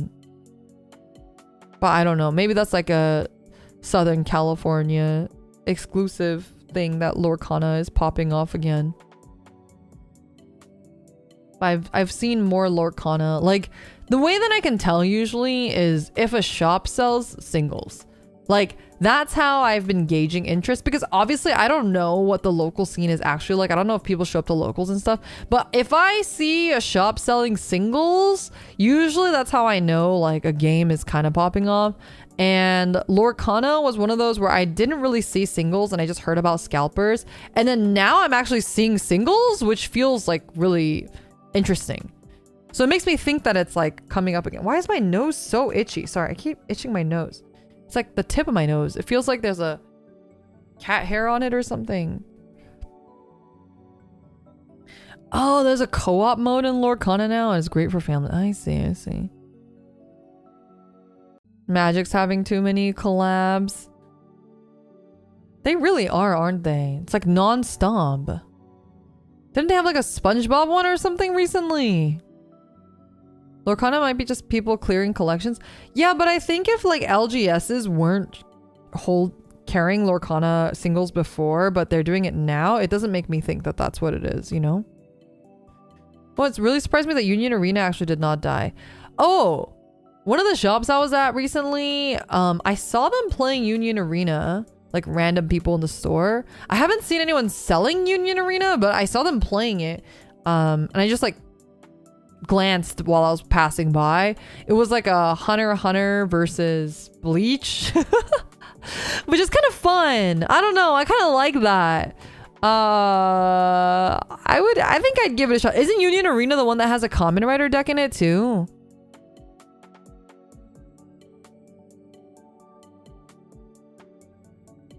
but I don't know, maybe that's like a Southern California exclusive thing that Lorcana is popping off again. I've seen more Lorcana. Like the way that I can tell usually is if a shop sells singles. Like that's how I've been gauging interest, because obviously I don't know what the local scene is actually like. I don't know if people show up to locals and stuff, but if I see a shop selling singles, usually that's how I know like a game is kind of popping off. And Lorcana was one of those where I didn't really see singles and I just heard about scalpers, and then now I'm actually seeing singles, which feels like really interesting. So it makes me think that it's like coming up again. Why is my nose so itchy? Sorry, I keep itching my nose. It's like the tip of my nose. It feels like there's a cat hair on it or something. Oh, there's a co-op mode in Lorcana now. It's great for family. I see. Magic's having too many collabs. They really are, aren't they? It's like non-stop. Didn't they have like a SpongeBob one or something recently? Lorcana might be just people clearing collections. Yeah, but I think if like LGSs weren't carrying Lorcana singles before, but they're doing it now, it doesn't make me think that that's what it is, you know? Well, it's really surprised me that Union Arena actually did not die. Oh, one of the shops I was at recently, I saw them playing Union Arena, like random people in the store. I haven't seen anyone selling Union Arena, but I saw them playing it. And I just like glanced while I was passing by. It was like a Hunter x Hunter versus Bleach, which is kind of fun. I don't know, I kind of like that. I think I'd give it a shot. Isn't Union Arena the one that has a Kamen Rider deck in it too?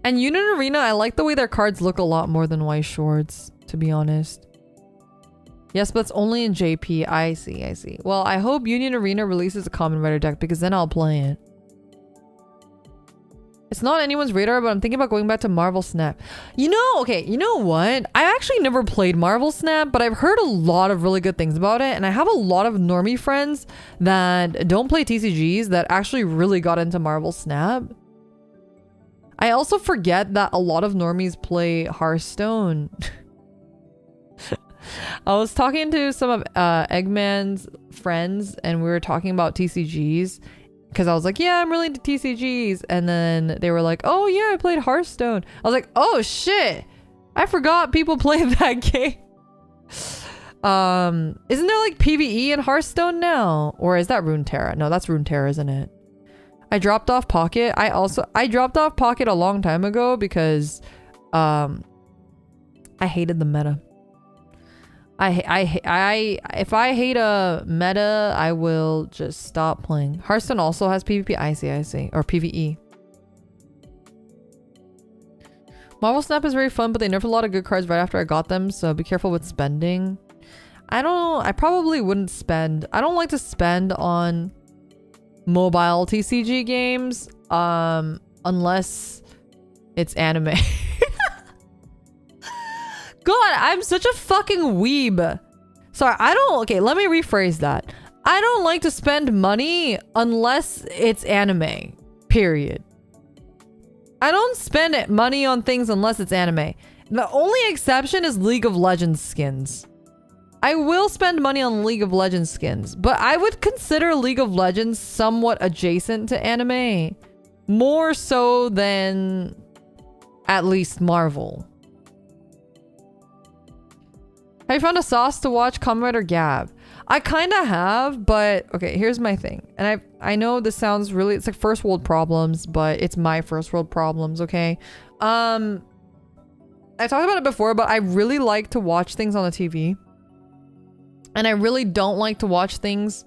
And Union Arena, I like the way their cards look a lot more than White Shorts, to be honest. Yes, but it's only in JP. I see. Well, I hope Union Arena releases a Kamen Rider deck, because then I'll play it. It's not on anyone's radar, but I'm thinking about going back to Marvel Snap. You know, okay, you know what? I actually never played Marvel Snap, but I've heard a lot of really good things about it. And I have a lot of normie friends that don't play TCGs that actually really got into Marvel Snap. I also forget that a lot of normies play Hearthstone. I was talking to some of Eggman's friends and we were talking about TCGs, because I was like, yeah, I'm really into TCGs. And then they were like, oh yeah, I played Hearthstone. I was like, oh shit, I forgot people play that game. Isn't there like PvE in Hearthstone now? Or is that Runeterra? No, that's Runeterra, isn't it? I dropped off Pocket. I dropped off Pocket a long time ago because I hated the meta. If I hate a meta, I will just stop playing. Hearthstone also has PvP. I see. Or PvE. Marvel Snap is very fun, but they nerfed a lot of good cards right after I got them, so be careful with spending. I probably wouldn't spend. I don't like to spend on mobile TCG games unless it's anime. God, I'm such a fucking weeb. Sorry, okay, let me rephrase that. I don't like to spend money unless it's anime. Period. I don't spend money on things unless it's anime. The only exception is League of Legends skins. I will spend money on League of Legends skins, but I would consider League of Legends somewhat adjacent to anime. More so than at least Marvel. Have you found a sauce to watch Kamen Rider Gab? I kind of have, but okay, here's my thing. And I know this sounds really, it's like first world problems, but it's my first world problems, okay? I talked about it before, but I really like to watch things on the TV. And I really don't like to watch things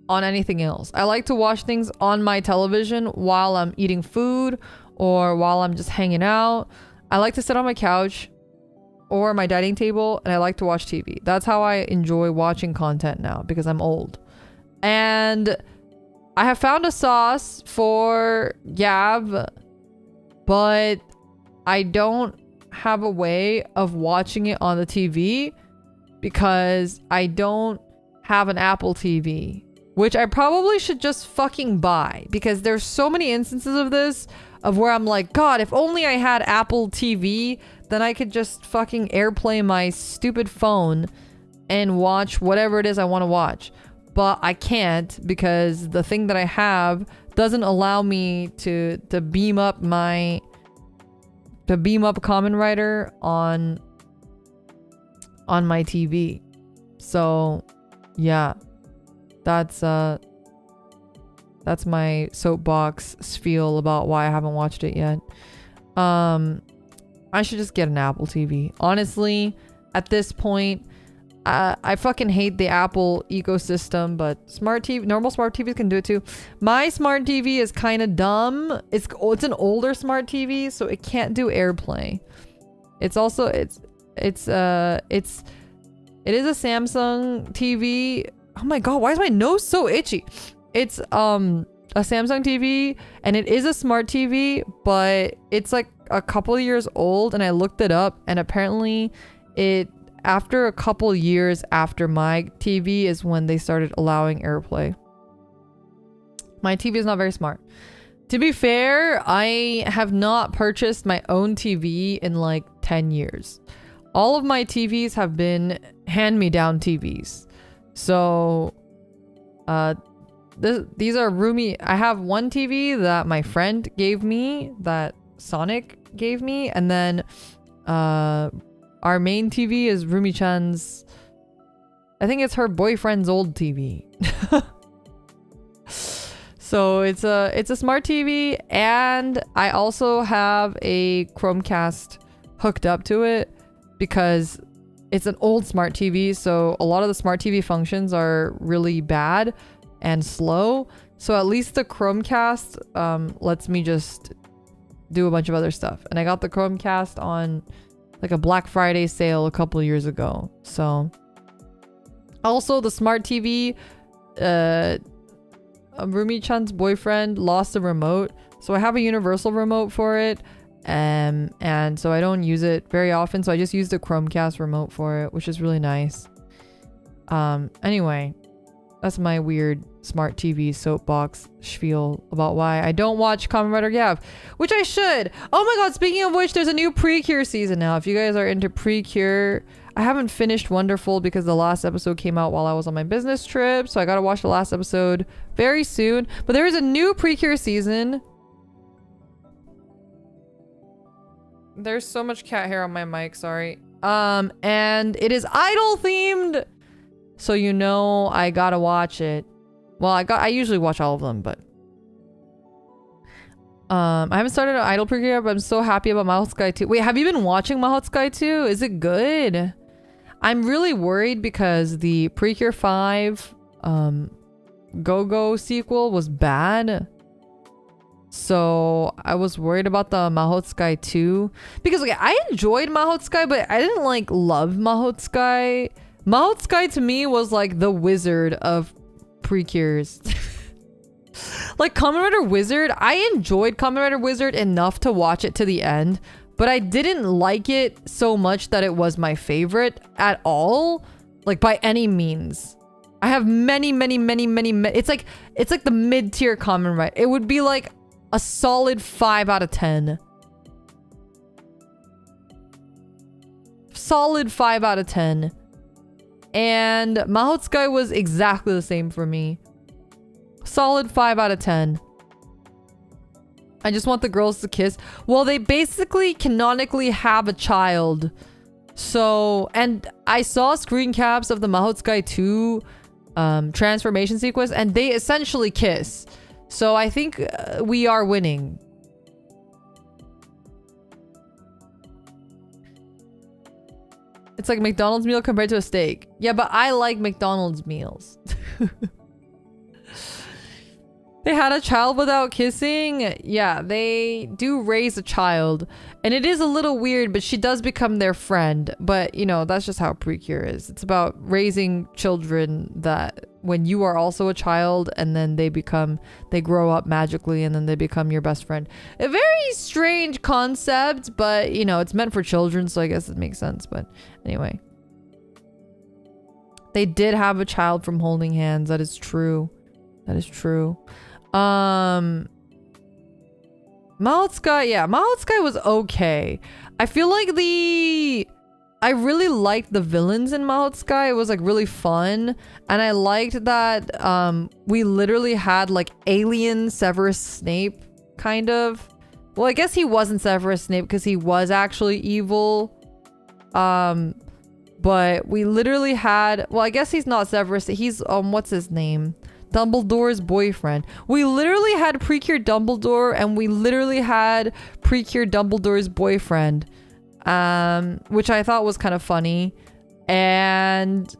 on anything else. I like to watch things on my television while I'm eating food or while I'm just hanging out. I like to sit on my couch or my dining table, and I like to watch TV. That's how I enjoy watching content now, because I'm old. And I have found a sauce for Gab, but I don't have a way of watching it on the TV because I don't have an Apple TV, which I probably should just fucking buy, because there's so many instances of this, of where I'm like, God, if only I had Apple TV, then I could just fucking AirPlay my stupid phone and watch whatever it is I want to watch. But I can't, because the thing that I have doesn't allow me to beam up Kamen Rider on my TV. So yeah, that's my soapbox spiel about why I haven't watched it yet. I should just get an Apple TV. Honestly, at this point, I fucking hate the Apple ecosystem, but normal smart TVs can do it too. My smart TV is kind of dumb. It's an older smart TV, so it can't do AirPlay. It is a Samsung TV. Oh my God, why is my nose so itchy? It's a Samsung TV, and it is a smart TV, but it's like a couple years old, and I looked it up, and apparently after a couple years after my TV is when they started allowing AirPlay. My TV is not very smart. To be fair, I have not purchased my own TV in like 10 years. All of my TVs have been hand-me-down TVs. So, these are roomy. I have one TV that my friend gave me, that Sonic gave me, and then our main TV is Rumi-chan's, I think it's her boyfriend's old TV. So it's a smart TV, and I also have a Chromecast hooked up to it because it's an old smart TV, so a lot of the smart TV functions are really bad and slow. So at least the Chromecast lets me just do a bunch of other stuff. And I got the Chromecast on like a Black Friday sale a couple years ago. So also the smart TV, Rumi-chan's boyfriend lost the remote, so I have a universal remote for it, and so I don't use it very often, so I just use the Chromecast remote for it, which is really nice. Anyway, that's my weird smart TV soapbox spiel about why I don't watch Kamen Rider Gav, which I should. Oh my God, speaking of which, there's a new Precure season now. If you guys are into Precure, I haven't finished Wonderful because the last episode came out while I was on my business trip, so I gotta watch the last episode very soon. But there is a new Precure season. There's so much cat hair on my mic, sorry. And it is idol themed, so you know I gotta watch it. Well, I usually watch all of them, but I haven't started an idol precure, but I'm so happy about Mahou Sky 2. Wait, have you been watching Mahou Sky 2? Is it good? I'm really worried because the Precure 5 Go-Go sequel was bad. So I was worried about the Mahou Sky 2. Because okay, I enjoyed Mahou Sky, but I didn't like love Mahou Sky. Mahou Sky to me was like the wizard of Precures. Like Kamen Rider Wizard, I enjoyed Kamen Rider Wizard enough to watch it to the end, but I didn't like it so much that it was my favorite at all, like by any means. I have many. It's like the mid-tier Kamen Rider. It would be like a solid 5 out of 10. Solid 5 out of 10. And Mahou Sky was exactly the same for me. Solid 5 out of 10. I just want the girls to kiss. Well, they basically canonically have a child. So, and I saw screen caps of the Mahou Sky 2 transformation sequence, and they essentially kiss. So I think we are winning. It's like McDonald's meal compared to a steak. Yeah, but I like McDonald's meals. They had a child without kissing. Yeah, they do raise a child. And it is a little weird, but she does become their friend. But, you know, that's just how Precure is. It's about raising children that when you are also a child and then they grow up magically and then they become your best friend. A very strange concept, but, you know, it's meant for children, so I guess it makes sense. But anyway. They did have a child from holding hands. That is true. That is true. Mahou Sky, yeah, Mahou Sky was okay. I feel like I really liked the villains in Mahou Sky. It was like really fun. And I liked that we literally had like alien Severus Snape, kind of. Well, I guess he wasn't Severus Snape because he was actually evil. But we literally had, well, I guess he's not Severus. He's, what's his name? Dumbledore's boyfriend. We literally had Precure Dumbledore and we literally had Precure Dumbledore's boyfriend, which I thought was kind of funny. And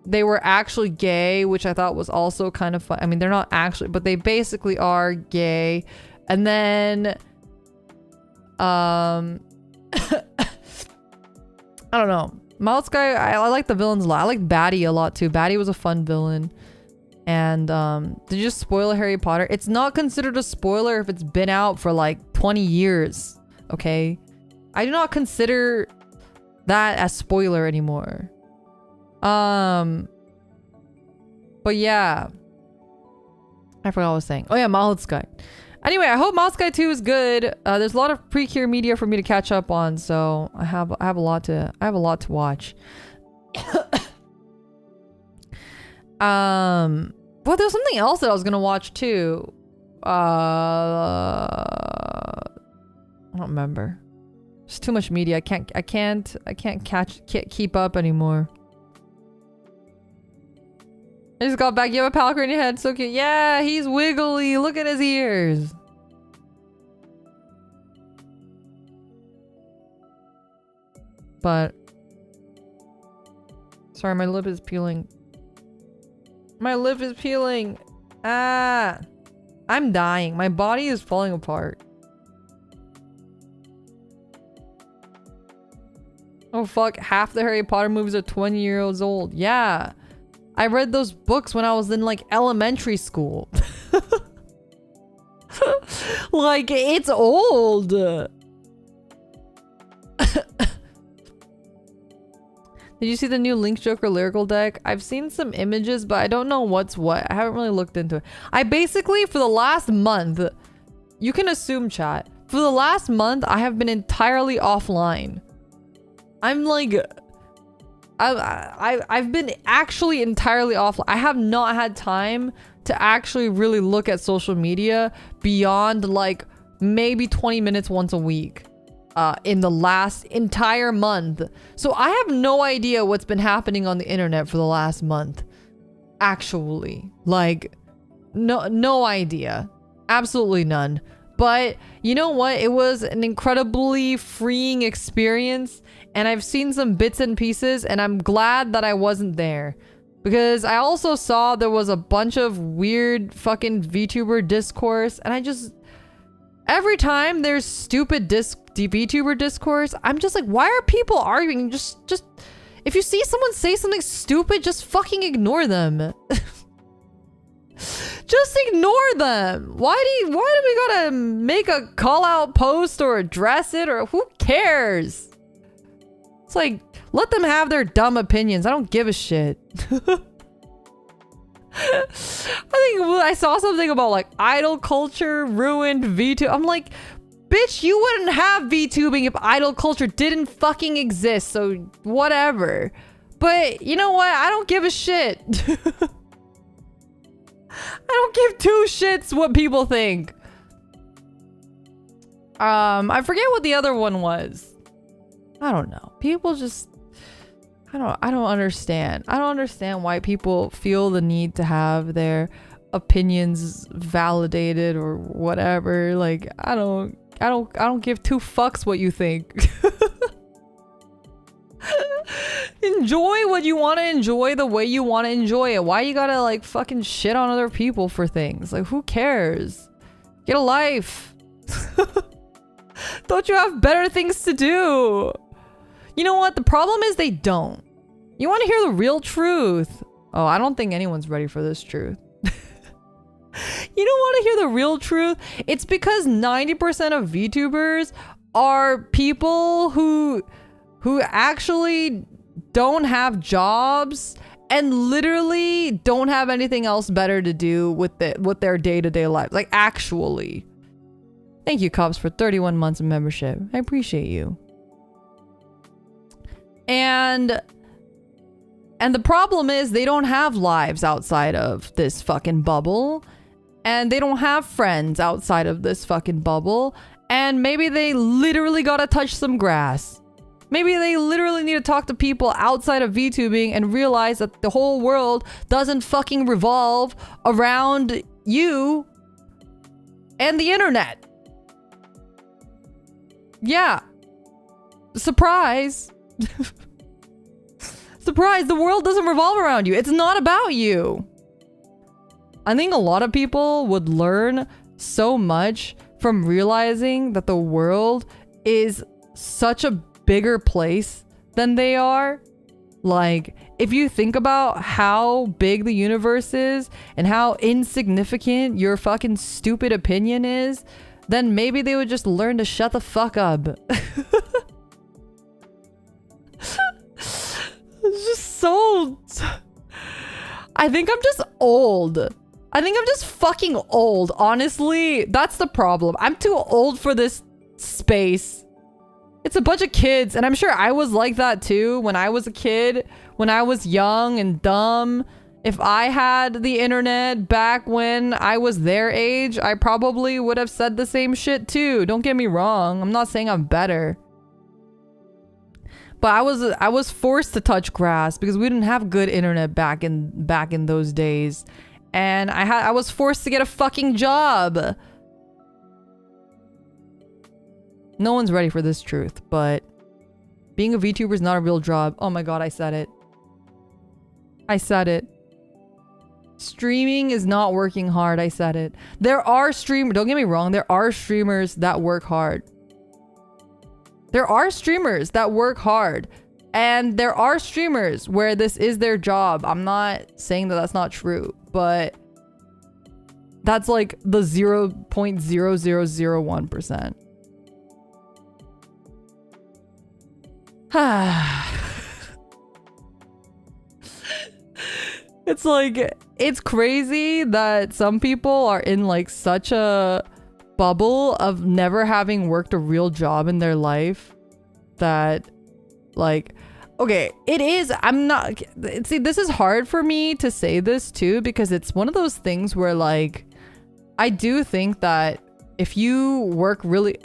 they were actually gay, which I thought was also kind of fun. I mean, they're not actually, but they basically are gay. And then, I don't know. Mahou Sky, I like the villains a lot. I like Batty a lot too. Batty was a fun villain. And did you just spoil Harry Potter? It's not considered a spoiler if it's been out for like 20 years. Okay? I do not consider that as spoiler anymore. But yeah. I forgot what I was saying. Oh yeah, Mahou Sky. Anyway, I hope Mahou Sky 2 is good. There's a lot of Precure media for me to catch up on, so I have a lot to watch. Well, there was something else that I was gonna watch too. I don't remember. There's too much media. I can't keep up anymore. I just got back. You have a palico in your head. So cute. Yeah, he's wiggly. Look at his ears. But sorry, my lip is peeling. My lip is peeling. Ah. I'm dying. My body is falling apart. Oh fuck, half the Harry Potter movies are 20 years old. Yeah. I read those books when I was in like elementary school. Like, it's old. Did you see the new Link Joker lyrical deck? I've seen some images, but I don't know what's what. I haven't really looked into it. I basically, for the last month, you can assume, chat, for the last month, I have been entirely offline. I'm like, I've been actually entirely offline. I have not had time to actually really look at social media beyond like maybe 20 minutes once a week. In the last entire month. So I have no idea what's been happening on the internet for the last month. Actually. Like, no idea. Absolutely none. But you know what? It was an incredibly freeing experience. And I've seen some bits and pieces, and I'm glad that I wasn't there. Because I also saw there was a bunch of weird fucking VTuber discourse. And I just... Every time there's stupid VTuber discourse, I'm just like, why are people arguing? Just... If you see someone say something stupid, just fucking ignore them. Just ignore them. Why do we gotta make a call out post or address it, or who cares? It's like, let them have their dumb opinions. I don't give a shit. I think I saw something about like idol culture ruined VTube. I'm like, bitch, you wouldn't have VTubing if idol culture didn't fucking exist. So whatever. But you know what? I don't give a shit. I don't give two shits what people think. I forget what the other one was. I don't know. People just... I don't understand. I don't understand why people feel the need to have their opinions validated or whatever. Like, I don't give two fucks what you think. Enjoy what you want to enjoy the way you want to enjoy it. Why you gotta like fucking shit on other people for things? Like, who cares? Get a life. Don't you have better things to do? You know what? The problem is they don't. You want to hear the real truth? Oh, I don't think anyone's ready for this truth. You don't want to hear the real truth? It's because 90% of VTubers are people who actually don't have jobs and literally don't have anything else better to do with their day-to-day life. Like, actually. Thank you, Cops, for 31 months of membership. I appreciate you. And the problem is they don't have lives outside of this fucking bubble. And they don't have friends outside of this fucking bubble. And maybe they literally gotta touch some grass. Maybe they literally need to talk to people outside of VTubing and realize that the whole world doesn't fucking revolve around you and the internet. Yeah. Surprise. Surprise, the world doesn't revolve around you. It's not about you. I think a lot of people would learn so much from realizing that the world is such a bigger place than they are. Like, if you think about how big the universe is and how insignificant your fucking stupid opinion is, then maybe they would just learn to shut the fuck up. It's just so... I think I'm just old. I think I'm just fucking old. Honestly, that's the problem. I'm too old for this space. It's a bunch of kids, and I'm sure I was like that too when I was a kid, when I was young and dumb. If I had the internet back when I was their age, I probably would have said the same shit too. Don't get me wrong. I'm not saying I'm better. But I was forced to touch grass because we didn't have good internet back in those days. And I was forced to get a fucking job. No one's ready for this truth, but being a VTuber is not a real job. Oh my god, I said it. I said it. Streaming is not working hard. I said it. There are streamers, don't get me wrong, there are streamers that work hard. There are streamers that work hard. And there are streamers where this is their job. I'm not saying that that's not true, but that's like the 0.0001%. It's like, it's crazy that some people are in like such a bubble of never having worked a real job in their life that like, okay, it is, I'm not, see, this is hard for me to say this too, because it's one of those things where like, I do think that if you work really,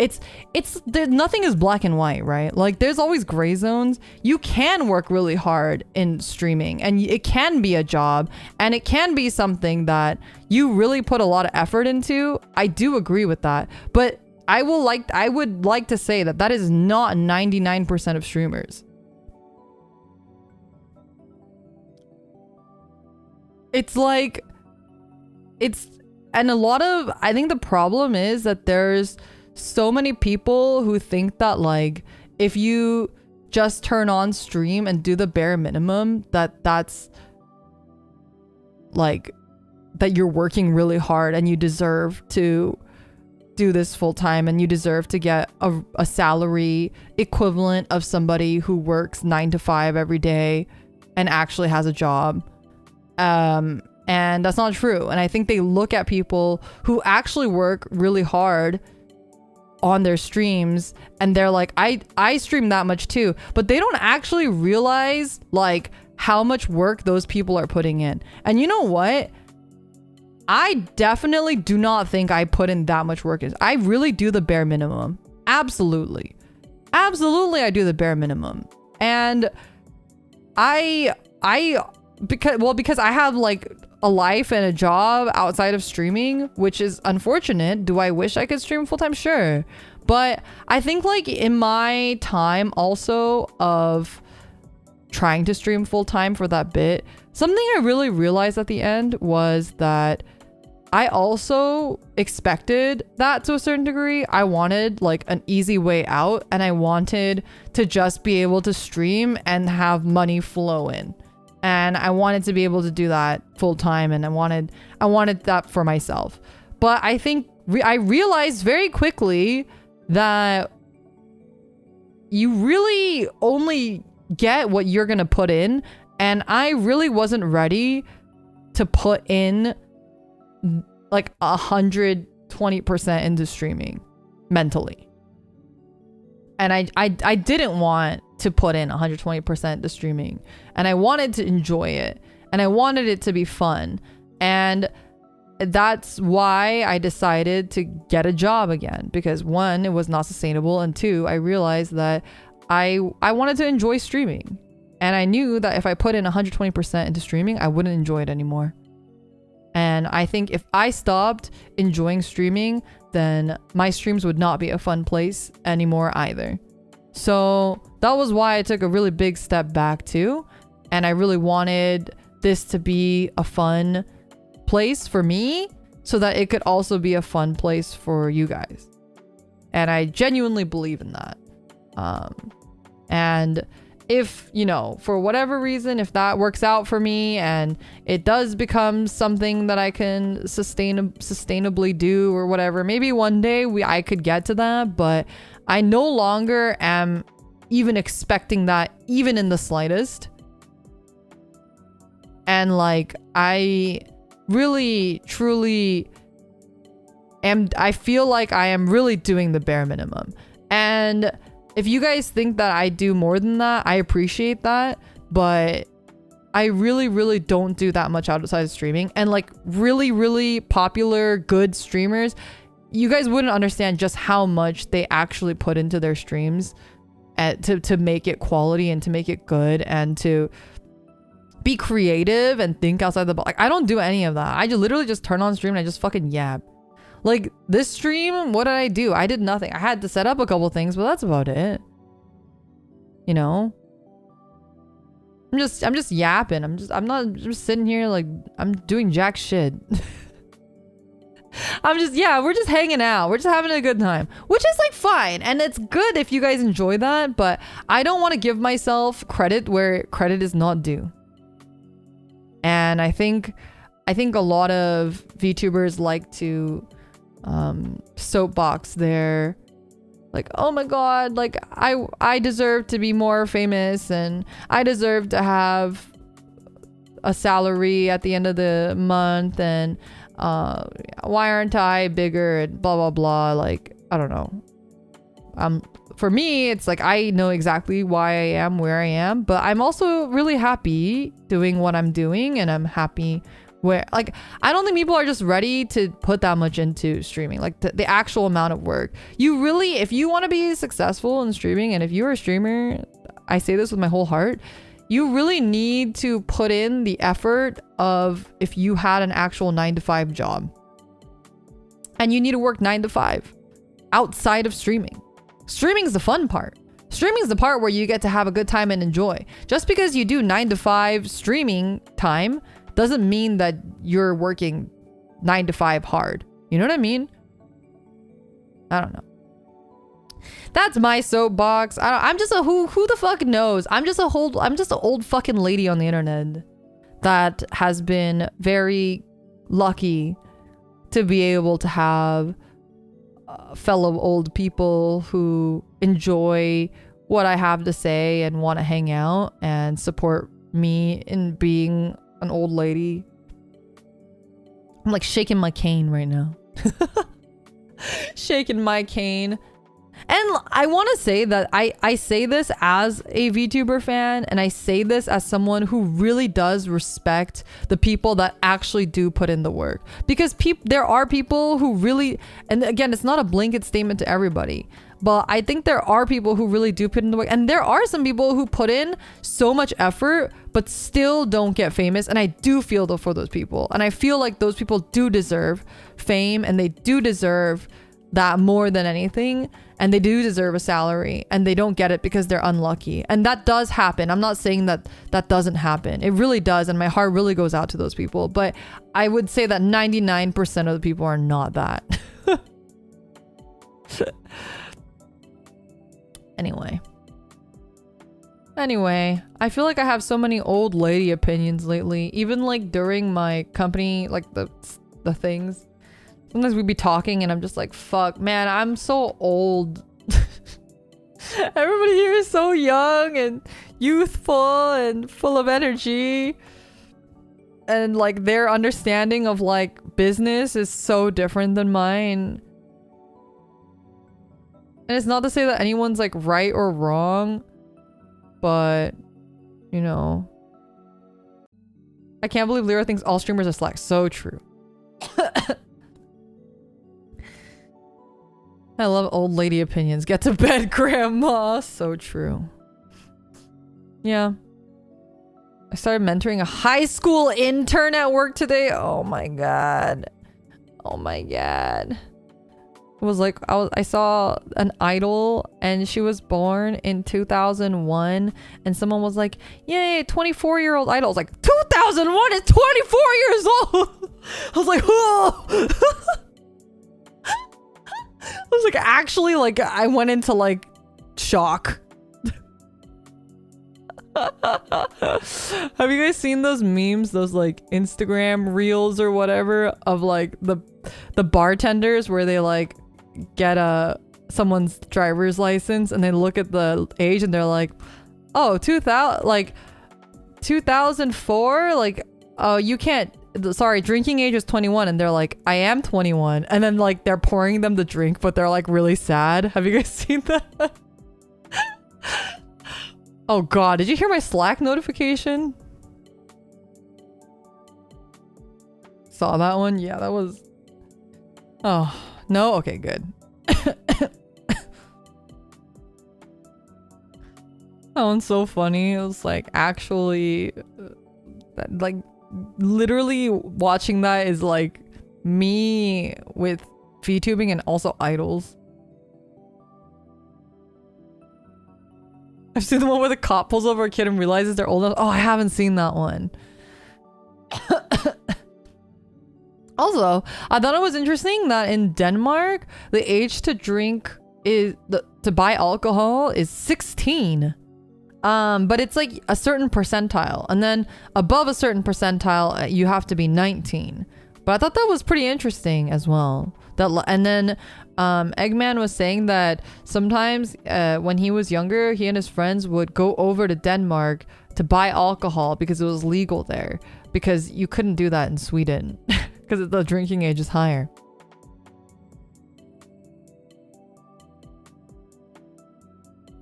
there, nothing is black and white, right? Like there's always gray zones. You can work really hard in streaming and it can be a job and it can be something that you really put a lot of effort into. I do agree with that. But I would like to say that that is not 99% of streamers. It's like, and a lot of, I think the problem is that there's so many people who think that like, if you just turn on stream and do the bare minimum, that's like, that you're working really hard and you deserve to do this full time and you deserve to get a salary equivalent of somebody who works 9 to 5 every day and actually has a job. And that's not true. And I think they look at people who actually work really hard on their streams and they're like, I stream that much too, but they don't actually realize like how much work those people are putting in. And you know what? I definitely do not think I put in that much work. I really do the bare minimum. Absolutely. Absolutely, I do the bare minimum. And because I have like a life and a job outside of streaming, which is unfortunate. Do I wish I could stream full time? Sure. But I think like in my time also of trying to stream full time for that bit, something I really realized at the end was that I also expected that to a certain degree. I wanted like an easy way out and I wanted to just be able to stream and have money flow in. And I wanted to be able to do that full time and I wanted that for myself. But I think I realized very quickly that you really only get what you're going to put in. And I really wasn't ready to put in like 120% into streaming mentally. And I didn't want to put in 120% to streaming, and I wanted to enjoy it and I wanted it to be fun. And that's why I decided to get a job again, because one, it was not sustainable, and two, I realized that I wanted to enjoy streaming, and I knew that if I put in 120% into streaming, I wouldn't enjoy it anymore. And I think if I stopped enjoying streaming, then my streams would not be a fun place anymore either. So that was why I took a really big step back too. And I really wanted this to be a fun place for me so that it could also be a fun place for you guys. And I genuinely believe in that. And if, you know, for whatever reason, if that works out for me and it does become something that I can sustainably do or whatever, maybe one day I could get to that, but I no longer am even expecting that, even in the slightest. And like, I really, truly I feel like I am really doing the bare minimum. And if you guys think that I do more than that, I appreciate that. But I really, really don't do that much outside of streaming. And like really, really popular, good streamers, you guys wouldn't understand just how much they actually put into their streams to make it quality and to make it good and to be creative and think outside the box. Like, I don't do any of that. I literally just turn on stream and I just fucking yab. Like this stream, what did I do? I did nothing. I had to set up a couple things, but that's about it. You know? I'm just yapping. I'm not just sitting here like I'm doing jack shit. We're just hanging out. We're just having a good time, which is like fine. And it's good if you guys enjoy that, but I don't want to give myself credit where credit is not due. And I think a lot of VTubers like to soapbox their like, oh my god, like I deserve to be more famous and I deserve to have a salary at the end of the month and why aren't I bigger and blah blah blah. Like, I don't know. For me, it's like I know exactly why I am where I am, but I'm also really happy doing what I'm doing and I'm happy where like I don't think people are just ready to put that much into streaming, like the actual amount of work. You really, if you want to be successful in streaming, and if you're a streamer, I say this with my whole heart, you really need to put in the effort of if you had an actual 9-to-5 job, and you need to work 9 to 5 outside of streaming. Streaming is the fun part. Streaming is the part where you get to have a good time and enjoy. Just because you do 9 to 5 streaming time doesn't mean that you're working 9 to 5 hard. You know what I mean? I don't know. That's my soapbox. I'm just a who the fuck knows? I'm just an old fucking lady on the internet that has been very lucky to be able to have fellow old people who enjoy what I have to say and want to hang out and support me in being an old lady. I'm like shaking my cane right now. Shaking my cane. And I want to say that I say this as a VTuber fan, and I say this as someone who really does respect the people that actually do put in the work. Because there are people who really, and again, it's not a blanket statement to everybody, but I think there are people who really do put in the work. And there are some people who put in so much effort, but still don't get famous. And I do feel though for those people. And I feel like those people do deserve fame, and they do deserve that more than anything, and they do deserve a salary, and they don't get it because they're unlucky. And that does happen. I'm not saying that that doesn't happen. It really does, and my heart really goes out to those people, but I would say that 99% of the people are not that. Anyway, I feel like I have so many old lady opinions lately, even like during my company, like the things. Sometimes we'd be talking and I'm just like, fuck, man, I'm so old. Everybody here is so young and youthful and full of energy. And like their understanding of like business is so different than mine. And it's not to say that anyone's like right or wrong, but you know, I can't believe Lyra thinks all streamers are slack. So true. I love old lady opinions. Get to bed, grandma. So true. Yeah. I started mentoring a high school intern at work today. Oh my god. Oh my god. It was like, I saw an idol and she was born in 2001 and someone was like, yay, 24-year-old idol. I was like, 2001 is 24 years old. I was like, whoa. I was like, actually, like, I went into like shock. Have you guys seen those memes, those like Instagram reels or whatever of like the bartenders where they like get someone's driver's license and they look at the age and they're like, oh, 2004, like, oh, you can't, sorry, drinking age is 21, and they're like, I am 21, and then like they're pouring them the drink but they're like really sad. Have you guys seen that? Oh god, did you hear my Slack notification? Saw that one? Yeah, that was... Oh, no? Okay, good. That one's so funny. It was like, actually... like, literally watching that is like me with VTubing and also idols. I've seen the one where the cop pulls over a kid and realizes they're old enough. Oh, I haven't seen that one. Also, I thought it was interesting that in Denmark, the age to drink is to buy alcohol is 16. But it's like a certain percentile, and then above a certain percentile, you have to be 19. But I thought that was pretty interesting as well. And then Eggman was saying that sometimes when he was younger, he and his friends would go over to Denmark to buy alcohol because it was legal there, because you couldn't do that in Sweden because the drinking age is higher.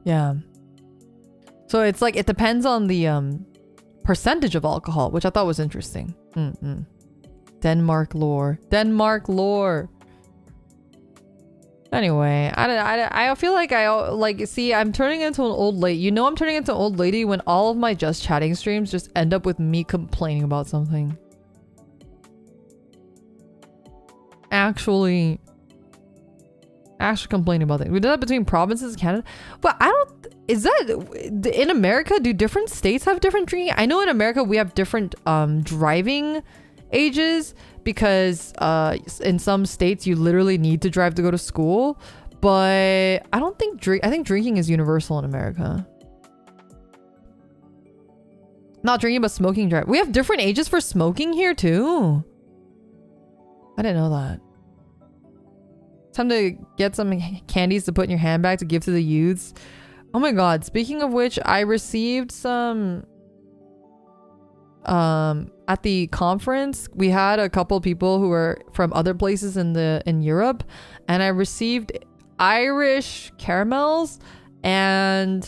Yeah. So it's like, it depends on the percentage of alcohol, which I thought was interesting. Denmark lore. Denmark lore. Anyway, I feel like see, I'm turning into an old lady. You know I'm turning into an old lady when all of my just chatting streams just end up with me complaining about something. Actually complaining about things. We did that between provinces in Canada. But I don't... Is that... In America, do different states have different drinking? I know in America we have different driving ages because in some states you literally need to drive to go to school. But I don't think... I think drinking is universal in America. Not drinking, but smoking drive. We have different ages for smoking here too. I didn't know that. Time to get some candies to put in your handbag to give to the youths. Oh my god, speaking of which, I received some at the conference. We had a couple people who were from other places in Europe, and I received Irish caramels and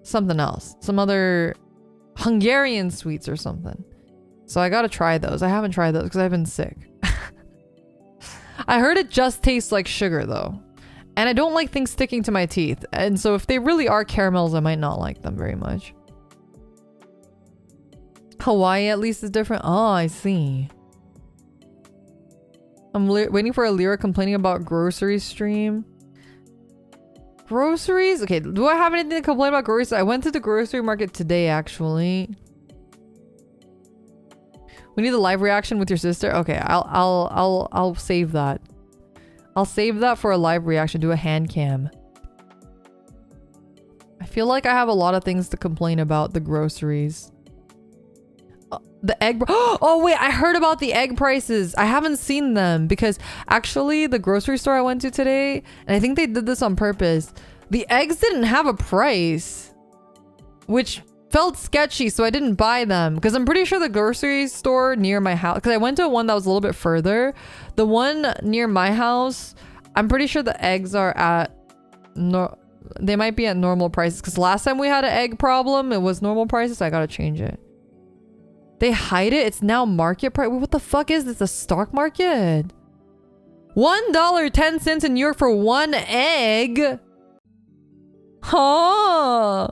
something else, some other Hungarian sweets or something. So I gotta try those. I haven't tried those because I've been sick. I heard it just tastes like sugar though. And I don't like things sticking to my teeth. And so if they really are caramels, I might not like them very much. Hawaii at least is different. Oh, I see. I'm waiting for a Lyra complaining about grocery stream. Groceries? Okay, do I have anything to complain about groceries? I went to the grocery market today actually. We need a live reaction with your sister. Okay, I'll save that. I'll save that for a live reaction. Do a hand cam. I feel like I have a lot of things to complain about the groceries. The egg. Oh wait, I heard about the egg prices. I haven't seen them because actually the grocery store I went to today, and I think they did this on purpose. The eggs didn't have a price, which felt sketchy, so I didn't buy them because I'm pretty sure the grocery store near my house, because I went to one that was a little bit further, the one near my house, I'm pretty sure the eggs are at they might be at normal prices because last time we had an egg problem it was normal prices, so I gotta change it. They hide it. It's now market price. Wait, what the fuck is this? A stock market? $1.10 in New York for one egg. Huh?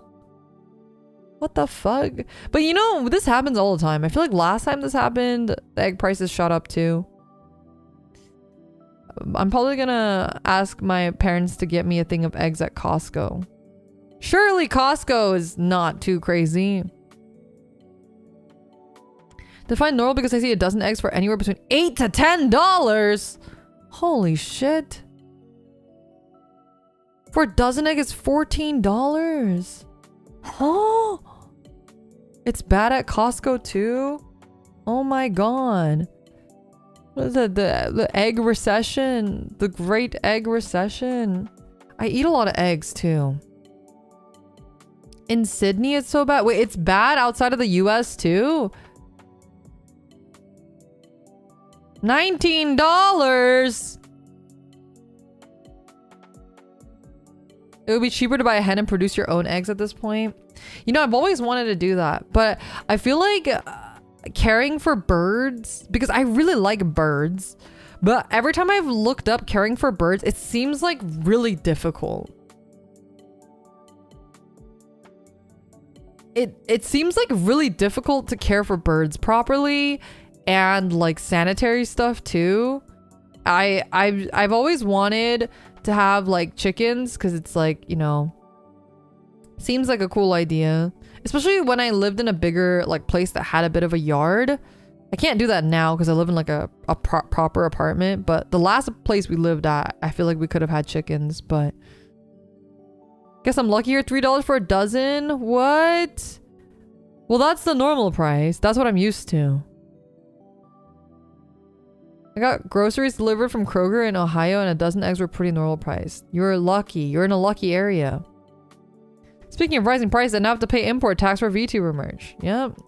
What the fuck? But you know, this happens all the time. I feel like last time this happened, the egg prices shot up too. I'm probably gonna ask my parents to get me a thing of eggs at Costco. Surely Costco is not too crazy. Define normal because I see a dozen eggs for anywhere between $8 to $10. Holy shit. For a dozen egg is $14. Oh, it's bad at Costco too. Oh my god. What is that? The egg recession, the great egg recession. I eat a lot of eggs too. In Sydney it's so bad. Wait, it's bad outside of the US too? $19. It would be cheaper to buy a hen and produce your own eggs at this point. You know, I've always wanted to do that, but I feel like caring for birds, because I really like birds, but every time I've looked up caring for birds, it seems like really difficult. It seems like really difficult to care for birds properly, and like sanitary stuff too. I've always wanted to have like chickens because it's like, you know, seems like a cool idea, especially when I lived in a bigger like place that had a bit of a yard. I can't do that now because I live in like a proper apartment, but the last place we lived at, I feel like we could have had chickens, but guess I'm lucky here. $3 for a dozen. What? Well, that's the normal price. That's what I'm used to. I got groceries delivered from Kroger in Ohio and a dozen eggs were pretty normal price. You're lucky. You're in a lucky area. Speaking of rising prices, I now have to pay import tax for VTuber merch. Yep.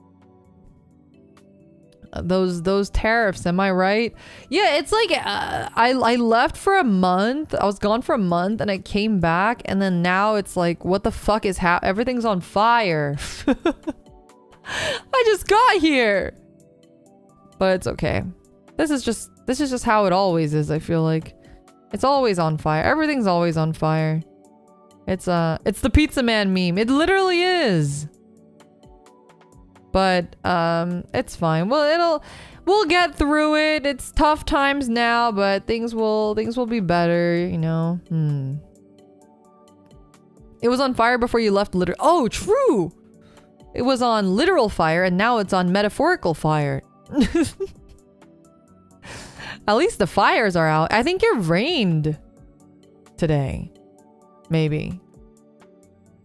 Those tariffs, am I right? Yeah, it's like I left for a month. I was gone for a month and I came back, and then now it's like, what the fuck is everything's on fire. I just got here. But it's okay. This is just how it always is, I feel like. It's always on fire. Everything's always on fire. It's the pizza man meme. It literally is. But it's fine. Well, we'll get through it. It's tough times now, but things will be better, you know. It was on fire before you left literal. Oh, true. It was on literal fire and now it's on metaphorical fire. At least the fires are out. I think it rained today. Maybe.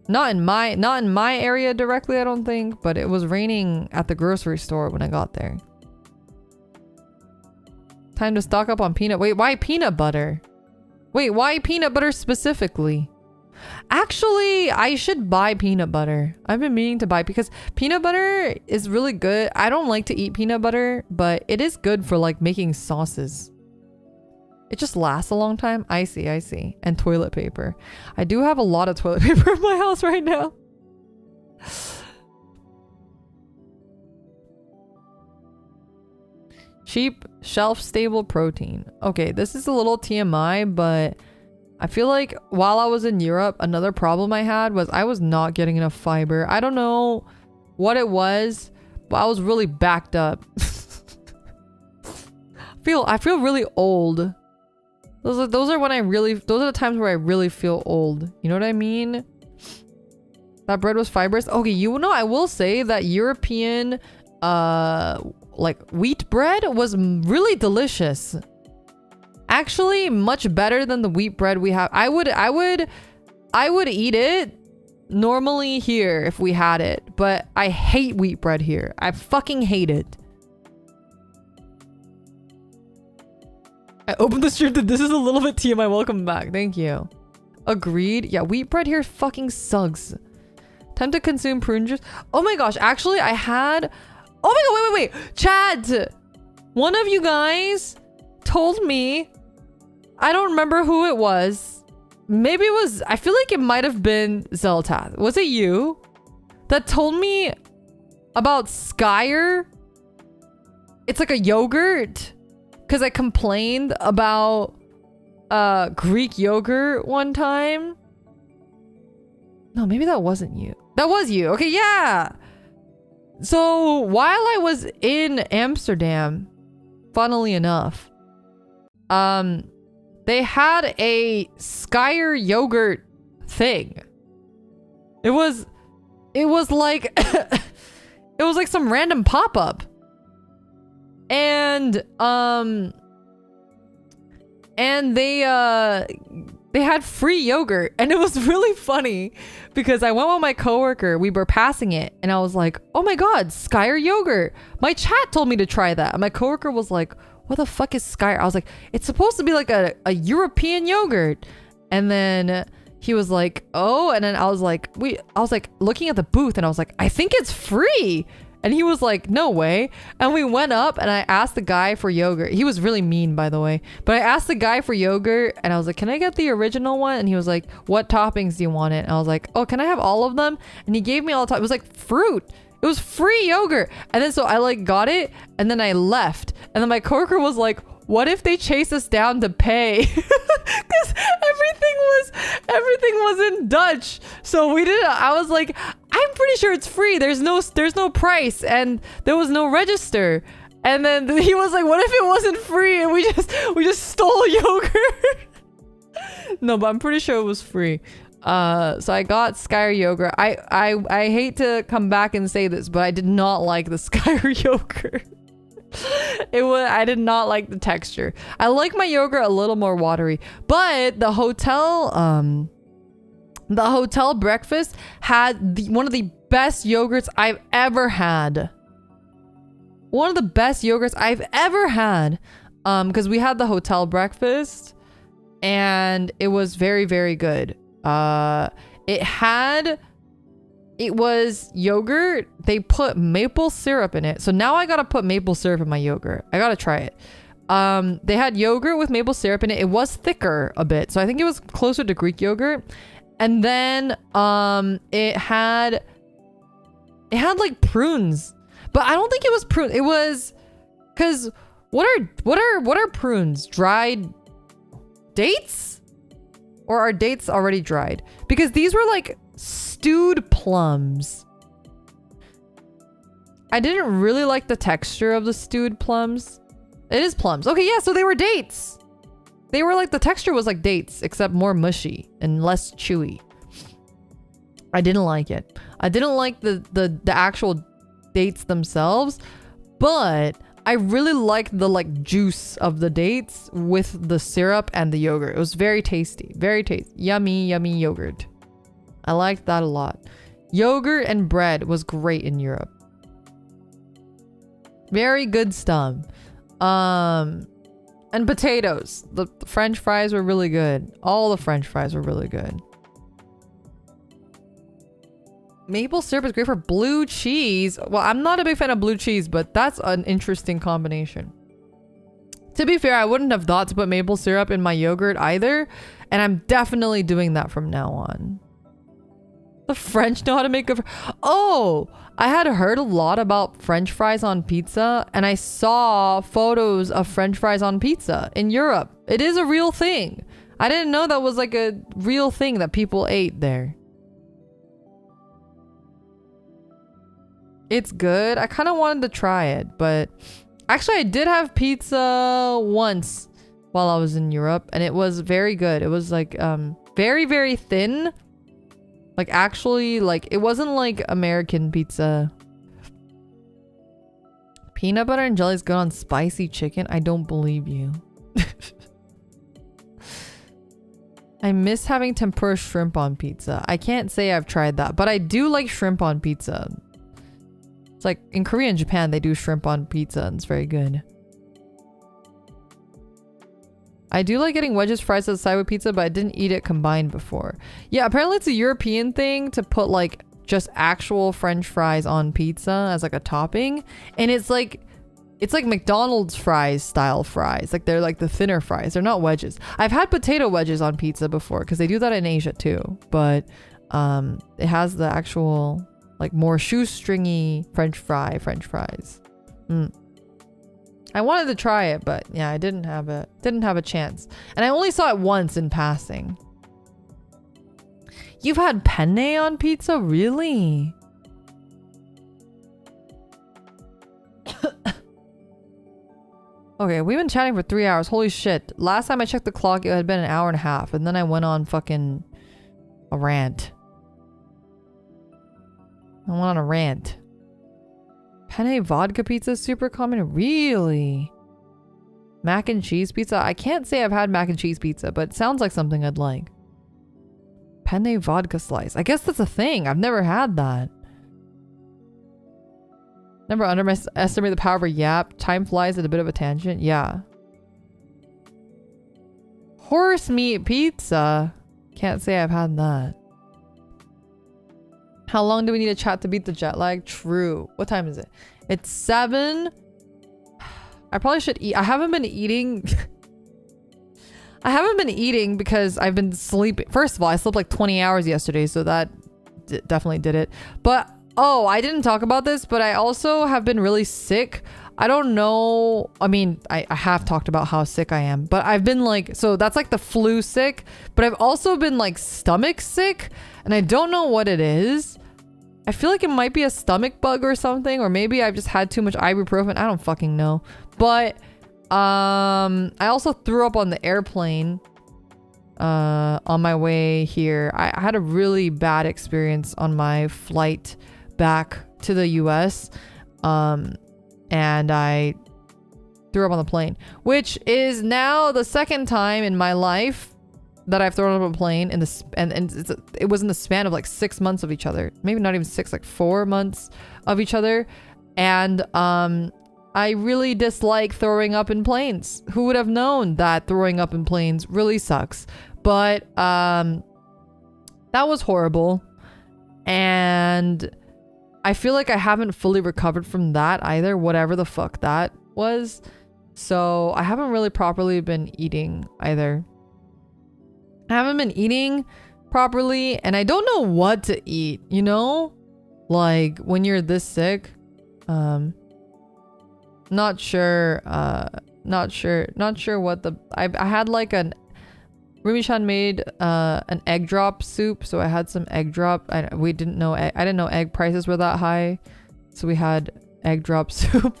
Not in my area directly, I don't think, but it was raining at the grocery store when I got there. Time to stock up on peanut. Wait, why peanut butter? Wait, why peanut butter specifically? Actually, I should buy peanut butter. I've been meaning to buy because peanut butter is really good. I don't like to eat peanut butter, but it is good for like making sauces. It just lasts a long time. I see. And toilet paper. I do have a lot of toilet paper in my house right now. Cheap, shelf-stable protein. Okay, this is a little TMI, but I feel like while I was in Europe, another problem I had was I was not getting enough fiber. I don't know what it was, but I was really backed up. I feel really old. Those are the times where I really feel old. You know what I mean? That bread was fibrous. Okay, you know, I will say that European like wheat bread was really delicious. Actually, much better than the wheat bread we have. I would eat it normally here if we had it, but I hate wheat bread here. I fucking hate it. I opened the stream. This is a little bit TMI. Welcome back. Thank you. Agreed. Yeah, wheat bread here fucking sucks. Time to consume prune juice. Oh my gosh. Actually, I had... Oh my god, wait. Chad! One of you guys told me... I don't remember who it was. Maybe it was... I feel like it might have been Zeltath. Was it you? That told me about Skyer? It's like a yogurt. Because I complained about Greek yogurt one time. No, maybe that wasn't you. That was you. Okay, yeah. So while I was in Amsterdam, funnily enough, they had a Skyer yogurt thing. It was like it was like some random pop-up. And they had free yogurt, and it was really funny because I went with my coworker. We were passing it, and I was like, "Oh my god, Skyer yogurt!" My chat told me to try that, and my coworker was like, "What the fuck is Skyer?" I was like, "It's supposed to be like a European yogurt," and then he was like, "Oh," and then I was like looking at the booth, and I was like, "I think it's free." And he was like, "No way." And we went up and I asked the guy for yogurt. He was really mean, by the way. But I asked the guy for yogurt and I was like, "Can I get the original one?" And he was like, "What toppings do you want it?" And I was like, "Oh, can I have all of them?" And he gave me all the top. It was like fruit. It was free yogurt. And then so I like got it and then I left. And then my coworker was like, "What if they chase us down to pay?" Because everything was in Dutch. So we didn't. I was like, "I'm pretty sure it's free. There's no price and there was no register." And then he was like, "What if it wasn't free and we just stole yogurt?" No, but I'm pretty sure it was free. So I got Skyer yogurt. I hate to come back and say this, but I did not like the Skyer yogurt. I did not like the texture. I like my yogurt a little more watery, but the hotel breakfast had one of the best yogurts I've ever had. One of the best yogurts I've ever had. Because we had the hotel breakfast and it was very, very good. It was yogurt. They put maple syrup in it. So now I gotta put maple syrup in my yogurt. I gotta try it. They had yogurt with maple syrup in it. It was thicker a bit. So I think it was closer to Greek yogurt. And then it had like prunes. But I don't think it was prunes. Cause what are prunes? Dried dates? Or are dates already dried? Because these were like stewed plums. I didn't really like the texture of the stewed plums. It is plums. Okay, yeah, so they were dates. They were like, the texture was like dates, except more mushy and less chewy. I didn't like it. I didn't like the actual dates themselves, but I really liked the like juice of the dates with the syrup and the yogurt. It was very tasty. Very tasty. Yummy, yummy yogurt. I liked that a lot. Yogurt and bread was great in Europe. Very good stuff. And potatoes. The French fries were really good. All the French fries were really good. Maple syrup is great for blue cheese. Well, I'm not a big fan of blue cheese, but that's an interesting combination. To be fair, I wouldn't have thought to put maple syrup in my yogurt either, and I'm definitely doing that from now on. The French know how to make a... Oh! I had heard a lot about French fries on pizza, and I saw photos of French fries on pizza in Europe. It is a real thing. I didn't know that was like a real thing that people ate there. It's good. I kind of wanted to try it, but actually I did have pizza once while I was in Europe, and it was very good. It was like very, very thin. Like actually, like it wasn't like American pizza. Peanut butter and jelly is good on spicy chicken. I don't believe you. I miss having tempura shrimp on pizza. I can't say I've tried that, but I do like shrimp on pizza. It's like in Korea and Japan, they do shrimp on pizza and it's very good. I do like getting wedges fries to the side with pizza, but I didn't eat it combined before. Yeah, apparently it's a European thing to put like just actual French fries on pizza as like a topping. And it's like McDonald's fries style fries. Like they're like the thinner fries. They're not wedges. I've had potato wedges on pizza before because they do that in Asia too. But it has the actual like more shoestringy French fries. I wanted to try it, but yeah, I didn't have a chance. And I only saw it once in passing. You've had penne on pizza? Really? Okay, we've been chatting for 3 hours. Holy shit. Last time I checked the clock, it had been an hour and a half. And then I went on fucking a rant. Penne vodka pizza is super common. Really? Mac and cheese pizza? I can't say I've had mac and cheese pizza, but it sounds like something I'd like. Penne vodka slice. I guess that's a thing. I've never had that. Never underestimate the power of a yap. Time flies at a bit of a tangent. Yeah. Horse meat pizza. Can't say I've had that. How long do we need to chat to beat the jet lag? True. What time is it? It's 7. I probably should eat. I haven't been eating. I haven't been eating because I've been sleeping. First of all, I slept like 20 hours yesterday, so that definitely did it. But, oh, I didn't talk about this, but I also have been really sick. I don't know. I mean, I have talked about how sick I am, but I've been like, so that's like the flu sick, but I've also been like stomach sick, and I don't know what it is. I feel like it might be a stomach bug or something, or maybe I've just had too much ibuprofen. I don't fucking know. But I also threw up on the airplane on my way here. I had a really bad experience on my flight back to the US. And I threw up on the plane, which is now the second time in my life that I've thrown up on a plane in this, and it was in the span of like 6 months of each other, maybe not even 6, like 4 months of each other. And I really dislike throwing up in planes. Who would have known that throwing up in planes really sucks? But that was horrible, and I feel like I haven't fully recovered from that either, whatever the fuck that was. So I haven't really properly been eating either. I haven't been eating properly, and I don't know what to eat, you know? Like when you're this sick. Not sure. Not sure what the... I had like an... Rumi-chan made an egg drop soup, so I had some egg drop. I didn't know egg prices were that high, so we had egg drop soup.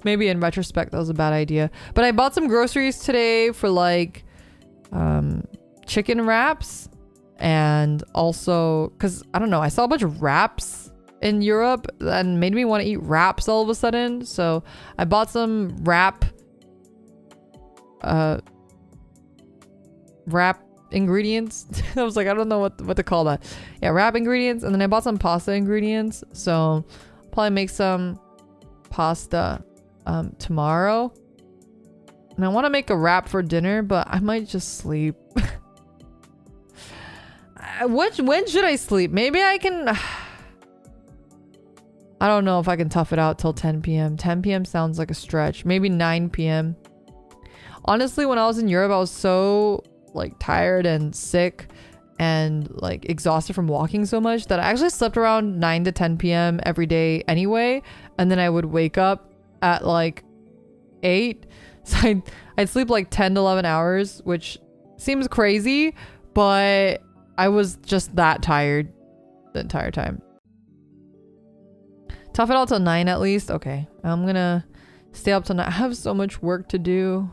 Maybe in retrospect that was a bad idea. But I bought some groceries today for like chicken wraps, and also because I don't know, I saw a bunch of wraps in Europe and made me want to eat wraps all of a sudden. So I bought some wrap ingredients. I was like, I don't know what to call that. Yeah, wrap ingredients. And then I bought some pasta ingredients, so I'll probably make some pasta tomorrow. And I want to make a wrap for dinner, but I might just sleep. When should I sleep? Maybe I can... I don't know if I can tough it out till 10 p.m. 10 p.m. sounds like a stretch. Maybe 9 p.m. Honestly, when I was in Europe, I was so like tired and sick and like exhausted from walking so much that I actually slept around 9 to 10 p.m. every day anyway. And then I would wake up at like 8. So I'd sleep like 10 to 11 hours, which seems crazy, but I was just that tired the entire time. Tough it out till 9 at least. Okay, I'm gonna stay up till 9. I have so much work to do.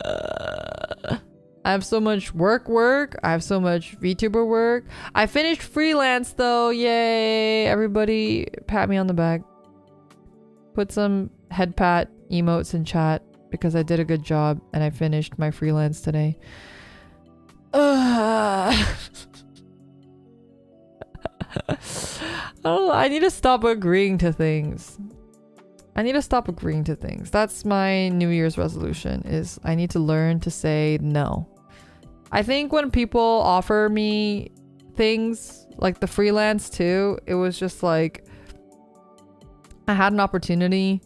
I have so much work. I have so much VTuber work. I finished freelance though. Yay! Everybody pat me on the back. Put some head pat emotes in chat because I did a good job and I finished my freelance today. Oh, I need to stop agreeing to things. That's my New Year's resolution, is I need to learn to say no. I think when people offer me things like the freelance too, it was just like I had an opportunity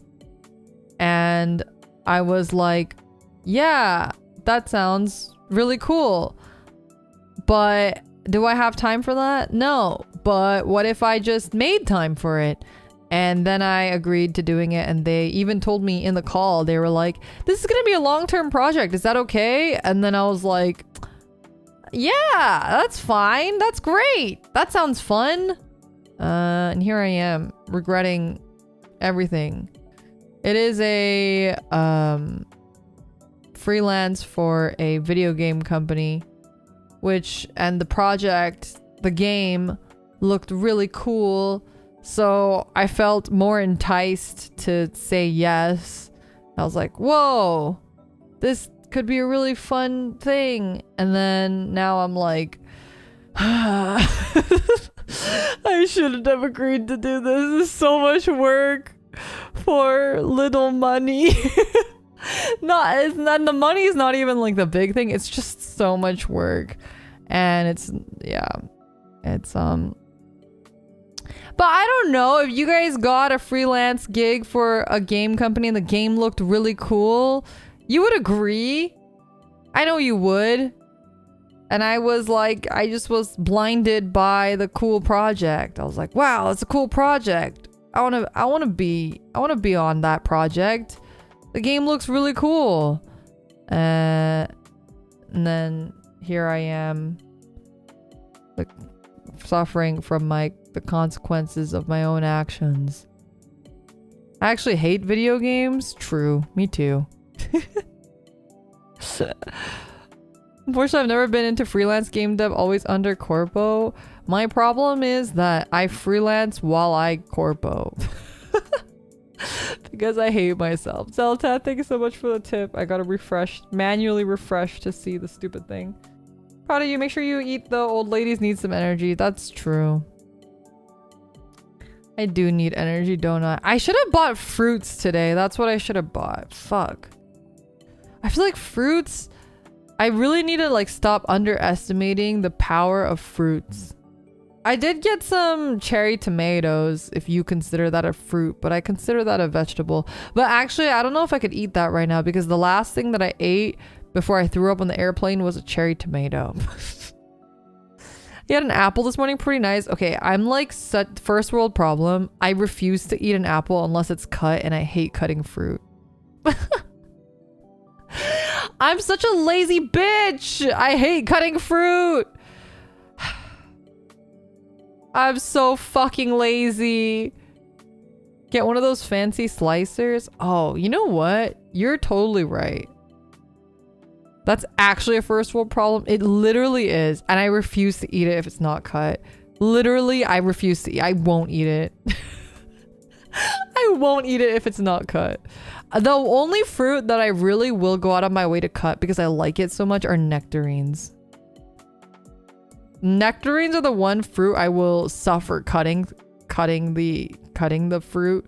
and I was like, yeah, that sounds really cool. But do I have time for that? No. But what if I just made time for it? And then I agreed to doing it, and they even told me in the call, they were like, this is gonna be a long-term project, is that okay? And then I was like, yeah, that's fine, that's great, that sounds fun. And here I am regretting everything. It is a freelance for a video game company, and the project, the game looked really cool. So I felt more enticed to say yes. I was like, whoa, this could be a really fun thing. And then now I'm like, I shouldn't have agreed to do this. This is so much work for little money. The money is not even like the big thing. It's just so much work. And it's but I don't know, if you guys got a freelance gig for a game company and the game looked really cool, you would agree. I know you would. And I was like, I just was blinded by the cool project. I was like, wow, it's a cool project. I want to be on that project. The game looks really cool. And then here I am, like, suffering from the consequences of my own actions. I actually hate video games. True, me too. Unfortunately, I've never been into freelance game dev, always under corpo. My problem is that I freelance while I corpo. Because I hate myself. Zelta, thank you so much for the tip. I gotta manually refresh to see the stupid thing. Proud of you. Make sure you eat though. Old ladies need some energy. That's true. I do need energy, don't I? I should have bought fruits today. That's what I should have bought. Fuck. I feel like fruits... I really need to like stop underestimating the power of fruits. I did get some cherry tomatoes, if you consider that a fruit, but I consider that a vegetable. But actually, I don't know if I could eat that right now because the last thing that I ate before I threw up on the airplane was a cherry tomato. He had an apple this morning, pretty nice. Okay, I'm like such first world problem. I refuse to eat an apple unless it's cut, and I hate cutting fruit. I'm such a lazy bitch. I hate cutting fruit. I'm so fucking lazy. Get one of those fancy slicers. Oh, you know what? You're totally right. That's actually a first world problem. It literally is. And I refuse to eat it if it's not cut. Literally, I refuse to eat. I won't eat it. I won't eat it if it's not cut. The only fruit that I really will go out of my way to cut because I like it so much are nectarines. Nectarines are the one fruit I will suffer cutting the fruit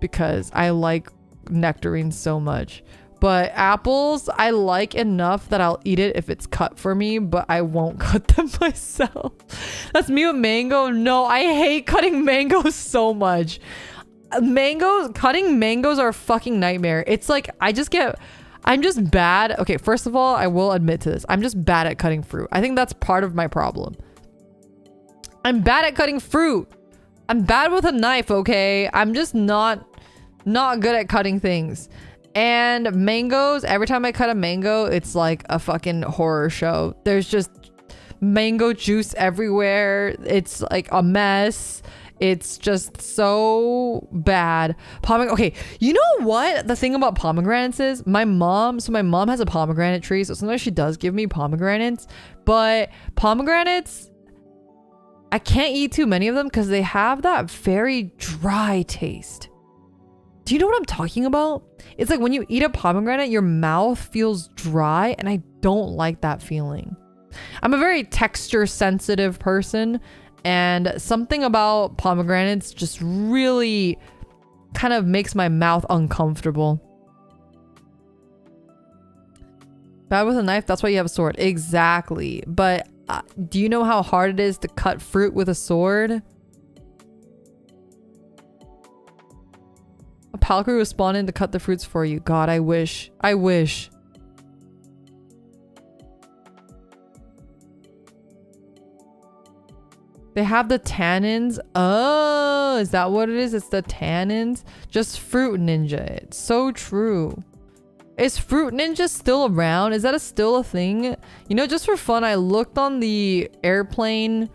because I like nectarines so much. But apples, I like enough that I'll eat it if it's cut for me, but I won't cut them myself. That's me with mango. No, I hate cutting mangoes so much. Cutting mangoes are a fucking nightmare. It's like, I'm just bad. Okay, first of all, I will admit to this. I'm just bad at cutting fruit. I think that's part of my problem. I'm bad at cutting fruit. I'm bad with a knife, okay? I'm just not good at cutting things. And mangoes, every time I cut a mango, it's like a fucking horror show. There's just mango juice everywhere. It's like a mess. It's just so bad. Okay, you know what? The thing about pomegranates is my mom has a pomegranate tree, so sometimes she does give me pomegranates, but pomegranates, I can't eat too many of them because they have that very dry taste. Do you know what I'm talking about? It's like when you eat a pomegranate, your mouth feels dry, and I don't like that feeling. I'm a very texture sensitive person, and something about pomegranates just really kind of makes my mouth uncomfortable. Bad with a knife, that's why you have a sword. Exactly. But do you know how hard it is to cut fruit with a sword? A Palcree was spawned in to cut the fruits for you. God, I wish. I wish. They have the tannins. Oh, is that what it is? It's the tannins. Just Fruit Ninja. It's so true. Is Fruit Ninja still around? Is that still a thing? You know, just for fun, I looked on the airplane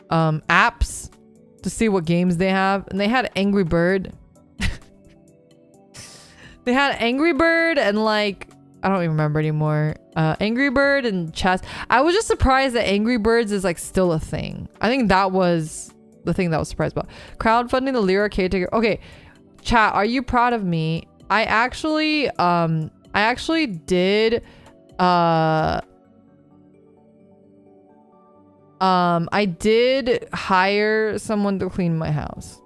apps to see what games they have, and they had Angry Bird. They had Angry Bird and like, I don't even remember anymore. Angry Bird and chess. I was just surprised that Angry Birds is like still a thing. I think that was the thing that I was surprised about. Crowdfunding the Lyra caretaker. Okay, chat, are you proud of me? I actually did I did hire someone to clean my house.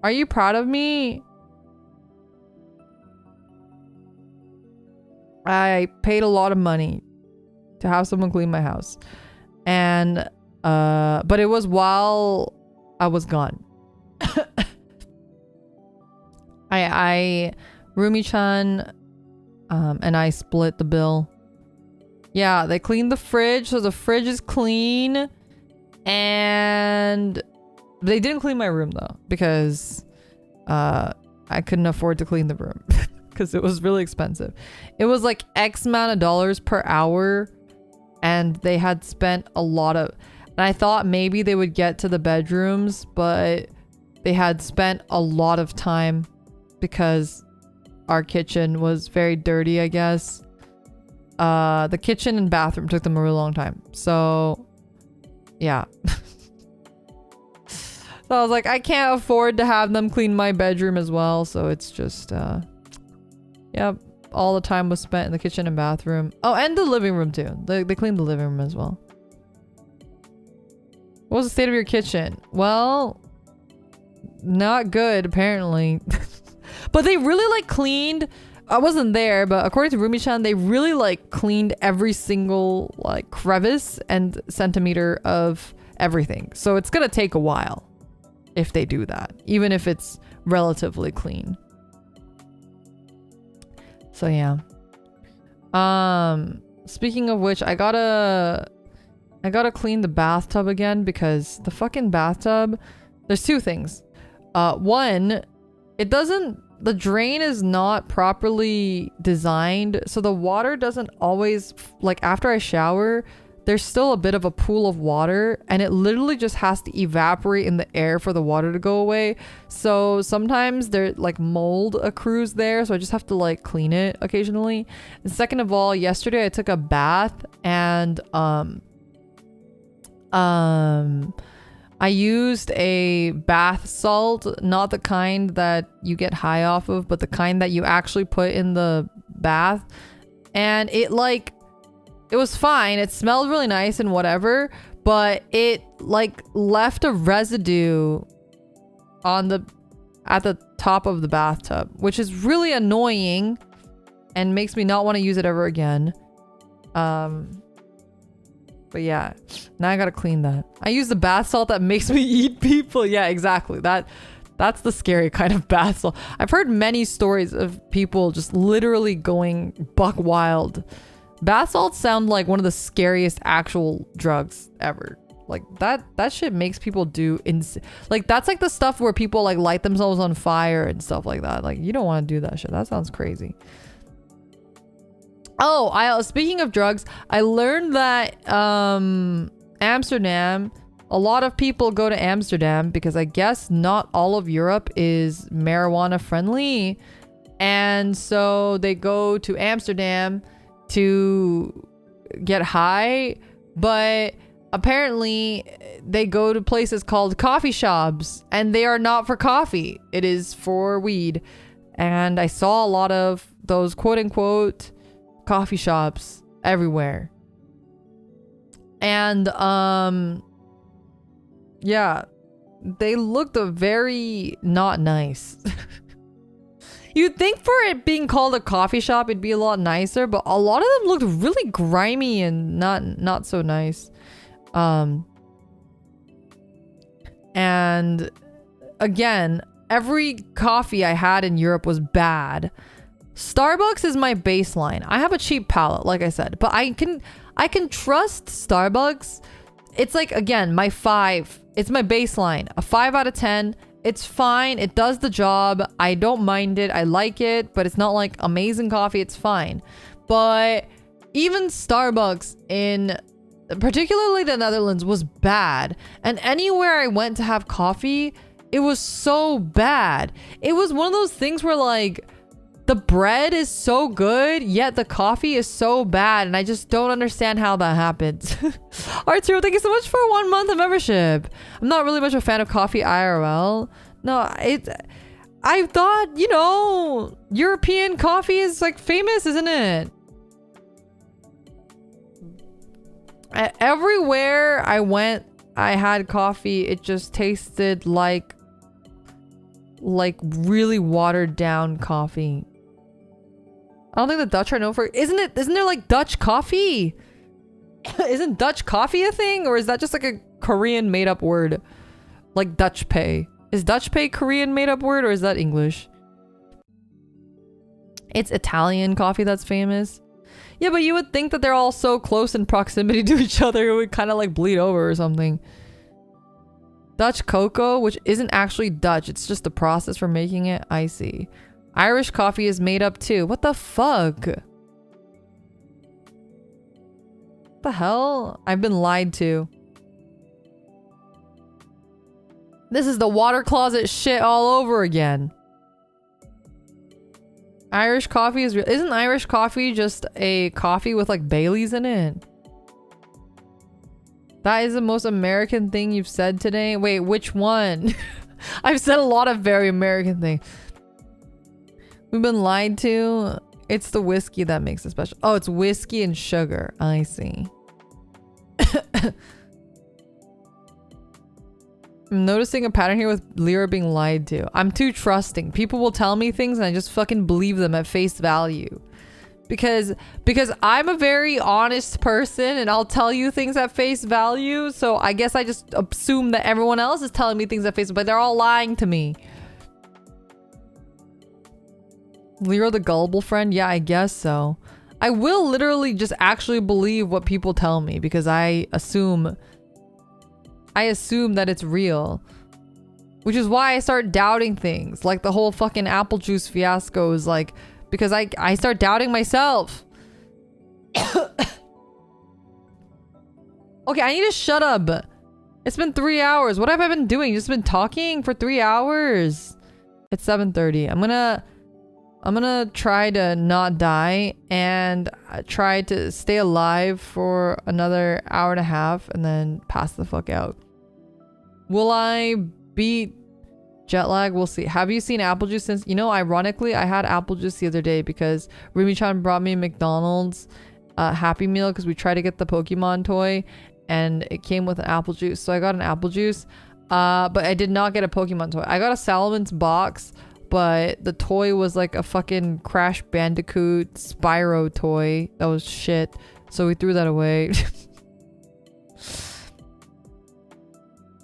Are you proud of me? I paid a lot of money to have someone clean my house. And but it was while I was gone. Rumi-chan and I split the bill. Yeah, they cleaned the fridge, so the fridge is clean. And they didn't clean my room though, because I couldn't afford to clean the room. Because it was really expensive. It was like X amount of dollars per hour, and they had spent a lot of, and I thought maybe they would get to the bedrooms, but they had spent a lot of time because our kitchen was very dirty, I guess. The kitchen and bathroom took them a really long time. So yeah. So I was like, I can't afford to have them clean my bedroom as well. So it's just, yeah, all the time was spent in the kitchen and bathroom. Oh, and the living room too. They cleaned the living room as well. What was the state of your kitchen? Well, not good, apparently. But they really like cleaned. I wasn't there, but according to Rumi-chan, they really like cleaned every single like crevice and centimeter of everything. So it's gonna take a while if they do that, even if it's relatively clean. So yeah. Speaking of which, I got an I gotta clean the bathtub again because the fucking bathtub, there's two things. One, the drain is not properly designed, so the water doesn't always, like after I shower, there's still a bit of a pool of water and it literally just has to evaporate in the air for the water to go away. So sometimes there like mold accrues there, so I just have to like clean it occasionally. And second of all, yesterday I took a bath and I used a bath salt, not the kind that you get high off of, but the kind that you actually put in the bath. And it was fine. It smelled really nice and whatever, but it like left a residue at the top of the bathtub, which is really annoying and makes me not want to use it ever again. But yeah, now I gotta clean that. I use the bath salt that makes me eat people. Yeah, exactly. That's the scary kind of bath salt. I've heard many stories of people just literally going buck wild. Bath salts sound like one of the scariest actual drugs ever. Like that shit makes people do like that's like the stuff where people like light themselves on fire and stuff like that. Like you don't want to do that shit. That sounds crazy. Oh, speaking of drugs, I learned that Amsterdam, a lot of people go to Amsterdam because I guess not all of Europe is marijuana friendly. And so they go to Amsterdam to get high, but apparently they go to places called coffee shops and they are not for coffee. It is for weed. And I saw a lot of those quote unquote coffee shops everywhere. And yeah, they looked very not nice. You'd think for it being called a coffee shop it'd be a lot nicer, but a lot of them looked really grimy and not so nice. And again, every coffee I had in Europe was bad. Starbucks is my baseline. I have a cheap palate, like I said, but I can trust Starbucks. It's like, again, my 5. It's my baseline. A 5 out of 10. It's fine. It does the job. I don't mind it. I like it, but it's not like amazing coffee. It's fine. But even Starbucks in particularly the Netherlands was bad. And anywhere I went to have coffee, it was so bad. It was one of those things where like the bread is so good, yet the coffee is so bad, and I just don't understand how that happens. Arturo, thank you so much for 1 month of membership. I'm not really much of a fan of coffee IRL. No, I thought, you know, European coffee is like famous, isn't it? Everywhere I went, I had coffee. It just tasted like really watered down coffee. I don't think the Dutch are known for... Isn't there like Dutch coffee? Isn't Dutch coffee a thing? Or is that just like a Korean made up word? Like Dutch pay. Is Dutch pay Korean made up word or is that English? It's Italian coffee that's famous. Yeah, but you would think that they're all so close in proximity to each other it would kind of like bleed over or something. Dutch cocoa, which isn't actually Dutch. It's just the process for making it. I see. Irish coffee is made up too. What the fuck? What the hell? I've been lied to. This is the water closet shit all over again. Irish coffee is real. Isn't Irish coffee just a coffee with like Baileys in it? That is the most American thing you've said today. Wait, which one? I've said a lot of very American things. We've been lied to. It's the whiskey that makes it special. Oh, it's whiskey and sugar. I see. I'm noticing a pattern here with Lyra being lied to. I'm too trusting. People will tell me things and I just fucking believe them at face value. Because I'm a very honest person and I'll tell you things at face value. So I guess I just assume that everyone else is telling me things at face value, but they're all lying to me. Lyra the gullible friend? Yeah, I guess so. I will literally just actually believe what people tell me because I assume that it's real. Which is why I start doubting things. Like the whole fucking apple juice fiasco is like, because I start doubting myself. Okay, I need to shut up. It's been 3 hours. What have I been doing? Just been talking for 3 hours. It's 7:30. I'm gonna try to not die and try to stay alive for another hour and a half and then pass the fuck out. Will I beat jet lag? We'll see. Have you seen apple juice since? You know, ironically, I had apple juice the other day because Rumi-chan brought me McDonald's Happy Meal because we tried to get the Pokemon toy and it came with an apple juice. So I got an apple juice, but I did not get a Pokemon toy. I got a Salamence box, but the toy was like a fucking Crash Bandicoot Spyro toy. That was shit. So we threw that away.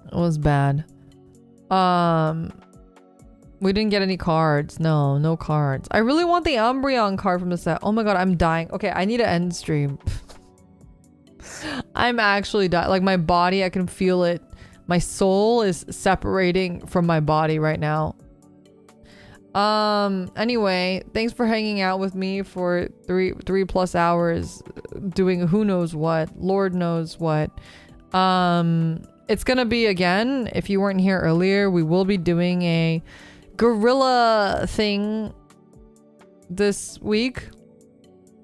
It was bad. We didn't get any cards. No cards. I really want the Umbreon card from the set. Oh my god, I'm dying. Okay, I need to end stream. I'm actually dying. Like my body, I can feel it. My soul is separating from my body right now. Anyway, thanks for hanging out with me for three plus hours doing who knows what, Lord knows what. It's gonna be, again, if you weren't here earlier, we will be doing a gorilla thing this week.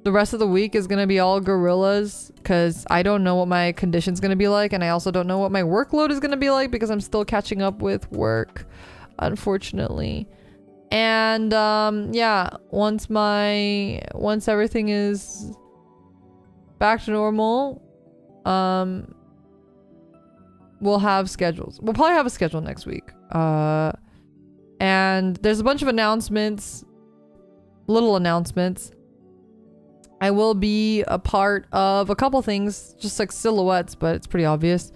The rest of the week is gonna be all gorillas because I don't know what my condition's gonna be like, and I also don't know what my workload is gonna be like because I'm still catching up with work, unfortunately. And yeah, once everything is back to normal, we'll have schedules. We'll probably have a schedule next week. And there's a bunch of announcements, little announcements. I will be a part of a couple things, just like silhouettes, but it's pretty obvious.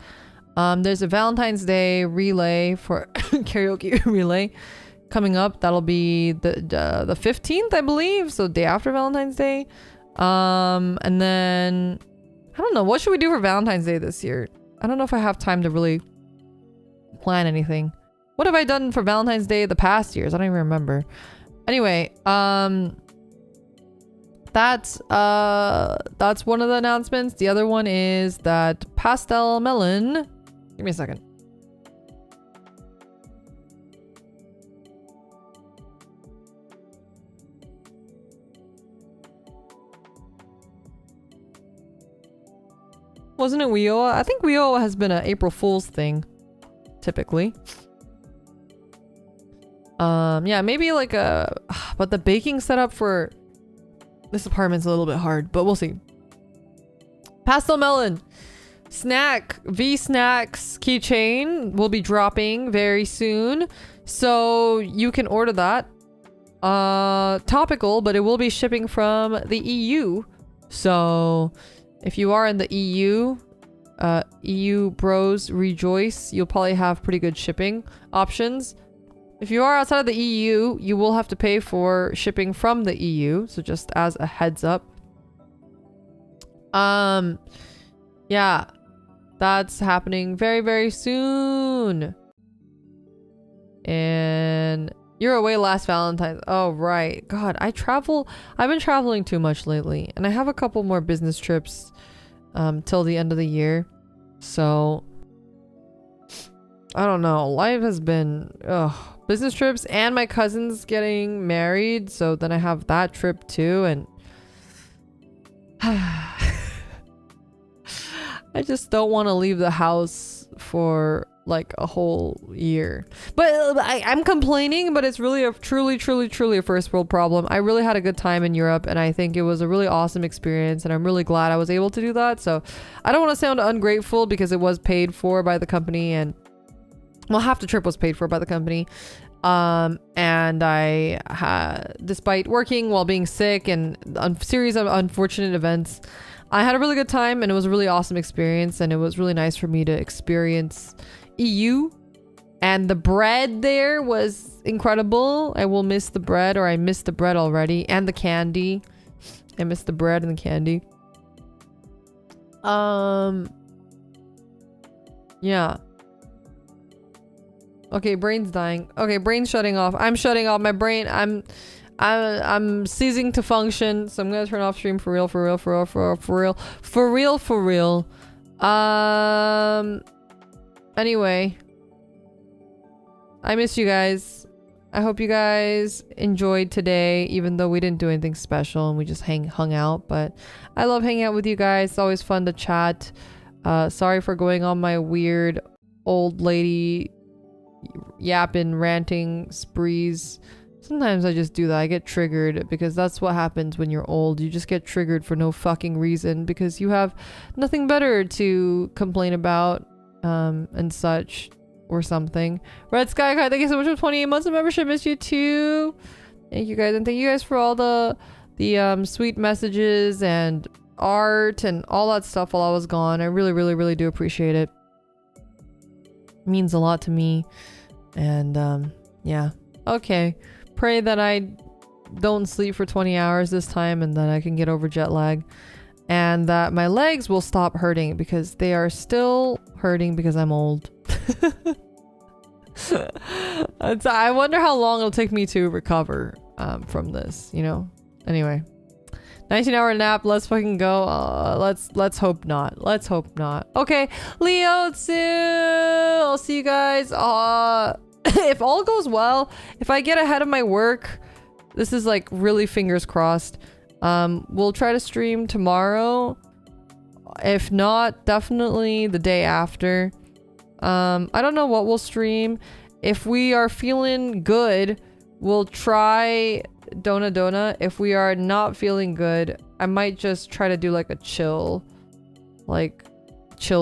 There's a Valentine's Day relay for karaoke relay coming up. That'll be the 15th, I believe, so day after Valentine's Day. And then I don't know, what should we do for Valentine's Day this year? I don't know if I have time to really plan anything. What have I done for Valentine's Day the past years? I don't even remember. Anyway, that's one of the announcements. The other one is that Pastel Melon. Give me a second. Wasn't it Wioa? I think Wioa has been an April Fool's thing, typically. Yeah, maybe like but the baking setup for this apartment's a little bit hard, but we'll see. Pastel Melon snack V Snacks keychain will be dropping very soon, so you can order that. Topical, but it will be shipping from the EU. So if you are in the EU, EU bros rejoice. You'll probably have pretty good shipping options. If you are outside of the EU, you will have to pay for shipping from the EU. So just as a heads up. Yeah, that's happening very, very soon. And you're away last Valentine's. Oh, right. God, I've been traveling too much lately. And I have a couple more business trips till the end of the year. So I don't know. Life has been business trips, and my cousin's getting married, so then I have that trip too, and I just don't want to leave the house for like a whole year. But I'm complaining, but it's really truly a first world problem. I really had a good time in Europe, and I think it was a really awesome experience, and I'm really glad I was able to do that. So I don't want to sound ungrateful because it was paid for by the company, and well, half the trip was paid for by the company. And I had, despite working while being sick and a series of unfortunate events, I had a really good time, and it was a really awesome experience, and it was really nice for me to experience EU. And the bread there was incredible. I will miss the bread, or I missed the bread already, and the candy. I miss the bread and the candy. Yeah. Okay, brain's dying. Okay, brain's shutting off. I'm shutting off my brain. I'm ceasing to function. So I'm gonna turn off stream for real. Anyway. I miss you guys. I hope you guys enjoyed today, even though we didn't do anything special and we just hung out. But I love hanging out with you guys. It's always fun to chat. Sorry for going on my weird old lady yapping, ranting sprees. Sometimes I just do that. I get triggered because that's what happens when you're old. You just get triggered for no fucking reason because you have nothing better to complain about and such. Or something. Red Sky Kai, thank you so much for 28 months of membership. Miss you too. Thank you guys, and thank you guys for all the sweet messages and art and all that stuff while I was gone. I really do appreciate it. It means a lot to me. And yeah. Okay. Pray that I don't sleep for 20 hours this time and that I can get over jet lag. And that my legs will stop hurting because they are still hurting because I'm old. I wonder how long it'll take me to recover from this, you know? Anyway. 19-hour nap, let's fucking go. Let's hope not. Let's hope not. Okay, Leo Tsu! I'll see you guys. If all goes well, if I get ahead of my work, this is like really fingers crossed. We'll try to stream tomorrow. If not, definitely the day after. I don't know what we'll stream. If we are feeling good, we'll try Dona. If we are not feeling good, I might just try to do like a chill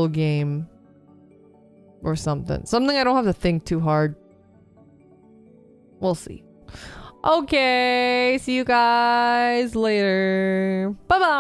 game or something. Something I don't have to think too hard. We'll see. Okay, see you guys later. Bye-bye.